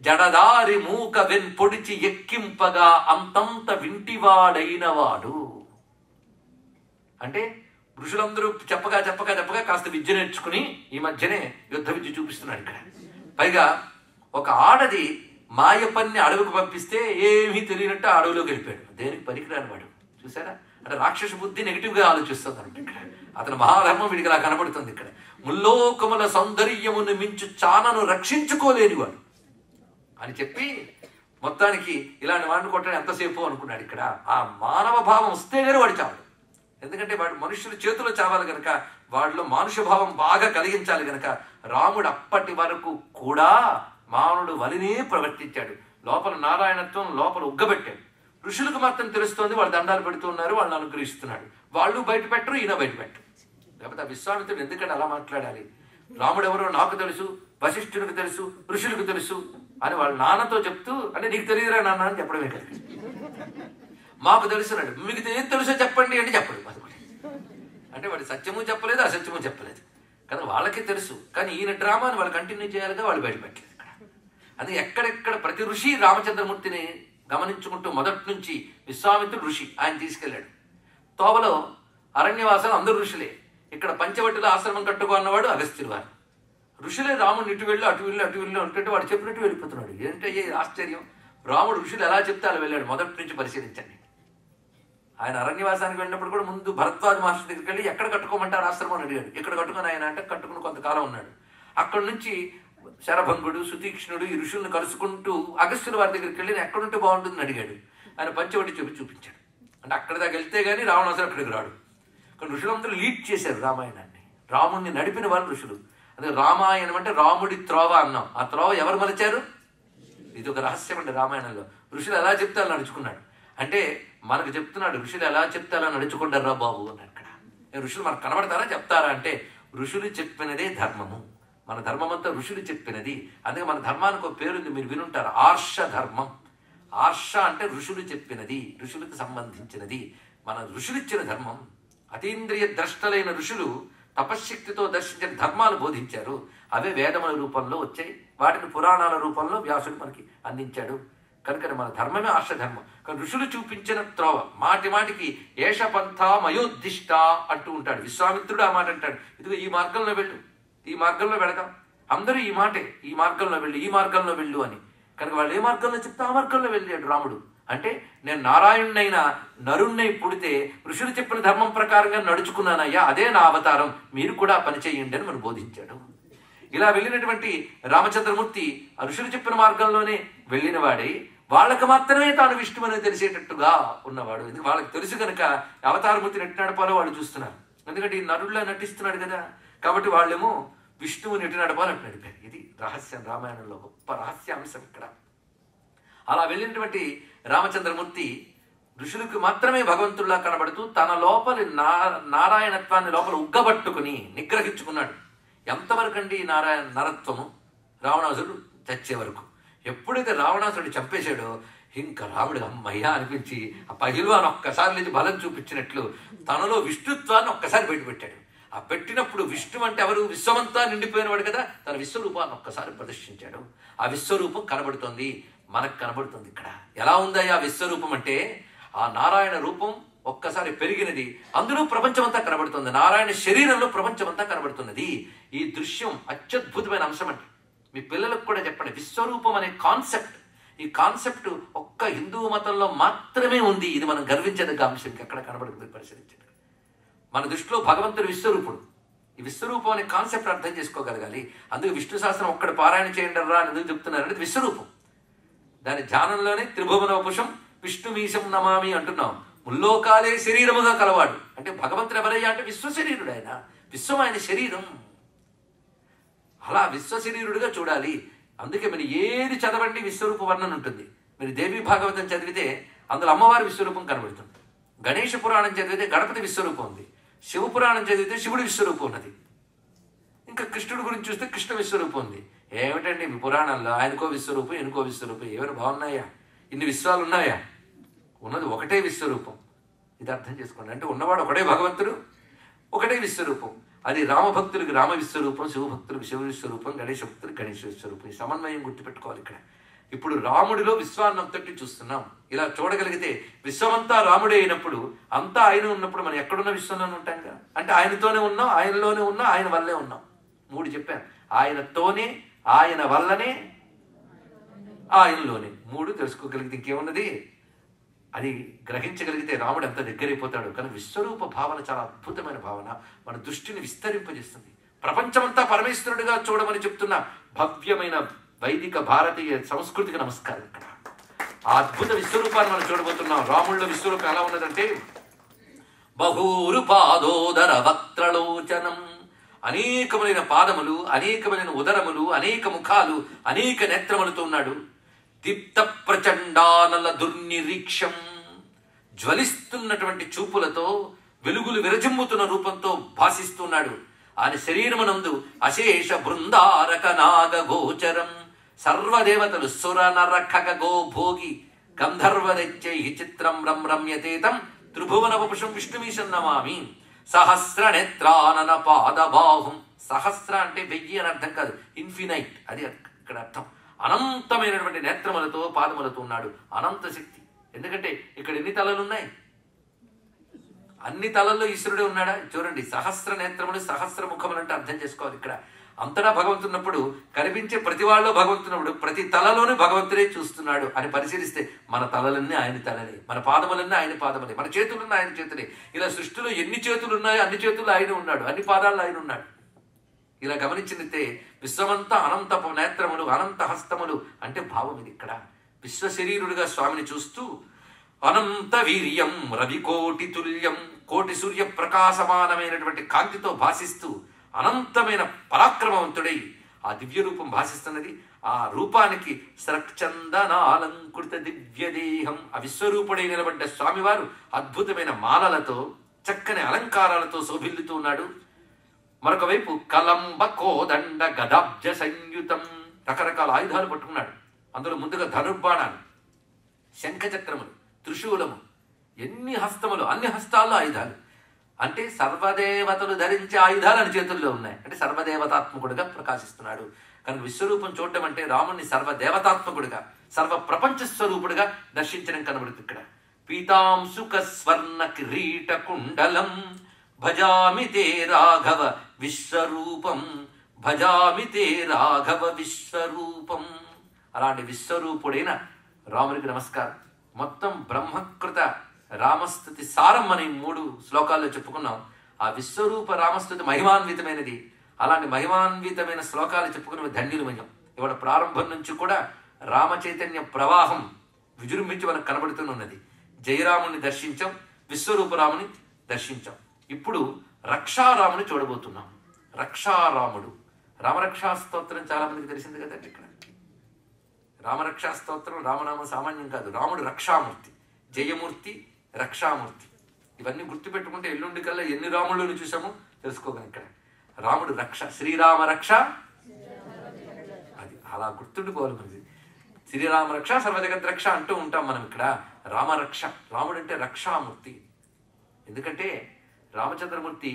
జడదారి మూక వెన్ పొడిచి ఎక్కింపగా అంతంత వింటివాడైన వాడు. అంటే ఋషులందరూ చెప్పగా కాస్త విద్య నేర్చుకుని ఈ మధ్యనే యుద్ధ విద్య చూపిస్తున్నాడు ఇక్కడ. పైగా ఒక ఆడది మాయపన్ని అడవికి పంపిస్తే ఏమీ తెలియనట్టు అడవిలోకి వెళ్ళిపోయాడు. దేనికి పనికిరాని వాడు. చూసారా, అంటే రాక్షస బుద్ధి నెగిటివ్గా ఆలోచిస్తుంది అంటే ఇక్కడ అతని మహాధర్మం వీడికి అలా కనబడుతుంది. ఇక్కడ ముల్లోకముల సౌందర్యమును మించు చానను రక్షించుకోలేనివాడు అని చెప్పి మొత్తానికి ఇలాంటి వాడిని కొట్టడం ఎంతసేపు అనుకున్నాడు. ఇక్కడ ఆ మానవ భావం వస్తే గానీ వాడు చావడు. ఎందుకంటే వాడు మనుషుల చేతిలో చావాలి గనక, వాడిలో మానుష భావం బాగా కలిగించాలి గనక రాముడు అప్పటి వరకు కూడా మానవుడు వలినే ప్రవర్తించాడు. లోపల నారాయణత్వం లోపల ఉగ్గబెట్టాడు. ఋషులకు మాత్రం తెలుస్తోంది, వాళ్ళు దండాలు పెడుతూ ఉన్నారు, వాళ్ళని అనుగ్రహిస్తున్నాడు. వాళ్ళు బయట పెట్టరు, ఈయన బయట పెట్టరు. లేకపోతే ఆ విశ్వామిత్రుడు ఎందుకంటే అలా మాట్లాడాలి? రాముడు ఎవరో నాకు తెలుసు, వశిష్ఠునికి తెలుసు, ఋషులకు తెలుసు అని వాళ్ళ నాన్నతో చెప్తూ, అంటే నీకు తెలియదురా నాన్న అని చెప్పడమే కదా. మాకు తెలుసున్నాడు, మీకు ఏం తెలుసో చెప్పండి అంటే చెప్పడు. అంటే వాడు సత్యము చెప్పలేదు, అసత్యము చెప్పలేదు కానీ వాళ్ళకే తెలుసు. కానీ ఈయన డ్రామాని వాళ్ళు కంటిన్యూ చేయాలిగా, వాళ్ళు బయటపెట్టలేదు. అది ఎక్కడెక్కడ ప్రతి ఋషి రామచంద్రమూర్తిని గమనించుకుంటూ మొదటి నుంచి విశ్వామిత్రుడు ఋషి ఆయన తీసుకెళ్లాడు. తోవలో అరణ్యవాసాలు అందరూ ఋషులే. ఇక్కడ పంచవటిలో ఆశ్రమం కట్టుకో అన్నవాడు అగస్త్యుడు వారు. ఋషులే రాముడిని ఇటు వెళ్ళి అటు వెళ్ళి అటు వెళ్ళి ఉంటుంటే వాడు చెప్పినట్టు వెళ్ళిపోతున్నాడు. ఏంటంటే ఆశ్చర్యం, రాముడు ఋషులు ఎలా చెప్తే అలా వెళ్ళాడు. మొదటి నుంచి పరిశీలించండి. ఆయన అరణ్యవాసానికి వెళ్ళినప్పుడు కూడా ముందు భరద్వాజ మహర్షి దగ్గరికి వెళ్ళి ఎక్కడ కట్టుకోమంటారు ఆశ్రమం అని అడిగాడు. ఇక్కడ కట్టుకుని ఆయన అంటే కట్టుకుని కొంతకాలం ఉన్నాడు. అక్కడి నుంచి శరభంగుడు, సుతీక్ష్ణుడు ఈ ఋషులను కలుసుకుంటూ అగస్త్యుల వారి దగ్గరికి వెళ్ళి ఎక్కడుంటే బాగుంటుందని అడిగాడు. ఆయన పంచవటి చూపించాడు. అంటే అక్కడి దాకా వెళ్తే గానీ రావణాసుడు అక్కడికి రాడు. కానీ ఋషులందరూ లీడ్ చేశారు రామాయణాన్ని. రాముడిని నడిపిన వాళ్ళు ఋషులు. అదే రామాయణం అంటే రాముడి త్రోవ అన్నాం. ఆ త్రోవ ఎవరు మలిచారు? ఇది ఒక రహస్యం అండి రామాయణంలో. ఋషులు ఎలా చెప్తే అలా నడుచుకున్నాడు. అంటే మనకు చెప్తున్నాడు, ఋషులు ఎలా చెప్తే అలా నడుచుకుంటారా బాబు అని. అక్కడ ఋషులు మనకు కనబడతారా, చెప్తారా అంటే ఋషులు చెప్పినదే ధర్మము. మన ధర్మం అంతా ఋషులు చెప్పినది. అందుకే మన ధర్మానికి ఒక పేరుంది, మీరు వినుంటారు, ఆర్ష ధర్మం. ఆర్ష అంటే ఋషులు చెప్పినది, ఋషులకు సంబంధించినది, మన ఋషులు ఇచ్చిన ధర్మం. అతీంద్రియ ద్రష్టలైన ఋషులు తపశ్శక్తితో దర్శించిన ధర్మాలు బోధించారు. అవే వేదముల రూపంలో వచ్చాయి. వాటిని పురాణాల రూపంలో వ్యాసుడు మనకి అందించాడు. కనుక మన ధర్మమే ఆర్షధర్మం. కానీ ఋషులు చూపించిన త్రోవ మాటి మాటికి ఏష పంథ మయోద్దిష్ట అంటూ ఉంటాడు. విశ్వామిత్రుడు ఆ మాట అంటాడు, ఇదిగో ఈ మార్గంలో వెళ్ళు, ఈ మార్గంలో వెళదాం, అందరూ ఈ మాటే, ఈ మార్గంలో వెళ్ళు, ఈ మార్గంలో వెళ్ళు అని. కనుక వాళ్ళు ఏ మార్గంలో చెప్తే ఆ మార్గంలో వెళ్ళాడు రాముడు. అంటే నేను నారాయణునైనా నరుణ్ణై పుడితే ఋషులు చెప్పిన ధర్మం ప్రకారంగా నడుచుకున్నానయ్యా, అదే నా అవతారం, మీరు కూడా పని చేయండి అని మనం బోధించాడు. ఇలా వెళ్ళినటువంటి రామచంద్రమూర్తి ఆ ఋషులు చెప్పిన మార్గంలోనే వెళ్ళిన వాడై వాళ్ళకి మాత్రమే తాను విష్ణువు అనేది తెలిసేటట్టుగా ఉన్నవాడు. ఎందుకు వాళ్ళకి తెలుసు కనుక అవతారమూర్తిని ఎట్టి నడపాలో వాళ్ళు చూస్తున్నారు. ఎందుకంటే ఈ నరుడిలా నటిస్తున్నాడు కదా, కాబట్టి వాళ్ళేమో విష్ణువుని ఎట్టి నడపాలని నడిపారు. ఇది రహస్యం, రామాయణంలో గొప్ప రహస్యాంశం ఇక్కడ. అలా వెళ్ళినటువంటి రామచంద్రమూర్తి ఋషులకు మాత్రమే భగవంతుల్లా కనబడుతూ తన లోపలి నారాయణత్వాన్ని లోపల ఉగ్గబట్టుకుని నిగ్రహించుకున్నాడు. ఎంతవరకు అండి నారాయణ నరత్వము? రావణాసురుడు చచ్చే వరకు. ఎప్పుడైతే రావణాసురుడు చంపేశాడో ఇంకా రాముడు అమ్మయ్యా అనిపించి ఆ పహిల్వాన్ ఒక్కసారి లేచి బలం చూపించినట్లు తనలో విష్ణుత్వాన్ని ఒక్కసారి బయటపెట్టాడు. ఆ పెట్టినప్పుడు విష్ణు అంటే ఎవరు? విశ్వమంతా నిండిపోయినవాడు కదా, తన విశ్వరూపాన్ని ఒక్కసారి ప్రదర్శించాడు. ఆ విశ్వరూపం కనబడుతోంది, మనకు కనబడుతుంది. ఇక్కడ ఎలా ఉందయ్యా విశ్వరూపం అంటే ఆ నారాయణ రూపం ఒక్కసారి పెరిగినది, అందులో ప్రపంచమంతా కనబడుతుంది. నారాయణ శరీరంలో ప్రపంచమంతా కనబడుతున్నది. ఈ దృశ్యం అత్యద్భుతమైన అంశం అంటే మీ పిల్లలకు కూడా చెప్పండి. విశ్వరూపం అనే కాన్సెప్ట్, ఈ కాన్సెప్ట్ ఒక్క హిందూ మతంలో మాత్రమే ఉంది. ఇది మనం గర్వించేదగ్గ అంశం. ఎక్కడ కనబడుతుంది పరిశీలించండి. మన దృష్టిలో భగవంతుడు విశ్వరూపుడు. ఈ విశ్వరూపం అనే కాన్సెప్ట్ అర్థం చేసుకోగలగాలి. అందుకే విష్ణు సహస్రం ఒక్కడ పారాయణ చేయండి రా అని ఎందుకు చెప్తున్నారంటే విశ్వరూపం. దాని ధ్యానంలోనే త్రిభువనోపుషం విష్ణుమీశం నమామి అంటున్నాం. ముల్లోకాలే శరీరముగా కలవాడు అంటే భగవంతుడు ఎవరయ్యా అంటే విశ్వశరీరుడు. ఆయన విశ్వం, ఆయన శరీరం. అలా విశ్వశరీరుడుగా చూడాలి. అందుకే మీరు ఏది చదవండి విశ్వరూప వర్ణన ఉంటుంది. మీరు దేవీ భాగవతం చదివితే అందులో అమ్మవారి విశ్వరూపం కనబడుతుంది. గణేష పురాణం చదివితే గణపతి విశ్వరూపం ఉంది. శివపురాణం చదివితే శివుడి విశ్వరూపం ఉన్నది. ఇంకా కృష్ణుడి గురించి చూస్తే కృష్ణ విశ్వరూపం ఉంది. ఏమిటండి మీ పురాణాల్లో ఆయనకో విశ్వరూపం, ఎనుకో విశ్వరూపం? ఏమైనా బాగున్నాయా? ఇన్ని విశ్వాలు ఉన్నాయా? ఉన్నది ఒకటే విశ్వరూపం. ఇది అర్థం చేసుకోండి. అంటే ఉన్నవాడు ఒకటే భగవంతుడు, ఒకటే విశ్వరూపం. అది రామభక్తులకి రామ విశ్వరూపం, శివభక్తులకు శివ విశ్వరూపం, గణేష భక్తులకు గణేష్ విశ్వరూపం. ఈ సమన్వయం గుర్తుపెట్టుకోవాలి ఇక్కడ. ఇప్పుడు రాముడిలో విశ్వాన్ని అంతటి చూస్తున్నాం. ఇలా చూడగలిగితే విశ్వమంతా రాముడే అయినప్పుడు, అంతా ఆయన ఉన్నప్పుడు మనం ఎక్కడున్న విశ్వంలోనే ఉంటాం కదా. అంటే ఆయనతోనే ఉన్నాం, ఆయనలోనే ఉన్నాం, ఆయన వల్లే ఉన్నాం. 3 చెప్పాను. ఆయనతోనే, ఆయన వల్లనే, ఆయనలోనే. మూడు తెలుసుకోగలిగితే ఇంకేమున్నది? అది గ్రహించగలిగితే రాముడు ఎంత దగ్గరైపోతాడు. కానీ విశ్వరూప భావన చాలా అద్భుతమైన భావన, మన దృష్టిని విస్తరింపజేస్తుంది. ప్రపంచమంతా పరమేశ్వరుడిగా చూడమని చెప్తున్న భవ్యమైన వైదిక భారతీయ సంస్కృతికి నమస్కారం. ఇక్కడ ఆ అద్భుత విశ్వరూపాన్ని మనం చూడబోతున్నాం. రాముళ్ళ విశ్వరూపం ఎలా ఉన్నదంటే బహూరు పాదోదర వక్త్రలోచనం, అనేకమైన పాదములు, అనేకమైన ఉదరములు, అనేక ముఖాలు, అనేక నేత్రములతో ఉన్నాడు. దీప్త ప్రచండానల దుర్నిరీక్షం, జ్వలిస్తున్నటువంటి చూపులతో, వెలుగులు విరజిమ్ముతున్న రూపంతో భాషిస్తున్నాడు. ఆయన శరీరమునందు అశేష బృందారక నాగ గోచరం, సర్వదేవతలు సుర నర ఖగ గో భోగి గంధర్వదైత్యై చిత్రం రమ్యతేతం త్రిభువన వపుషం విష్ణుమీశం నమామి. సహస్ర నేత్రానన పాదబాహుం, సహస్ర అంటే 1000 అని అర్థం కాదు, ఇన్ఫినైట్, అది ఇక్కడ అర్థం. అనంతమైనటువంటి నేత్రములతో పాదములతో ఉన్నాడు. అనంత శక్తి. ఎందుకంటే ఇక్కడ ఎన్ని తలలు ఉన్నాయి? అన్ని తలల్లో ఈశ్వరుడే ఉన్నాడా? చూడండి, సహస్ర నేత్రములు సహస్ర ముఖములు అంటే అర్థం చేసుకోవాలి. ఇక్కడ అంతటా భగవంతున్నప్పుడు, కనిపించే ప్రతి వాళ్ళలో భగవంతున్నప్పుడు, ప్రతి తలలోనే భగవంతుడే చూస్తున్నాడు అని పరిశీలిస్తే మన తలలన్నీ ఆయన తలలే, మన పాదములన్నీ ఆయన పాదములే, మన చేతులన్నీ ఆయన చేతులే. ఇలా సృష్టిలో ఎన్ని చేతులు ఉన్నాయో అన్ని చేతులు ఆయన ఉన్నాడు, అన్ని పాదాల్లో ఆయన ఉన్నాడు. ఇలా గమనించినట్టే విశ్వమంతా అనంతపు నేత్రములు, అనంత హస్తములు అంటే భావం ఇది. ఇక్కడ విశ్వ శరీరుడిగా స్వామిని చూస్తూ అనంత వీర్యం రవికోటి తుల్యం, కోటి సూర్య ప్రకాశమానమైనటువంటి కాంతితో భాషిస్తూ అనంతమైన పరాక్రమవంతుడై ఆ దివ్య రూపం భాషిస్తున్నది. ఆ రూపానికి స్రక్చందనాలంకృత దివ్య దేహం, ఆ విశ్వరూపుడై నిలబడ్డ స్వామివారు అద్భుతమైన మాలలతో, చక్కని అలంకారాలతో శోభిల్లుతూ ఉన్నాడు. మరొక వైపు కలంబ కోదండ గదాబ్జ సంయుతం, రకరకాల ఆయుధాలు పట్టుకున్నాడు. అందులో ముందుగా ధనుర్బాణాలు, శంఖచక్రములు, త్రిశూలము, ఎన్ని హస్తములు, అన్ని హస్తాల్లో ఆయుధాలు. అంటే సర్వదేవతలు ధరించే ఆయుధాలు అని చేతుల్లో ఉన్నాయి. అంటే సర్వదేవతాత్మకుడిగా ప్రకాశిస్తున్నాడు. కనుక విశ్వరూపం చూడటం అంటే రాముణ్ణి సర్వదేవతాత్మకుడిగా, సర్వ ప్రపంచ స్వరూపుడిగా దర్శించడం కనబడుతుంది. ఇక్కడ పీతాంశుక స్వర్ణ కిరీట కుండలం భజామి తే రాఘవ విశ్వరూపం, భజామి తే రాఘవ విశ్వరూపం. అలాంటి విశ్వరూపుడైన రామునికి నమస్కారం. మొత్తం బ్రహ్మకృత రామస్తుతి సారం అని 3 శ్లోకాల్లో చెప్పుకున్నాం. ఆ విశ్వరూప రామస్తుతి మహిమాన్వితమైనది. అలాంటి మహిమాన్వితమైన శ్లోకాలు చెప్పుకున్న ధన్యులమయం. ఇవాళ ప్రారంభం నుంచి కూడా రామ చైతన్య ప్రవాహం విజృంభించి మనకు కనబడుతున్నది. జయరాముని దర్శించాం, విశ్వరూపరాముని దర్శించాం. ఇప్పుడు రక్షారాముని చూడబోతున్నాం. రక్షారాముడు, రామరక్షా స్తోత్రం చాలా మందికి తెలిసింది కదండి. ఇక్కడ రామరక్షా స్తోత్రం, రామనామ సామాన్యం కాదు. రాముడు రక్షామూర్తి, జయమూర్తి, రక్షామూర్తి. ఇవన్నీ గుర్తుపెట్టుకుంటే ఎల్లుండి కల్లా ఎన్ని రాములను చూసామో తెలుసుకోగలం. ఇక్కడ రాముడు రక్ష, శ్రీరామ రక్ష, అది అలా గుర్తుండిపోవాలి మనది. శ్రీరామ రక్ష, సర్వజగత్ రక్ష అంటూ ఉంటాం మనం. ఇక్కడ రామరక్ష, రాముడు అంటే రక్షామూర్తి. ఎందుకంటే రామచంద్రమూర్తి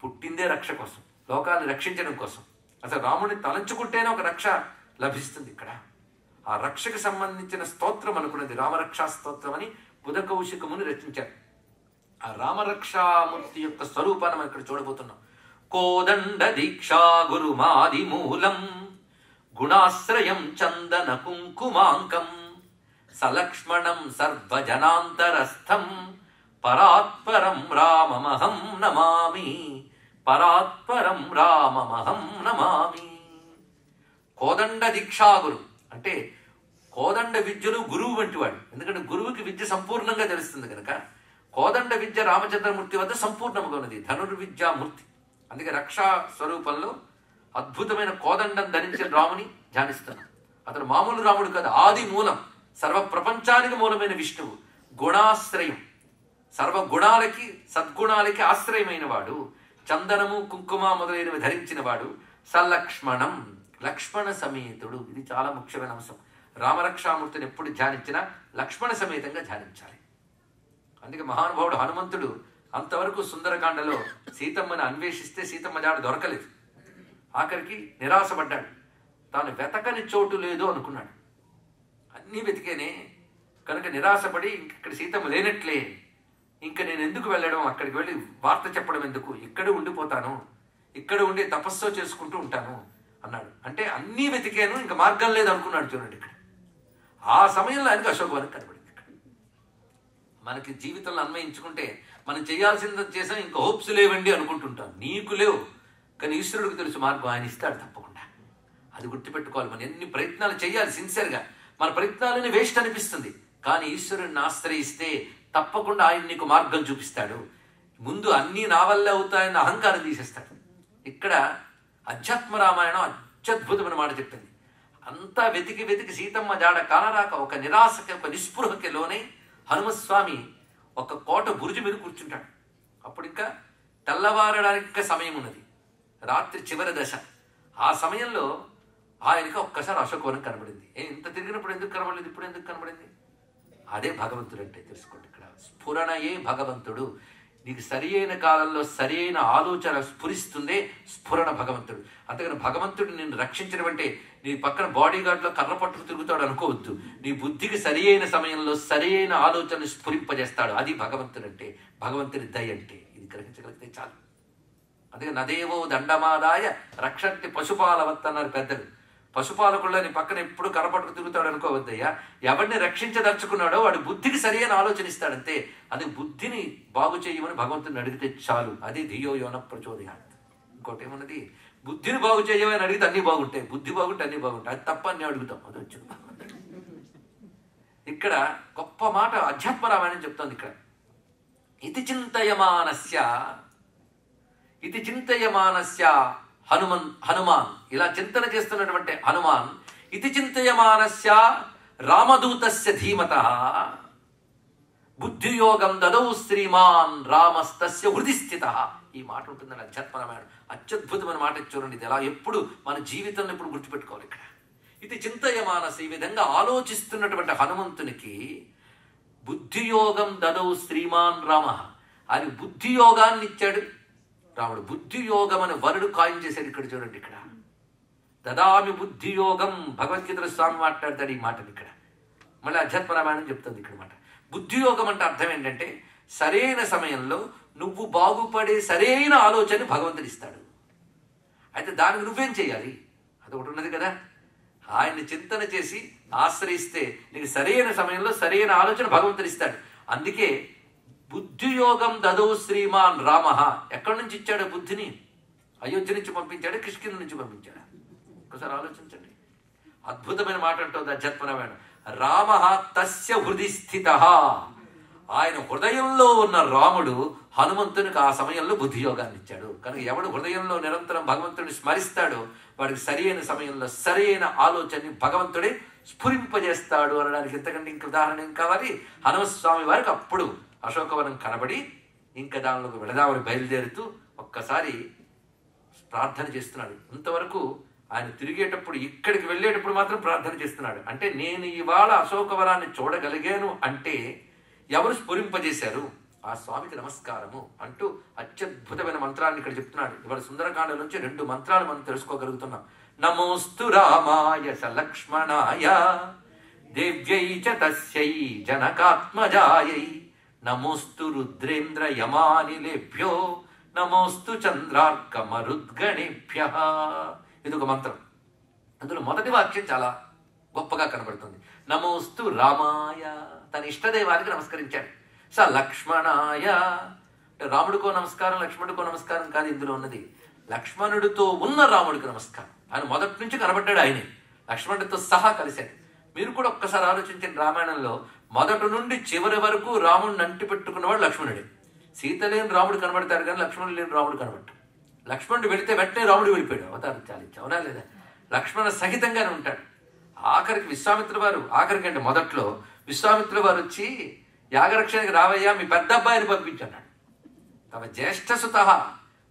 పుట్టిందే రక్ష కోసం, లోకాన్ని రక్షించడం కోసం. అసలు రాముడిని తలంచుకుంటేనే ఒక రక్ష లభిస్తుంది. ఇక్కడ ఆ రక్షకు సంబంధించిన స్తోత్రం అనుకున్నది రామరక్షా స్తోత్రం అని బుధకౌశికముని రచించారు. ఆ రామరక్షామూర్తి యొక్క స్వరూపాన్ని మనం ఇక్కడ చూడబోతున్నాం. కోదండ దీక్షా గురుమాది మూలం గుణాశ్రయం చందన కుంకుమాంకం సలక్ష్మణం సర్వజనాంతరస్థం పరాత్పరం రామమహం నమామి, పరాత్పరం రామమహం నమామి. కోదండ దీక్షాగురు అంటే కోదండ విద్యలు గురువు వంటి వాడు. ఎందుకంటే గురువుకి విద్య సంపూర్ణంగా తెలుస్తుంది కనుక కోదండ విద్య రామచంద్రమూర్తి వద్ద సంపూర్ణంగా ఉన్నది, ధనుర్విద్యామూర్తి. అందుకే రక్షా స్వరూపంలో అద్భుతమైన కోదండం ధరించిన రాముని ధ్యానిస్తున్నాం. అతను మామూలు రాముడు కాదు, ఆది మూలం, సర్వ ప్రపంచానికి మూలమైన విష్ణువు. గుణాశ్రయం, సర్వగుణాలకి సద్గుణాలకి ఆశ్రయమైన వాడు. చందనము కుంకుమ మొదలైనవి ధరించిన వాడు. సలక్ష్మణం, లక్ష్మణ సమేతుడు. ఇది చాలా ముఖ్యమైన అంశం. రామరక్షామూర్తిని ఎప్పుడు ధ్యానించినా లక్ష్మణ సమేతంగా ధ్యానించాలి. అందుకే మహానుభావుడు హనుమంతుడు అంతవరకు సుందరకాండలో సీతమ్మని అన్వేషిస్తే సీతమ్మ జాడ దొరకలేదు. ఆఖరికి నిరాశపడ్డాడు. తాను వెతకని చోటు లేదు అనుకున్నాడు. అన్నీ వెతికేనే కనుక నిరాశపడి ఇక్కడ సీతమ్మ లేనట్లే, ఇంకా నేను ఎందుకు వెళ్ళడం, అక్కడికి వెళ్ళి వార్త చెప్పడం ఎందుకు, ఇక్కడే ఉండిపోతాను, ఇక్కడ ఉండి తపస్సు చేసుకుంటూ ఉంటాను. అన్నాడు. అంటే అన్నీ వెతికాను, ఇంకా మార్గం లేదు అనుకున్నాడు. చూడండి ఇక్కడ ఆ సమయంలో ఆయనకి అశోకవనం కనబడింది. ఇక్కడ మనకి జీవితంలో అన్వయించుకుంటే మనం చేయాల్సింది చేసాం, ఇంకా హోప్స్ లేవండి అనుకుంటుంటాం. నీకు లేవు, కానీ ఈశ్వరుడికి తెలుసు మార్గం, ఆయన ఇస్తాడు తప్పకుండా. అది గుర్తుపెట్టుకోవాలి. మనం ఎన్ని ప్రయత్నాలు చేయాలి సిన్సియర్గా, మన ప్రయత్నాలని వేస్ట్ అనిపిస్తుంది, కానీ ఈశ్వరుడిని ఆశ్రయిస్తే తప్పకుండా ఆయన నీకు మార్గం చూపిస్తాడు. ముందు అన్నీ నా వల్లే అవుతాయన్న అహంకారం తీసేస్తాడు. ఇక్కడ అధ్యాత్మ రామాయణం అత్యద్భుతమైన మాట చెప్పింది. అంతా వెతికి వెతికి సీతమ్మ జాడ కానరాక ఒక నిరాశకి, ఒక నిస్పృహకి లోనే హనుమస్వామి ఒక కోట బురుజు మీద కూర్చుంటాడు. అప్పుడు ఇంకా తెల్లవారడానికి ఇంకా సమయం ఉన్నది, రాత్రి చివరి దశ. ఆ సమయంలో ఆయనకి ఒక్కసారి అశోకవనం కనబడింది. ఇంత తిరిగినప్పుడు ఎందుకు కనబడలేదు, ఇప్పుడు ఎందుకు కనబడింది? అదే భగవంతుడు అంటే తెలుసుకోండి. ఇక్కడ స్ఫురణయే భగవంతుడు. నీకు సరి అయిన కాలంలో సరి అయిన ఆలోచన స్ఫురిస్తుందే స్ఫురణ భగవంతుడు. అంతేగాని భగవంతుడు నిన్ను రక్షించడం అంటే నీ పక్కన బాడీ గార్డ్లో కర్ర పట్టుకు తిరుగుతాడు అనుకోవద్దు. నీ బుద్ధికి సరి అయిన సమయంలో సరి అయిన ఆలోచనను స్ఫురింపజేస్తాడు. అది భగవంతుడు అంటే, భగవంతుడి దయ అంటే. ఇది గ్రహించగలిగితే చాలు. అందుకే నదేవో దండమాదాయ రక్షంతి పశుపాలవత్ అన్నారు పెద్దలు. పశుపాలకుళ్ళని పక్కన ఎప్పుడు కరపట్టుకు తిరుగుతాడు అనుకోవద్దయ్యా. ఎవరిని రక్షించదలుచుకున్నాడో వాడి బుద్ధికి సరి అయిన ఆలోచన ఇస్తాడంతే. అది బుద్ధిని బాగు చేయమని భగవంతుని అడిగితే చాలు. అది ధియో యోన ప్రచోదయాత్. ఇంకోటి ఏమన్నది, బుద్ధిని బాగు చేయమని అడిగితే అన్నీ బాగుంటాయి, బుద్ధి బాగుంటే అన్నీ బాగుంటాయి. అది తప్ప అన్నీ అడుగుతాం. అది వచ్చు. ఇక్కడ గొప్ప మాట అధ్యాత్మ రామాయణం చెప్తోంది. ఇక్కడ ఇతి చింతయమానస్య హనుమాన్ ఇలా చింతన చేస్తున్నటువంటి హనుమాన్ ఇతి చింతయమానస్య రామదూతస్య ధీమతః బుద్ధియోగం దదౌ శ్రీమాన్ రామస్తస్య హృది స్థితః. ఈ మాట ఉంటుందని అధ్యాత్మరామాయణం అత్యద్భుతమైన మాట. చూడండి, ఇది ఎలా ఎప్పుడు మన జీవితంలో ఇప్పుడు గుర్తుపెట్టుకోవాలి. ఇక్కడ ఇది చింతయమానస్, ఈ విధంగా ఆలోచిస్తున్నటువంటి హనుమంతునికి బుద్ధియోగం దదౌ శ్రీమాన్ రామ, ఆయన బుద్ధియోగాన్ని ఇచ్చాడు రాముడు. బుద్ధియోగం అని వరుడు కాయిన్ చేశాడు. ఇక్కడ చూడండి, ఇక్కడ దదామి బుద్ధియోగం. భగవద్గీతలో స్వామి మాట్లాడతాడు ఈ మాటలు. ఇక్కడ మళ్ళీ అధ్యాత్మ రామాయణం చెప్తుంది ఇక్కడ మాట. బుద్ధియోగం అంటే అర్థం ఏంటంటే సరైన సమయంలో నువ్వు బాగుపడే సరైన ఆలోచన భగవంతుడు ఇస్తాడు. అయితే దానికి నువ్వేం చేయాలి? అదొకటి ఉన్నది కదా. ఆయన్ని చింతన చేసి ఆశ్రయిస్తే నీకు సరైన సమయంలో సరైన ఆలోచన భగవంతుడు ఇస్తాడు. అందుకే బుద్ధియోగం దదౌ శ్రీమాన్ రామ. ఎక్కడి నుంచి ఇచ్చాడు బుద్ధిని? అయోధ్య నుంచి పంపించాడు, కిష్కింధ నుంచి పంపించాడు. ఒకసారి ఆలోచించండి. అద్భుతమైన మాట అంటుంది అధ్యాత్మరామాయణం. రామ తస్య హృది స్థితః. ఆయన హృదయంలో ఉన్న రాముడు హనుమంతునికి ఆ సమయంలో బుద్ధియోగాన్ని ఇచ్చాడు. కనుక ఎవడు హృదయంలో నిరంతరం భగవంతుడిని స్మరిస్తాడో వాడికి సరి అయిన సమయంలో సరి అయిన ఆలోచనని భగవంతుడే స్ఫురింపజేస్తాడు అనడానికి ఇంతకంటే ఇంక ఉదాహరణ ఏం కావాలి? హనుమస్వామి వారికి అప్పుడు అశోకవనం కనబడి ఇంకా దానిలోకి వెళదామని బయలుదేరుతూ ఒక్కసారి ప్రార్థన చేస్తున్నాడు. ఇంతవరకు ఆయన తిరిగేటప్పుడు ఇక్కడికి వెళ్ళేటప్పుడు మాత్రం ప్రార్థన చేస్తున్నాడు. అంటే నేను ఇవాళ అశోకవనాన్ని చూడగలిగాను అంటే ఎవరు స్ఫురింపజేశారు? ఆ స్వామికి నమస్కారము అంటూ అత్యద్భుతమైన మంత్రాన్ని ఇక్కడ చెప్తున్నాడు. ఇవాళ సుందరకాండ నుంచి 2 మంత్రాలు మనం తెలుసుకోగలుగుతున్నాం. నమోస్తు రామాయ సలక్ష్మణాయ దేవ్యై చ తస్యై జనకాత్మజాయై నమోస్తు రుద్రేంద్ర యమానిలేభ్యో నమోస్తు చంద్రార్క మరుద్గణేభ్యః. ఇది ఒక మంత్రం. అందులో మొదటి వాక్యం చాలా గొప్పగా కనబడుతుంది. నమోస్తు రామాయ, తన ఇష్టదైవానికి నమస్కరించాడు. స లక్ష్మణాయ, రాముడికో నమస్కారం లక్ష్మణుడికో నమస్కారం కాదు ఇందులో ఉన్నది. లక్ష్మణుడితో ఉన్న రాముడికి నమస్కారం. ఆయన మొదటి నుంచి కనబడ్డాడు, ఆయనే లక్ష్మణుడితో సహా కలిశాడు. మీరు కూడా ఒక్కసారి ఆలోచించండి. రామాయణంలో మొదటి నుండి చివరి వరకు రాముడిని అంటి పెట్టుకున్నవాడు లక్ష్మణుడే. సీత లేని రాముడు కనబడతాడు కానీ లక్ష్మణుడు లేని రాముడు కనబడ్డాడు. లక్ష్మణుడు వెళితే వెంటనే రాముడు వెళ్ళిపోయాడు, అవతారం చాలించి. అవునా లేదా? లక్ష్మణ సహితంగానే ఉంటాడు. ఆఖరికి విశ్వామిత్ర వారు, ఆఖరికి అంటే మొదట్లో విశ్వామిత్ర వారు వచ్చి యాగరక్షణకి రావయ్యా మీ పెద్ద అబ్బాయిని పంపించన్నాడు. తమ జ్యేష్ఠసుత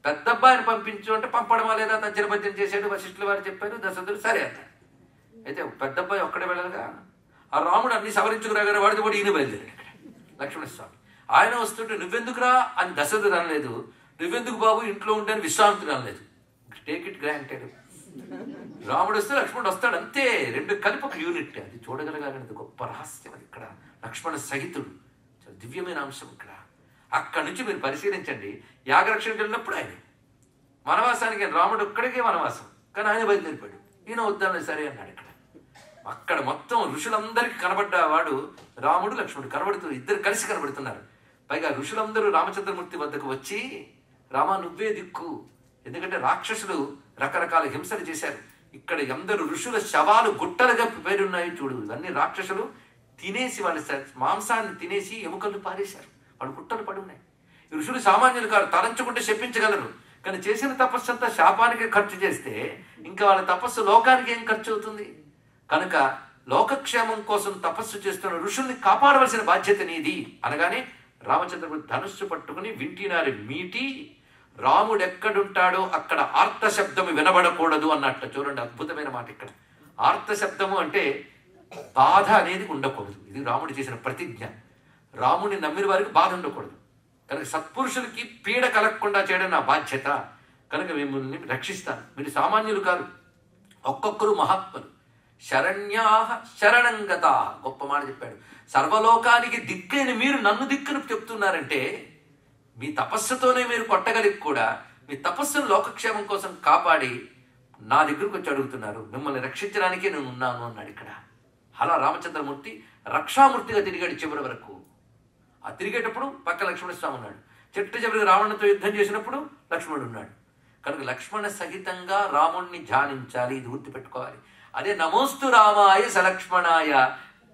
పెద్ద అబ్బాయిని పంపించు అంటే పంపడమా లేదా? తజ్జనపద్యం చేశాడు. వశిష్ఠుల వారు చెప్పారు, దశరథుడు సరే అన్నాడు. అయితే పెద్ద అబ్బాయి ఒక్కడే వెళ్ళాలిగా. ఆ రాముడు అన్ని సవరించుకురాగానే వాడితో పాటు ఈయన బయలుదేరాడు. ఇక్కడ లక్ష్మణస్వామి ఆయన వస్తుంటే నువ్వెందుకురా అని దశరథుడు అనలేదు, నువ్వెందుకు బాబు ఇంట్లో ఉంటే అని విశ్వామిత్రుడు అనలేదు. Take it granted. రాముడు వస్తే లక్ష్మణుడు వస్తాడు, అంతే. 2 కలిపి ఒక యూనిట్. అది చూడగలగాలనేది గొప్ప రహస్యం. అది ఇక్కడ లక్ష్మణ సహితుడు, చాలా దివ్యమైన అంశం. ఇక్కడ అక్కడి నుంచి మీరు పరిశీలించండి. యాగరక్షణకి వెళ్ళినప్పుడు ఆయన వనవాసానికి రాముడు ఒక్కడికే వనవాసం, కానీ ఆయన బయలుదేరిపోయాడు. ఈయన వద్దాను సరే అన్నాడు. అక్కడ మొత్తం ఋషులందరికీ కనబడ్డవాడు రాముడు, లక్ష్మణుడు కనబడుతూ ఇద్దరు కలిసి కనబడుతున్నారు. పైగా ఋషులందరూ రామచంద్రమూర్తి వద్దకు వచ్చి, రామ నువ్వే దిక్కు, ఎందుకంటే రాక్షసులు రకరకాల హింసలు చేశారు. ఇక్కడ అందరూ ఋషుల శవాలు గుట్టలుగా పేరున్నాయి చూడు. ఇవన్నీ రాక్షసులు తినేసి వాళ్ళ మాంసాన్ని తినేసి ఎముకలు పారేశారు. వాళ్ళు గుట్టలు పడి ఉన్నాయి. ఋషులు సామాన్యులు కాదు, తలంచుకుంటే శపించగలరు. కానీ చేసిన తపస్సు అంతా శాపానికి ఖర్చు చేస్తే ఇంకా వాళ్ళ తపస్సు లోకానికి ఏం ఖర్చు అవుతుంది? కనుక లోకక్షేమం కోసం తపస్సు చేస్తున్న ఋషుల్ని కాపాడవలసిన బాధ్యత నీది అనగానే రామచంద్రమూర్తి ధనుస్సు పట్టుకుని వింటినారి మీటి, రాముడు ఎక్కడుంటాడో అక్కడ ఆర్త శబ్దము వినబడకూడదు అన్నట్ట. చూడండి, అద్భుతమైన మాట. ఇక్కడ ఆర్త శబ్దము అంటే బాధ అనేది ఉండకూడదు. ఇది రాముడు చేసిన ప్రతిజ్ఞ. రాముడిని నమ్మిన వారికి బాధ ఉండకూడదు. కనుక సత్పురుషులకి పీడ కలగకుండా చేయడం నా బాధ్యత. కనుక మిమ్మల్ని రక్షిస్తాను. మీరు సామాన్యులు కాదు, ఒక్కొక్కరు మహాత్ములు. శరణ్యాహ శరణంగత, గొప్ప మాట చెప్పాడు. సర్వలోకానికి దిక్కైన మీరు నన్ను దిక్కును చెప్తున్నారంటే మీ తపస్సుతోనే మీరు కొట్టగలిగి కూడా మీ తపస్సును లోకక్షేమం కోసం కాపాడి నా దగ్గరకు వచ్చి అడుగుతున్నారు. మిమ్మల్ని రక్షించడానికే నేను ఉన్నాను అన్నాడు ఇక్కడ. అలా రామచంద్రమూర్తి రక్షామూర్తిగా తిరిగాడు చివరి వరకు. ఆ తిరిగేటప్పుడు పక్క లక్ష్మణస్వామి ఉన్నాడు. చెట్టు చివరికి రావణునితో యుద్ధం చేసినప్పుడు లక్ష్మణుడు ఉన్నాడు. కనుక లక్ష్మణ సహితంగా రాముణ్ణి ధ్యానించాలి. ఇది గుర్తుపెట్టుకోవాలి. అదే నమోస్తు రామాయ సలక్ష్మణాయ.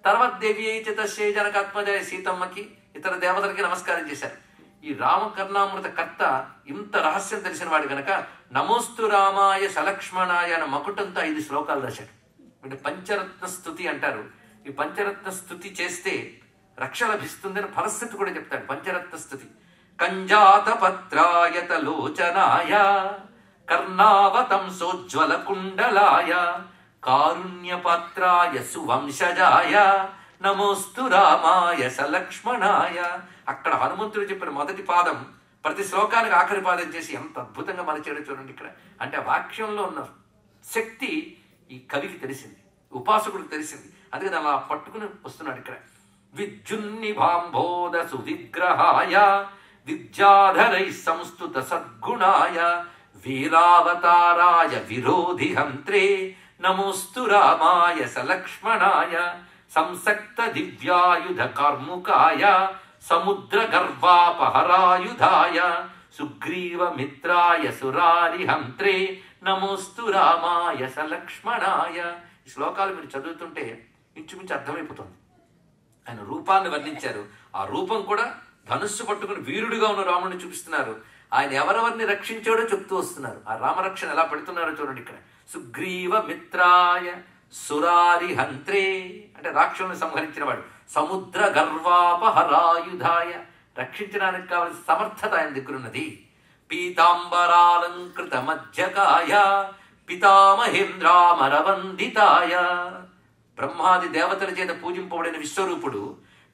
తర్వాత దేవి అయితే తస్యై జనకాత్మజాయ సీతమ్మకి ఇతర దేవతలకి నమస్కారం చేశారు. ఈ రామకర్ణామృత కర్త ఇంత రహస్యం తెలిసిన వాడు కనుక నమోస్తు రామాయ సలక్ష్మణాయ అన్న మకుటంతో 5 శ్లోకాలు రాశాడు. అంటే పంచరత్న స్తుతి అంటారు. ఈ పంచరత్న స్తుతి చేస్తే రక్ష లభిస్తుందని ఫలస్థితి కూడా చెప్తాడు. పంచరత్న స్తుతి కంజాత పత్రాయత లోచనాయ కర్ణావతం సోజ్వల కుండలాయ కారుణ్యపాత్రాయ సువంశజాయ నమోస్తు రామాయ సలక్ష్మణాయ. అక్కడ హనుమంతుడు చెప్పిన మొదటి పాదం ప్రతి శ్లోకానికి ఆఖరి పాదం చేసి ఎంత అద్భుతంగా మలచాడో చూడండి ఇక్కడ. అంటే ఆ వాక్యంలో ఉన్న శక్తి ఈ కవికి తెలిసింది, ఉపాసకుడికి తెలిసింది. అందుకని అలా పట్టుకుని వస్తున్నాడు ఇక్కడ. విద్యున్నిభాంబోధ సువిగ్రహాయ విద్యాధరై సంస్తుత సద్గుణాయ వీరావతారాయ విరోధి హంత్రే నమోస్తు రామాయ సలక్ష్మణాయ సంసక్త దివ్యాయుధ కార్ముకాయ సముద్ర గర్వాపహరాయుధాయ సుగ్రీవ మిత్రాయ సురారి హంత్రే నమోస్తు రామాయ సలక్ష్మణాయ. ఈ శ్లోకాలు మీరు చదువుతుంటే ఇంచుమించు అర్థమైపోతుంది. ఆయన రూపాన్ని వర్ణించారు. ఆ రూపం కూడా ధనుస్సు పట్టుకుని వీరుడిగా ఉన్న రాముడిని చూపిస్తున్నారు. ఆయన ఎవరెవరిని రక్షించాడో చెప్తూ వస్తున్నారు. ఆ రామరక్షణ ఎలా పెడుతున్నారో చూడండి ఇక్కడ. సుగ్రీవ మిత్రాయ సురారి హంత్రే అంటే రాక్షసుని సంహరించిన వాడు. సముద్ర గర్వాపహరాయుధాయ రక్షించడానికి కావలసిన సమర్థత ఆయన దగ్గర ఉన్నది. పీతాంబరాలంకృత మధ్యకాయ పితామహేంద్రామరవందితాయ బ్రహ్మాది దేవతల చేత పూజింపబడిన విశ్వరూపుడు.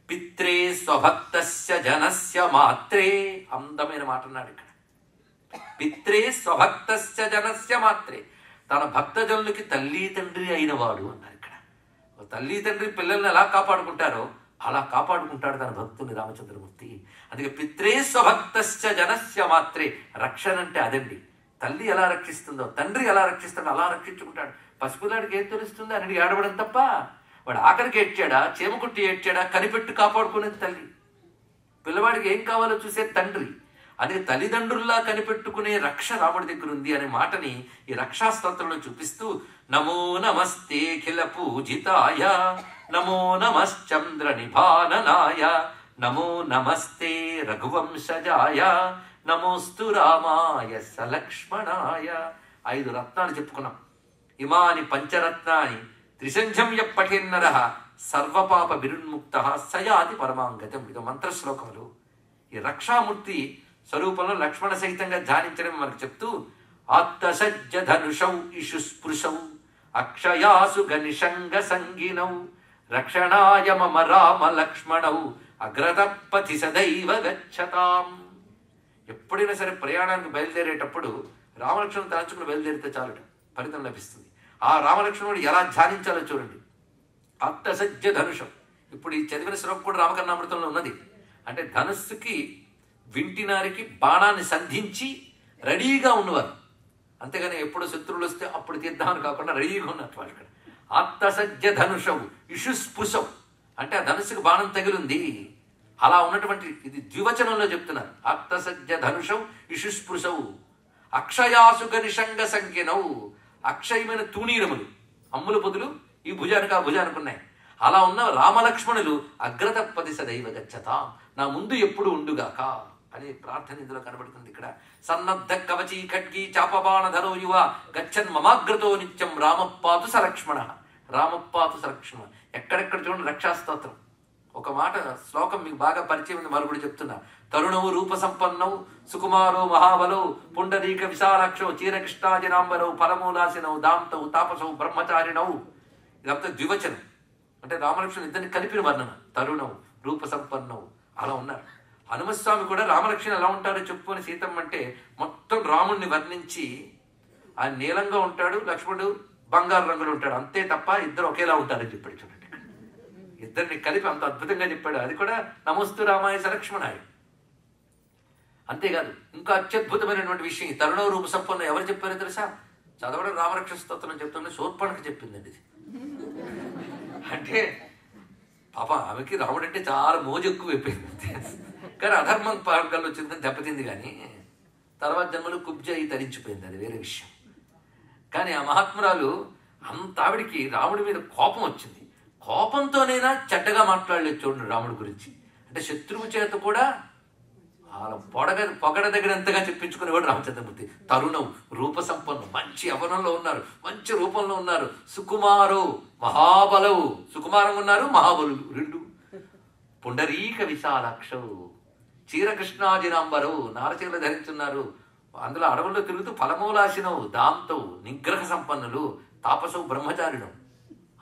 పిత్రే స్వభక్తస్య జనస్య మాత్రే, అందమైన మాట అన్నాడు ఇక్కడ. పిత్రే స్వభక్తస్య జనస్య మాత్రే, తన భక్తజనులకి తల్లి తండ్రి అయిన వాడు అన్నారు ఇక్కడ. తల్లి తండ్రి పిల్లల్ని ఎలా కాపాడుకుంటారో అలా కాపాడుకుంటాడు తన భక్తుని రామచంద్రమూర్తి. అందుకే పిత్రే స్వభక్తస్య జనస్య మాత్రే, రక్షణ అంటే అదండి. తల్లి ఎలా రక్షిస్తుందో తండ్రి ఎలా రక్షిస్తాడో అలా రక్షించుకుంటాడు. పసిపిల్లాడికి ఏం తెలుస్తుంది అని ఏడవడం తప్ప, వాడు ఆఖరికి ఏడ్చాడా చేమకుట్టి ఏడ్చాడా కనిపెట్టు కాపాడుకునేది తల్లి. పిల్లవాడికి ఏం కావాలో చూసే తండ్రి. అదే తల్లిదండ్రుల్లా కనిపెట్టుకునే రక్ష రాముడి దగ్గర ఉంది అనే మాటని ఈ రక్షాస్తోత్రంలో చూపిస్తూ నమో నమస్తే ఖిల పూజితాయ నమో నమశ్చంద్ర నిభాననాయ నమో నమస్తే రఘువంశజాయ నమోస్తు రామాయ సలక్ష్మణాయ. 5 రత్నాలు చెప్పుకున్నాం. ఇమాని పంచరత్నాని త్రిసంధ్యం యప్పఠేన్నర సర్వపాప విరున్ముక్త సయాతి పరమాంగతం. ఇది మంత్రశ్లోకములు. ఈ రక్షామూర్తి స్వరూపంలో లక్ష్మణ సహితంగా ధ్యానించడం మనకు చెప్తూ ఆత్మసజ్జ ధనుషౌ ఇషు స్పృశౌ అక్షయాసు గనిషంగ సంగినౌ రక్షణాయ మమ రామ లక్ష్మణౌ అగ్రతపతి సదైవ గచ్చతాం. ఎప్పుడైనా సరే ప్రయాణానికి బయలుదేరేటప్పుడు రామలక్ష్మణుడు తలంచుకుని బయలుదేరితే చాలుట ఫలితం లభిస్తుంది. ఆ రామలక్ష్మణుడు ఎలా ధ్యానించాలో చూడండి. ఆత్మసజ్జ ధనుషం. ఇప్పుడు ఈ చదివిన శ్లోకం కూడా రామకర్ణామృతంలో ఉన్నది. అంటే ధనుస్సుకి వింటినారికి బాణాన్ని సంధించి రెడీగా ఉన్నవారు. అంతేగాని ఎప్పుడు శత్రువులు వస్తే అప్పుడు తీద్దామని కాకుండా రెడీగా ఉన్నట్టు వాళ్ళు ఇక్కడ. ఆత్మసజ్జ ధనుషవు ఇషుస్పుషవు అంటే ఆ ధనుసుకు బాణం తగిలింది. అలా ఉన్నటువంటి ఇది ద్వివచనంలో చెప్తున్నారు. ఆత్మసజ్జ ధనుషవు ఇషుస్పృశవు అక్షయాసు గనిషంగ సంఖ్యనవు. అక్షయమైన తూణీరములు అమ్ముల పొదులు ఈ భుజానికి ఆ భుజానికి ఉన్నాయి. అలా ఉన్న రామలక్ష్మణులు అగ్రతపది సదైవ గచ్చత, నా ముందు ఎప్పుడు ఉండుగాక అనే ప్రార్థన ఇందులో కనబడుతుంది. ఇక్కడ సన్నద్ధ కవచీ ఖడ్గీ చాపబాణ ధరో యువ గచ్చన్ మమాగ్రతో నిత్యం రామపాతు సలక్ష్మణ. రామపాతు సలక్ష్మణ ఎక్కడెక్కడ చూడండి రక్షాస్తోత్రం. ఒక మాట శ్లోకం మీకు బాగా పరిచయం ఉంది, మరుగుడు చెప్తున్నా. తరుణవు రూప సంపన్నవు సుకుమారో మహాబలౌ పుండరీక విశాలాక్షౌ చీరకృష్ణాజినాంబరౌ ఫలమూలాసినౌ దాంతౌ తాపసౌ బ్రహ్మచారిణౌ. ఇదంతా ద్వివచనం అంటే రామలక్ష్మణులు ఇద్దరిని కలిపిన వర్ణన. తరుణవు రూప సంపన్నవు అలా ఉన్నారు. హనుమస్వామి కూడా రామలక్ష్మణులు ఎలా ఉంటారో చెప్పుకొని సీతమ్మ అంటే మొత్తం రాముణ్ణి వర్ణించి ఆయన నీలంగా ఉంటాడు, లక్ష్మణుడు బంగారు రంగులో ఉంటాడు, అంతే తప్ప ఇద్దరు ఒకేలా ఉంటారని చెప్పాడు. చూడండి ఇద్దరిని కలిపి అంత అద్భుతంగా చెప్పాడు. అది కూడా నమస్తు రామాయ సలక్ష్మణాయ. అంతేకాదు ఇంకా అత్యద్భుతమైనటువంటి విషయం తరుణ రూప సంపన్న ఎవరు చెప్పారో తెలుసా? చదవడం రామరక్ష స్తోత్రం చెప్తుంటే శూర్పణఖ చెప్పిందండి ఇది. అంటే పాప ఆమెకి రాముడు అంటే చాలా మోజు ఎక్కువ అయిపోయింది. కానీ అధర్మం పార్గంలో వచ్చిందని దెబ్బతింది. కానీ తర్వాత జన్మలో కుబ్జ అయి తరించిపోయింది, అది వేరే విషయం. కానీ ఆ మహాత్మురాలు అంత ఆవిడికి రాముడి మీద కోపం వచ్చింది. కోపంతోనైనా చెడ్డగా మాట్లాడలేదు చూడండి రాముడి గురించి. అంటే శత్రువు చేత కూడా పొగడదగినంతగా చెప్పించుకునేవాడు రామచంద్రమూర్తి. తరుణం రూప సంపన్నం మంచి యవనంలో ఉన్నారు, మంచి రూపంలో ఉన్నారు. సుకుమారు మహాబలవు సుకుమారంగా ఉన్నారు, మహాబలులు రెండు. పుండరీక విశాలాక్షవు చీరకృష్ణాజినాంబరవు నారచీరలు ధరించున్నారు. అందులో అడవుల్లో తిరుగుతూ ఫలమూలాసినవు దాంతవు నిగ్రహ సంపన్నులు తాపసవు బ్రహ్మచారిణం.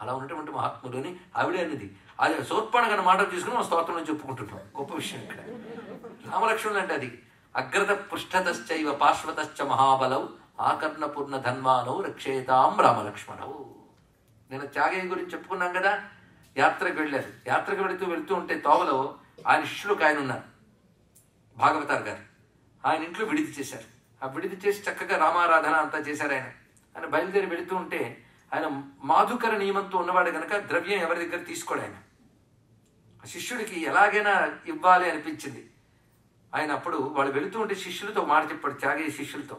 అలా ఉన్నటువంటి మహాత్ములని ఆవిడే అన్నది. అది శూర్పణఖ మాటలు తీసుకుని మన స్తోత్రంలో చెప్పుకుంటున్నాం. గొప్ప విషయం ఇక్కడ రామలక్ష్మణులు అంటే అది. అగ్రత పృష్ఠతశ్చైవ పార్శ్వతశ్చ మహాబలవు ఆకర్ణపూర్ణ ధన్వానవు రక్షేతాం రామలక్ష్మణవు. నేను త్యాగయ్య గురించి చెప్పుకున్నాం కదా. యాత్రకు వెళ్ళారు. యాత్రకు వెళుతూ ఉంటే తోవలో ఆయన శిష్యులకు ఆయన ఉన్నారు, భాగవతార్ గారు. ఆయన ఇంట్లో విడిది చేశారు. ఆ విడిది చేసి చక్కగా రామారాధన అంతా చేశారు. ఆయన బయలుదేరి వెళుతూ ఉంటే ఆయన మాధుకర నియమంతో ఉన్నవాడు కనుక ద్రవ్యం ఎవరి దగ్గర తీసుకోడు. ఆయన శిష్యుడికి ఎలాగైనా ఇవ్వాలి అనిపించింది. ఆయన అప్పుడు వాళ్ళు వెళుతూ ఉంటే శిష్యులతో మాట చెప్పాడు, త్యాగయ్య శిష్యులతో,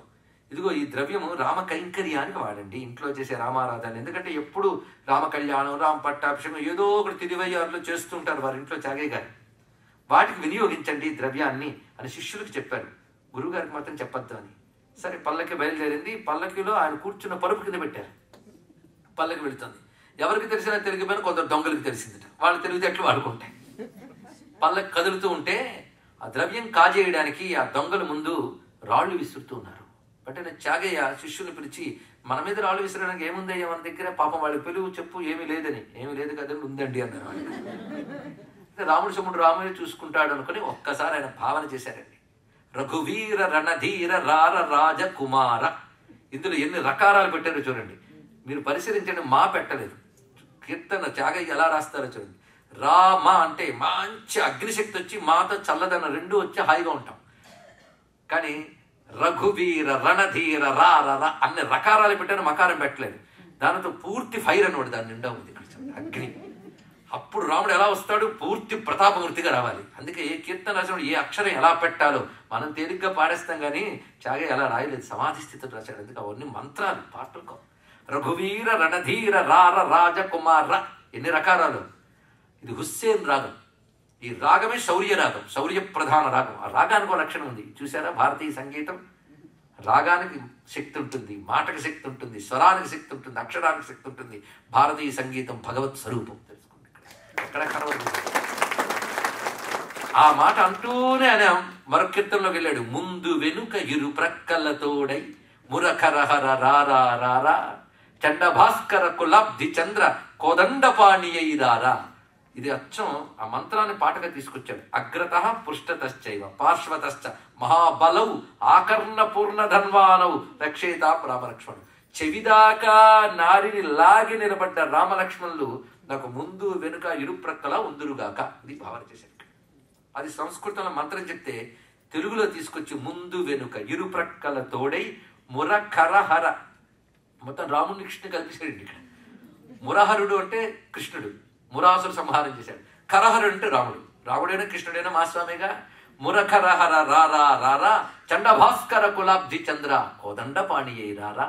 ఇదిగో ఈ ద్రవ్యము రామ కైంకర్యానికి వాడండి, ఇంట్లో చేసే రామారాధన. ఎందుకంటే ఎప్పుడు రామ కళ్యాణం రామ పట్టాభిషేకం ఏదో ఒకటి తిరువయ్యారులో చేస్తుంటారు వారి ఇంట్లో త్యాగయ్య గారు. వాటికి వినియోగించండి ద్రవ్యాన్ని అని శిష్యులకు చెప్పారు. గురువుగారికి మాత్రం చెప్పొద్దు అని. సరే పల్లకి బయలుదేరింది. పల్లకిలో ఆయన కూర్చున్న పరుపు కింద పెట్టారు. పల్లకి వెళుతుంది. ఎవరికి తెలిసినా తెలిగిపోయినా కొందరు దొంగలకు తెలిసిందట. వాళ్ళు తెలివితేటలు వాడుకుంటాయి. పల్లకి కదులుతూ ఉంటే ఆ ద్రవ్యం కాజేయడానికి ఆ దొంగల ముందు రాళ్లు విసురుతూ ఉన్నారు. అంటే త్యాగయ్య శిష్యుని పిలిచి, మన మీద రాళ్ళు విసరడానికి ఏముందయ్యా మన దగ్గర, పాపం వాళ్ళకి పిలువు చెప్పు ఏమీ లేదని. ఏమీ లేదు కదండి ఉందండి అన్నారు. రాముడు సముడు రాముడే చూసుకుంటాడు అనుకుని ఒక్కసారి ఆయన భావన చేశారండి. రఘువీర రణధీర రార రాజకుమార. ఇందులో ఎన్ని రకారాలు పెట్టారో చూడండి. మీరు పరిశీలించండి, మా పెట్టలేదు. కీర్తన త్యాగయ్య ఎలా రాస్తారో చూడండి. రామ అంటే మంచి అగ్నిశక్తి వచ్చి మాతో చల్లదన్న రెండు వచ్చి హాయిగా ఉంటాం. కానీ రఘువీర రణధీర రార అన్ని రకారాలు పెట్టాను, మకారం పెట్టలేదు. దానితో పూర్తి ఫైర్ అనమాట దాని నిండా ఉంది అగ్ని. అప్పుడు రాముడు ఎలా వస్తాడు, పూర్తి ప్రతాపమూర్తిగా రావాలి. అందుకే ఏ కీర్తన రాసినప్పుడు ఏ అక్షరం ఎలా పెట్టాలో మనం తేలిగ్గా పాడేస్తాం, కానీ త్యాగయ్య ఎలా రాయలేదు, సమాధి స్థితితో రాశాడు. అందుకే అవన్నీ మంత్రాలు పాటలు. రఘువీర రణధీర రార రాజకుమార ఎన్ని రకారాలు. ఇది హుస్సేన్ రాగం. ఈ రాగమే శౌర్య రాగం, శౌర్య ప్రధాన రాగం. ఆ రాగానికి ఒక లక్షణం ఉంది చూసారా. భారతీయ సంగీతం రాగానికి శక్తి ఉంటుంది, మాటకి శక్తి ఉంటుంది, స్వరానికి శక్తి ఉంటుంది, అక్షరానికి శక్తి ఉంటుంది. భారతీయ సంగీతం భగవత్ స్వరూపం తెలుసుకోండి. ఎక్కడ కనబడుతుంది ఆ మాట అంటూనే ఆయన మరొక కీర్తనలోకి వెళ్ళాడు. ముందు వెనుక ఇరు ప్రక్కలతోడై మురఖరహర రారా రారా చండ భాస్కర కులాబ్ధి చంద్ర కోదండపాణి రారా. ఇది అచ్చం ఆ మంత్రాన్ని పాటగా తీసుకొచ్చాడు. అగ్రత పృష్ఠతశ్చైవ పార్శ్వతశ్చ మహాబలవు ఆకర్ణ పూర్ణ ధన్వానవు రక్షేతాం రామలక్ష్మణుడు. చెవిదాకా నారిని లాగి నిలబడ్డ రామలక్ష్మణులు నాకు ముందు వెనుక ఇరు ప్రక్కల ఉందురుగాక. ఇది భావన చేశాడు. అది సంస్కృతంలో మంత్రం చెప్తే తెలుగులో తీసుకొచ్చి ముందు వెనుక ఇరు ప్రక్కల తోడై మురఖరహర. మొత్తం రాముడిని కృష్ణుని కలిపేశాడు ఇక్కడ. మురహరుడు అంటే కృష్ణుడు, మురాసురు సంహారం చేశాడు. కరహరుడు అంటే రాముడు. రాముడైనా కృష్ణుడైనా మా స్వామిగా. మురఖరహర రారా రారా చండభాస్కర కులాబ్ధి చంద్ర కోదండ పాణియై రారా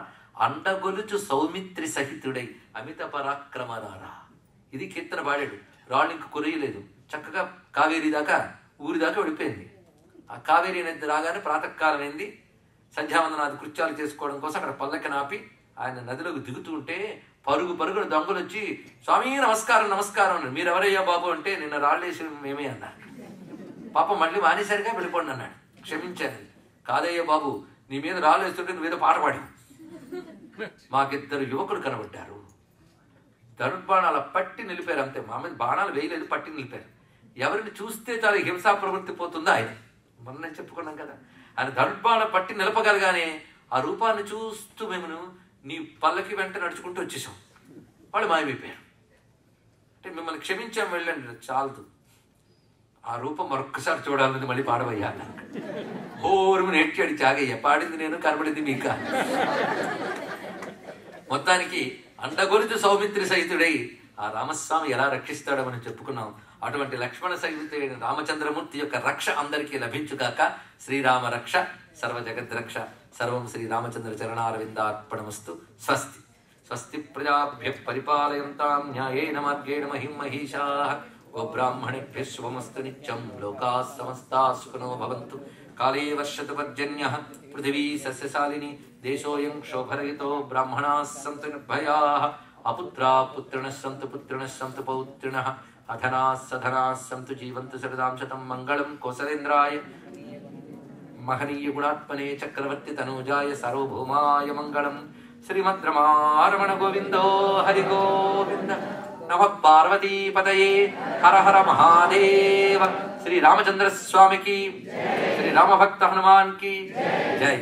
అండగొలుచు సౌమిత్రి సహితుడై అమిత పరాక్రమ రారా. ఇది కీర్తన పాడాడు. రాళ్ళు ఇంక కురియలేదు, చక్కగా కావేరీ దాకా ఊరి దాకా వెళ్ళిపోయింది. ఆ కావేరీ నది రాగానే ప్రాతకాలం అయింది. సంధ్యావందనాది కృత్యాలు చేసుకోవడం కోసం అక్కడ పల్లకి నాపి ఆయన నదిలోకి దిగుతూ ఉంటే పరుగు పరుగున దొంగలు వచ్చి స్వామి నమస్కారం నమస్కారం అన్నాడు. మీరు ఎవరయ్యా బాబు అంటే నిన్న రాళ్ళేసి మేమే అన్నారు. పాపం మళ్ళీ మానేసరిగా వెళ్ళిపోండి అన్నాడు. క్షమించాను. కాదయ్యా బాబు, నీ మీద రాళ్ళు వేస్తుంటే నువ్వు ఏదో పాట పాడావు. మాకిద్దరు యువకులు కనబడ్డారు. ధనుర్బాణాల పట్టి నిలిపారు. అంతే, మా మీద బాణాలు వేయలేదు, పట్టి నిలిపారు. ఎవరిని చూస్తే చాలా హింసా ప్రవృత్తి పోతుందో ఆయన. మొన్న చెప్పుకున్నాం కదా, ఆయన ధనుర్బాణ పట్టి నిలపగలగానే ఆ రూపాన్ని చూస్తూ మేము నీ పల్లకి వెంట నడుచుకుంటూ వచ్చేసాం. వాళ్ళు మాయమైపోయారు. అంటే మిమ్మల్ని క్షమించాం, వెళ్ళండి, చాలదు. ఆ రూపం మరొక్కసారి చూడాలని మళ్ళీ పాడవయ్యా. ఓరుము నెట్టాడు చాగయ్య. పాడింది నేను, కనబడింది మీక. మొత్తానికి అండగొలుచు సౌమిత్రి సహితుడై ఆ రామస్వామి ఎలా రక్షిస్తాడో మనం చెప్పుకున్నాం. అటువంటి లక్ష్మణ సహితుడైన రామచంద్రమూర్తి యొక్క రక్ష అందరికీ లభించుగాక. శ్రీరామ రక్ష సర్వ జగద్రక్ష. సర్వం శ్రీరామచంద్ర చరణారవిందార్పణమస్తు. స్వస్తి. స్వస్తి ప్రజాభ్య పరిపాలయంతాం న్యాయేన మార్గేణ మహిం మహిషాః. గోబ్రాహ్మణేభ్యః శుభమస్తు నిత్యం. లోకాః సమస్తాః సుఖినో భవంతు. కాళే వర్షతు పర్జన్యః పృథివీ సస్యశాలిని. దేశోऽयं క్షోభరహితో బ్రాహ్మణాः సంతు నిర్భయాः. అపుత్రాः పుత్రిణः సంతు పుత్రిణः సంతు పౌత్రిణः. అధనాः సధనాः సంతు జీవంతు శరదాం శతం. మంగళం కోసలేంద్రాయ మహనీయ గుణాత్మనే చక్రవర్తి తనూజాయ సార్వభౌమాయ మంగళం. శ్రీమద్రమారమణ గోవిందో హరి గోవింద. నమః పార్వతీపతయే. హర హర మహాదేవ. శ్రీ రామచంద్ర స్వామికి, శ్రీ రామభక్త హనుమాన్ కి జై.